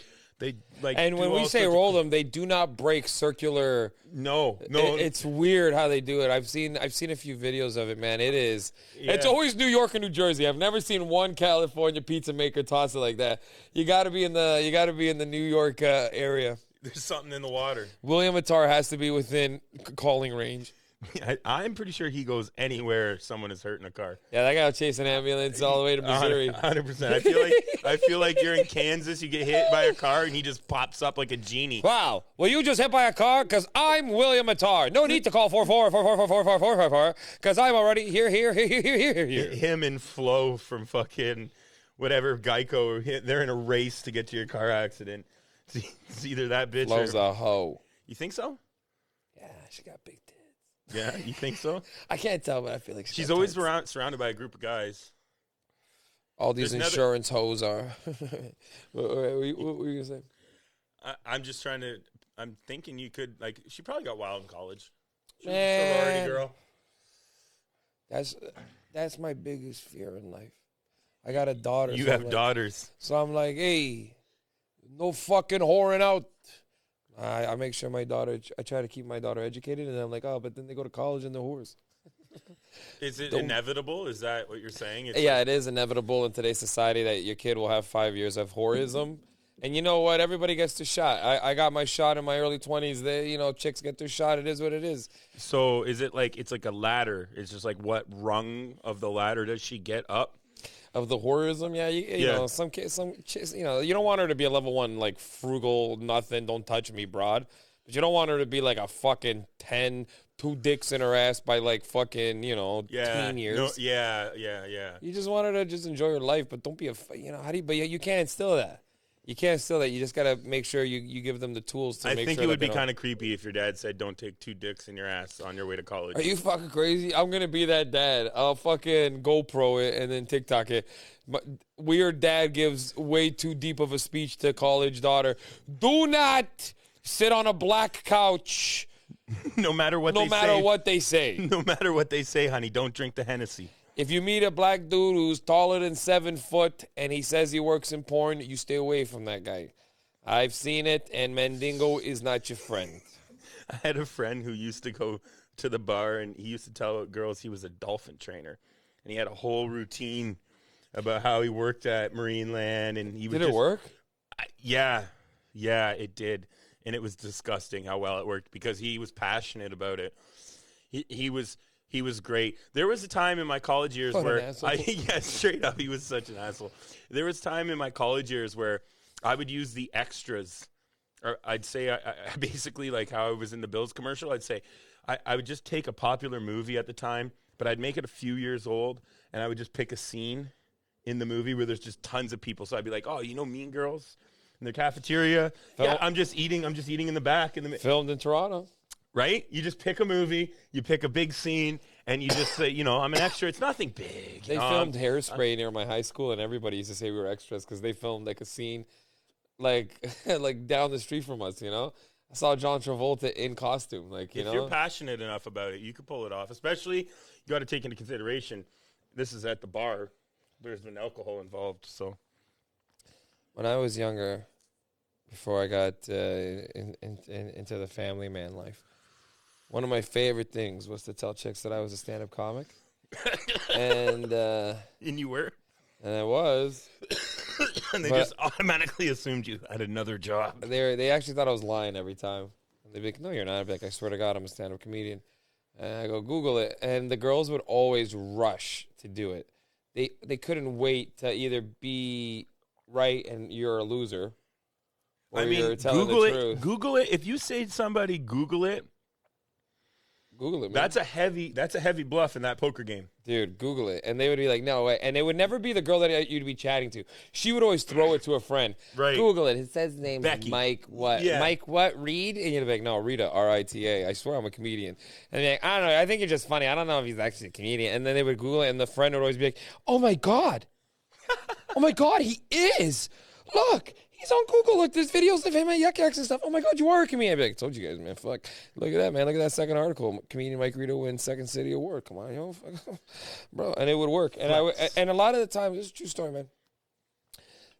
And when we say roll them, they do not break circular. No. It's weird how they do it. I've seen a few videos of it, man. It is. Yeah. It's always New York and New Jersey. I've never seen one California pizza maker toss it like that. You got to be in the New York area. There's something in the water. William Attar has to be within calling range. I'm pretty sure he goes anywhere someone is hurt in a car. Yeah, that guy will chase an ambulance all the way to Missouri. 100%. I feel like you're in Kansas. You get hit by a car and he just pops up like a genie. Wow. Well, you just hit by a car? Because I'm William Attar. No need to call 444444444 because I'm already here. Him and Flo from fucking whatever Geico. They're in a race to get to your car accident. It's either that bitch Flo's or... a hoe. You think so? Yeah, she got big tits. Yeah, you think so? I can't tell, but I feel like She's always surrounded by a group of guys. All these There's insurance hoes are. What were you going to say? I'm just trying to... I'm thinking you could... Like, she probably got wild in college. She was a Man. sorority girl. That's my biggest fear in life. I got a daughter. You so have I'm like- daughters. So I'm like, hey, no fucking whoring out. I make sure I try to keep my daughter educated, and I'm like, oh, but then they go to college and they're whores. Is it inevitable? Is that what you're saying? It's Yeah, it is inevitable in today's society that your kid will have 5 years of whorism. And you know what? Everybody gets their shot. I got my shot in my early 20s. They, chicks get their shot. It is what it is. So is it like it's like a ladder? It's just like what rung of the ladder does she get up? Of the whorism, yeah, you know, some chicks, you don't want her to be a level 1, like, frugal, nothing, don't touch me broad. But you don't want her to be like a fucking 10, 2 dicks in her ass by, like, fucking, teen years. No, yeah. You just want her to just enjoy her life, but don't be but you can't instill that. You can't instill that. You just got to make sure you give them the tools to make sure I think it would be kind of creepy if your dad said, don't take 2 dicks in your ass on your way to college. Are you fucking crazy? I'm going to be that dad. I'll fucking GoPro it and then TikTok it. Weird dad gives way too deep of a speech to college daughter. Do not sit on a black couch. No matter what they say. No matter what they say. No matter what they say, honey, don't drink the Hennessy. If you meet a black dude who's taller than 7 foot and he says he works in porn, you stay away from that guy. I've seen it, and Mandingo is not your friend. I had a friend who used to go to the bar, and he used to tell girls he was a dolphin trainer. And he had a whole routine about how he worked at Marineland. And he would Did it work? Yeah, it did. And it was disgusting how well it worked because he was passionate about it. He was great. There was a time in my college years where straight up, he was such an asshole. There was time in my college years where I would use the extras, or I'd say I basically like how I was in the Bills commercial. I'd say I would just take a popular movie at the time, but I'd make it a few years old, and I would just pick a scene in the movie where there's just tons of people. So I'd be like, oh, Mean Girls in the cafeteria? Yeah, I'm just eating in the back. Filmed in Toronto. Right? You just pick a movie, you pick a big scene, and you just say, I'm an extra. It's nothing big. They filmed Hairspray near my high school, and everybody used to say we were extras because they filmed like a scene like down the street from us, I saw John Travolta in costume. If you're passionate enough about it, you could pull it off. Especially, you got to take into consideration, this is at the bar. There's been alcohol involved, so. When I was younger, before I got into the family man life, one of my favorite things was to tell chicks that I was a stand-up comic. And you were? And I was. And they just automatically assumed you had another job. They actually thought I was lying every time. They'd be like, no, you're not. I'd be like, I swear to God, I'm a stand-up comedian. And I go, Google it. And the girls would always rush to do it. They couldn't wait to either be right and you're a loser, or you're telling Google the it. truth. Google it. If you say to somebody, Google it. Google it, man. That's a heavy bluff in that poker game. Dude, Google it. And they would be like, no way. And it would never be the girl that you'd be chatting to. She would always throw it to a friend. Right. Google it. It says his name's Becky. Mike what? Yeah. Mike what? Reed? And you'd be like, no, Rita, R-I-T-A. I swear I'm a comedian. And they're like, I don't know. I think you're just funny. I don't know if he's actually a comedian. And then they would Google it, and the friend would always be like, oh, my God. Oh, my God, he is. Look. He's on Google. Look, there's videos of him at Yuck Yucks and stuff. Oh, my God, you are a comedian. I'd be like, I told you guys, man. Fuck. Look at that, man. Look at that second article. Comedian Mike Rito wins Second City Award. Come on, fuck. Bro. And it would work. And and a lot of the time, this is a true story, man.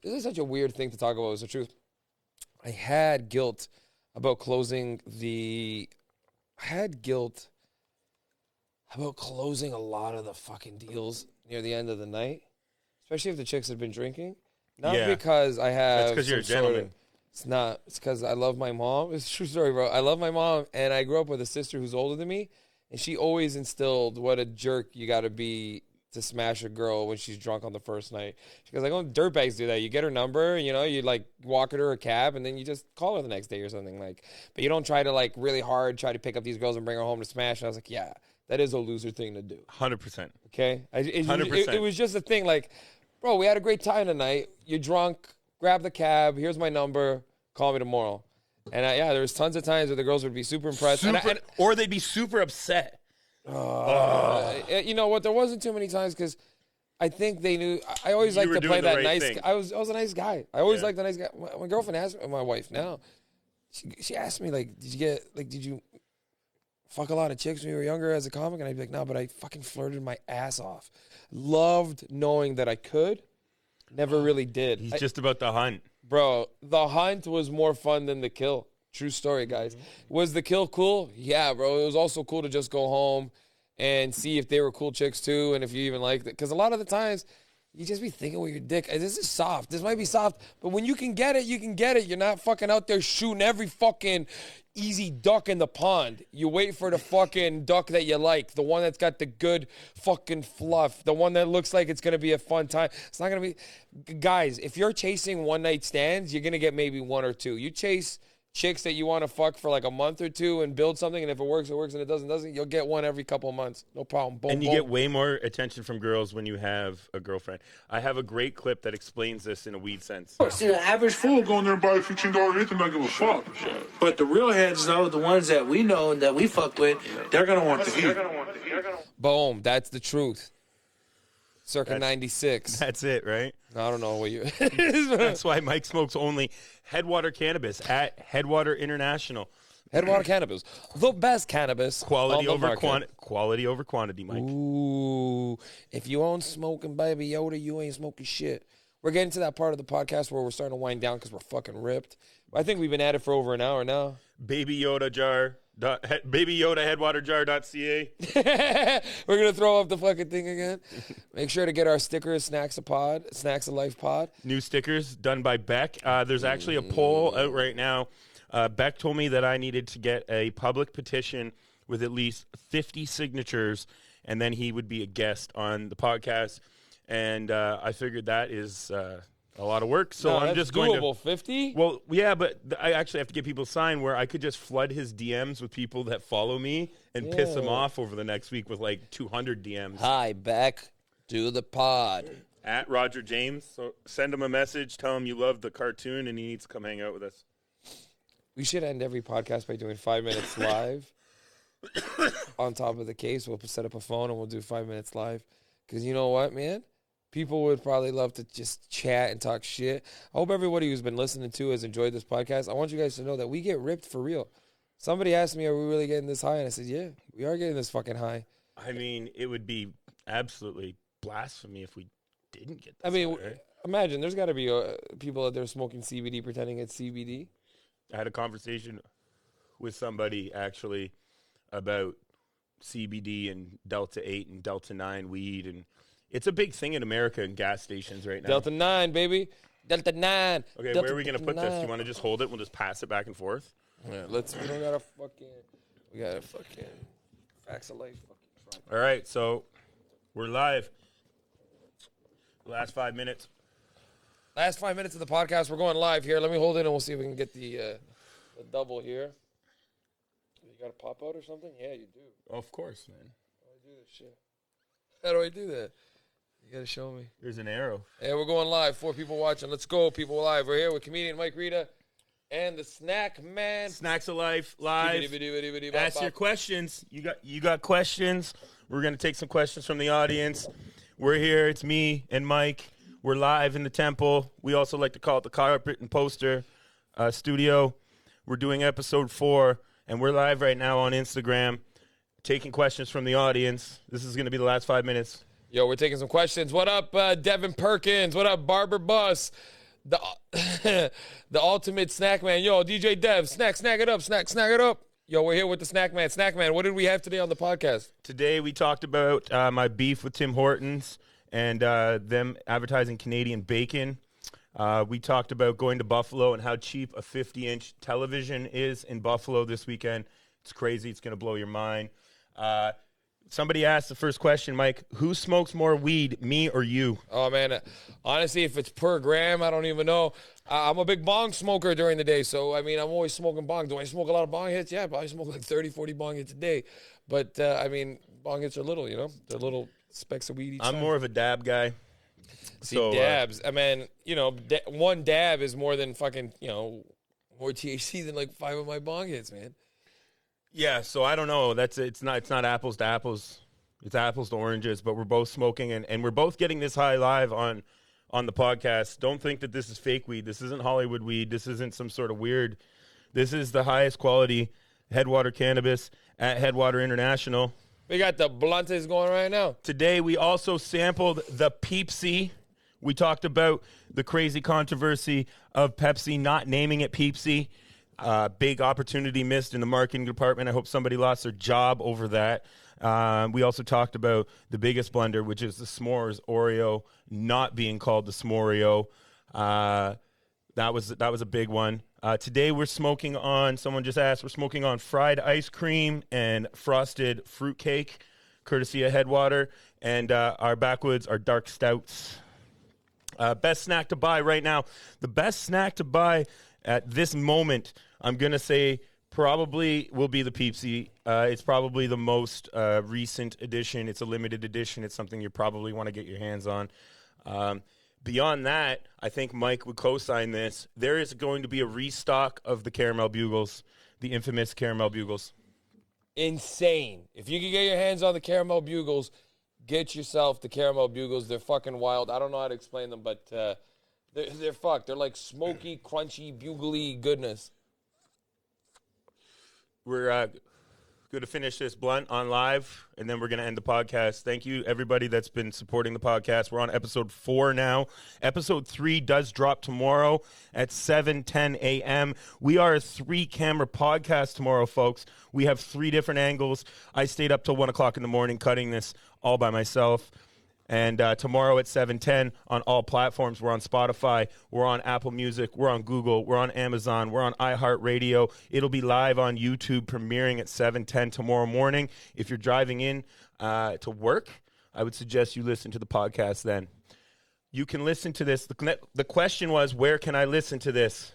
This is such a weird thing to talk about. It's the truth. I had guilt about closing a lot of the fucking deals near the end of the night, especially if the chicks had been drinking. Not because I have. That's because you're a gentleman. It's not. It's because I love my mom. It's a true story, bro. I love my mom, and I grew up with a sister who's older than me, and she always instilled what a jerk you got to be to smash a girl when she's drunk on the first night. She goes, like, oh, dirtbags do that. You get her number, you know, you like walk her to her cab, and then you just call her the next day or something. Like, but you don't try to like really hard try to pick up these girls and bring her home to smash. And I was like, yeah, that is a loser thing to do. 100%. Okay, 100%. It was just a thing. Like, bro, we had a great time tonight. You're drunk. Grab the cab. Here's my number. Call me tomorrow. And yeah, there was tons of times where the girls would be super impressed, Or they'd be super upset. You know what? There wasn't too many times because I think they knew. I always like to play that nice. Thing. I was a nice guy. I always liked the nice guy. My girlfriend asked me, my wife now, she asked me like, did you fuck a lot of chicks when you were younger as a comic? And I'd be like, no, but I fucking flirted my ass off. Loved knowing that I could. Never really did. He's just about the hunt. Bro, the hunt was more fun than the kill. True story, guys. Was the kill cool? Yeah, bro. It was also cool to just go home and see if they were cool chicks too, and if you even liked it. Because a lot of the times, you just be thinking with your dick, this is soft. This might be soft, but when you can get it, you can get it. You're not fucking out there shooting every fucking easy duck in the pond. You wait for the fucking duck that you like, the one that's got the good fucking fluff, the one that looks like it's going to be a fun time. It's not going to be... Guys, if you're chasing one-night stands, you're going to get maybe one or two. You chase chicks that you want to fuck for like a month or two and build something, and if it works, it works, and it doesn't, you'll get one every couple of months. No problem. Boom, And you boom. get way more attention from girls when you have a girlfriend. I have a great clip that explains this in a weed sense. See, the average fool go in there and buy a $15 anything, not give a fuck. But the real heads, though, the ones that we know and that we fuck with, they're gonna want the heat. Boom. That's the truth. Circa 96. That's it, right? I don't know what you... That's why Mike smokes only Headwater Cannabis at Headwater International. Headwater Cannabis. The best cannabis Quality on the over market. quality over quantity, Mike. Ooh. If you ain't smoking Baby Yoda, you ain't smoking shit. We're getting to that part of the podcast where we're starting to wind down because we're fucking ripped. I think we've been at it for over an hour now. Baby Yoda jar. Baby Yoda headwaterjar.ca. We're going to throw up the fucking thing again. Make sure to get our stickers, Snacks of Life Pod. New stickers done by Beck. There's actually a poll out right now. Beck told me that I needed to get a public petition with at least 50 signatures, and then he would be a guest on the podcast. And I figured that is a lot of work, so No, I'm that's just going doable. to 50? Well, yeah, but I actually have to get people signed where I could just flood his DMs with people that follow me and piss him off over the next week with like 200 DMs. Hi, Beck. Do the pod. At Roger James. So send him a message, tell him you love the cartoon and he needs to come hang out with us. We should end every podcast by doing 5 minutes live. On top of the case, we'll set up a phone and we'll do 5 minutes live. Because you know what, man? People would probably love to just chat and talk shit. I hope everybody who's been listening to has enjoyed this podcast. I want you guys to know that we get ripped for real. Somebody asked me, are we really getting this high? And I said, yeah, we are getting this fucking high. I mean, it would be absolutely blasphemy if we didn't get this. I mean, high, right? imagine there's got to be people out there smoking CBD pretending it's CBD. I had a conversation with somebody actually about CBD and Delta 8 and Delta 9 weed, and it's a big thing in America in gas stations right now. Delta 9, baby. Delta 9. Okay, Delta where are we going to put this? Do 9. you want to just hold it? We'll just pass it back and forth. Yeah, we don't got to fucking, we got to fucking facts of life fucking try. All right, so we're live. Last 5 minutes. Last 5 minutes of the podcast. We're going live here. Let me hold it and we'll see if we can get the double here. You got a pop out or something? Yeah, you do. Of course, man. How do I do this shit? How do I do that? You got to show me. There's an arrow. Hey, we're going live. 4 people watching. Let's go, people live. We're here with comedian Mike Rita and the Snackman. Snacks of Life live. Ask your questions. You got questions. We're going to take some questions from the audience. We're here. It's me and Mike. We're live in the temple. We also like to call it the carpet and poster studio. We're doing episode 4, and we're live right now on Instagram, taking questions from the audience. This is going to be the last 5 minutes. Yo, we're taking some questions. What up, Devin Perkins? What up, Barber Bus? The the ultimate snack man. Yo, DJ Dev, snack it up, snack it up. Yo, we're here with the snack man. Snack man, what did we have today on the podcast? Today we talked about my beef with Tim Hortons and them advertising Canadian bacon. We talked about going to Buffalo and how cheap a 50-inch television is in Buffalo this weekend. It's crazy. It's going to blow your mind. Somebody asked the first question, Mike, who smokes more weed, me or you? Oh, man. Honestly, if it's per gram, I don't even know. I'm a big bong smoker during the day, so, I mean, I'm always smoking bong. Do I smoke a lot of bong hits? Yeah, I probably smoke like 30, 40 bong hits a day. But, I mean, bong hits are little, you know? They're little specks of weed each I'm time. more of a dab guy. See, So, dabs, I mean, you know, one dab is more than fucking, you know, more THC than like 5 of my bong hits, man. Yeah, so I don't know. It's not apples to apples. It's apples to oranges, but we're both smoking and we're both getting this high live on the podcast. Don't think that this is fake weed. This isn't Hollywood weed. This isn't some sort of weird. This is the highest quality Headwater cannabis at Headwater International. We got the blunts going right now. Today we also sampled the Peepsi. We talked about the crazy controversy of Pepsi not naming it Peepsi. Big opportunity missed in the marketing department. I hope somebody lost their job over that. We also talked about the biggest blunder, which is the s'mores Oreo not being called the s'moreo. That was a big one. Today we're smoking on, someone just asked, we're smoking on fried ice cream and frosted fruitcake, courtesy of Headwater. And our backwoods are dark stouts. Best snack to buy right now. The best snack to buy at this moment, I'm going to say probably will be the Peepsi. It's probably the most recent edition. It's a limited edition. It's something you probably want to get your hands on. Beyond that, I think Mike would co-sign this. There is going to be a restock of the Caramel Bugles, the infamous Caramel Bugles. Insane. If you can get your hands on the Caramel Bugles, get yourself the Caramel Bugles. They're fucking wild. I don't know how to explain them, but they're fucked. They're like smoky, crunchy, bugly goodness. We're going to finish this blunt on live, and then we're going to end the podcast. Thank you, everybody that's been supporting the podcast. We're on episode 4 now. Episode 3 does drop tomorrow at 7:10 a.m. We are a 3-camera podcast tomorrow, folks. We have 3 different angles. I stayed up till 1 o'clock in the morning cutting this all by myself. And tomorrow at 7:10 on all platforms. We're on Spotify. We're on Apple Music. We're on Google. We're on Amazon. We're on iHeartRadio. It'll be live on YouTube, premiering at 7:10 tomorrow morning. If you're driving in to work, I would suggest you listen to the podcast then. You can listen to this. The question was, where can I listen to this?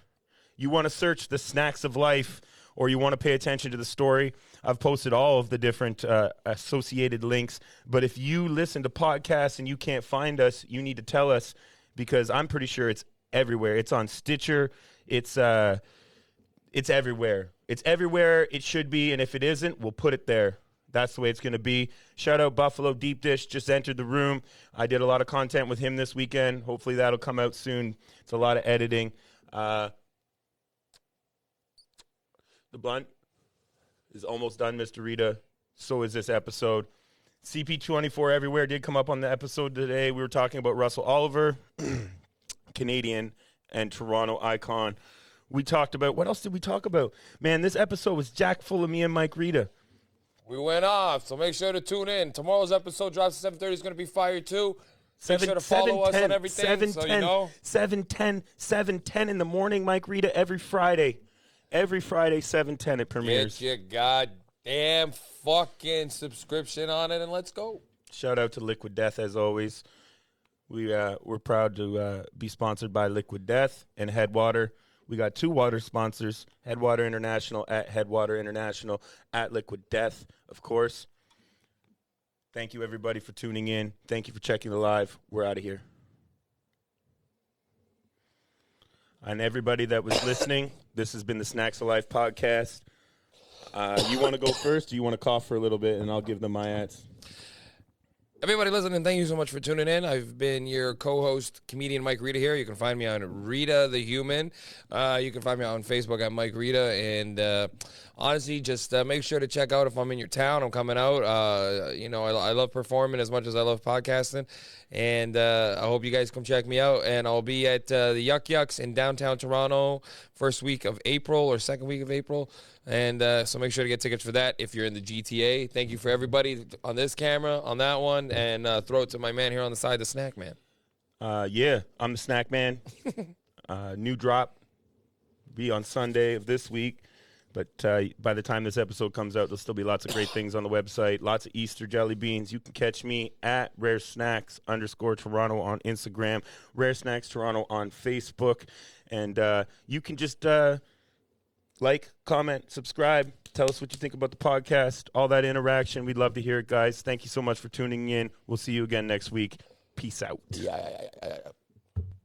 You want to search the Snacks of Life, or you want to pay attention to the story. I've posted all of the different associated links. But if you listen to podcasts and you can't find us, you need to tell us, because I'm pretty sure it's everywhere. It's on Stitcher. It's everywhere. It's everywhere it should be, and if it isn't, we'll put it there. That's the way it's going to be. Shout out Buffalo Deep Dish, just entered the room. I did a lot of content with him this weekend. Hopefully that'll come out soon. It's a lot of editing. The blunt is almost done, Mr. Rita. So is this episode. CP24 Everywhere did come up on the episode today. We were talking about Russell Oliver, Canadian and Toronto icon. We talked about, what else did we talk about? Man, this episode was jack full of me and Mike Rita. We went off, so make sure to tune in. Tomorrow's episode drops at 7:30. It's going to be fire too. Make sure to follow us on everything so you know. 7:10 in the morning, Mike Rita, every Friday. Every Friday, 7:10 it premieres. Get your goddamn fucking subscription on it, and let's go. Shout out to Liquid Death, as always. We're proud to be sponsored by Liquid Death and Headwater. We got 2 water sponsors, Headwater International at Headwater International, at Liquid Death, of course. Thank you, everybody, for tuning in. Thank you for checking the live. We're out of here. And everybody that was listening, this has been the Snacks of Life podcast. You want to go first, or you want to cough for a little bit, and I'll give them my ads? Everybody listening, thank you so much for tuning in. I've been your co-host, comedian Mike Rita here. You can find me on Rita the Human. You can find me on Facebook at Mike Rita. And honestly, just make sure to check out if I'm in your town. I'm coming out. I love performing as much as I love podcasting. And I hope you guys come check me out. And I'll be at the Yuck Yucks in downtown Toronto first week of April or second week of April. And so make sure to get tickets for that if you're in the GTA. Thank you for everybody on this camera, on that one, and throw it to my man here on the side, the Snack Man. Yeah, I'm the Snack Man. New drop be on Sunday of this week. But But by the time this episode comes out, there'll still be lots of great things on the website. Lots of Easter jelly beans. You can catch me at @RareSnacks_Toronto on Instagram, Rare Snacks Toronto on Facebook. And you can just like, comment, subscribe. Tell us what you think about the podcast. All that interaction. We'd love to hear it, guys. Thank you so much for tuning in. We'll see you again next week. Peace out. Yeah.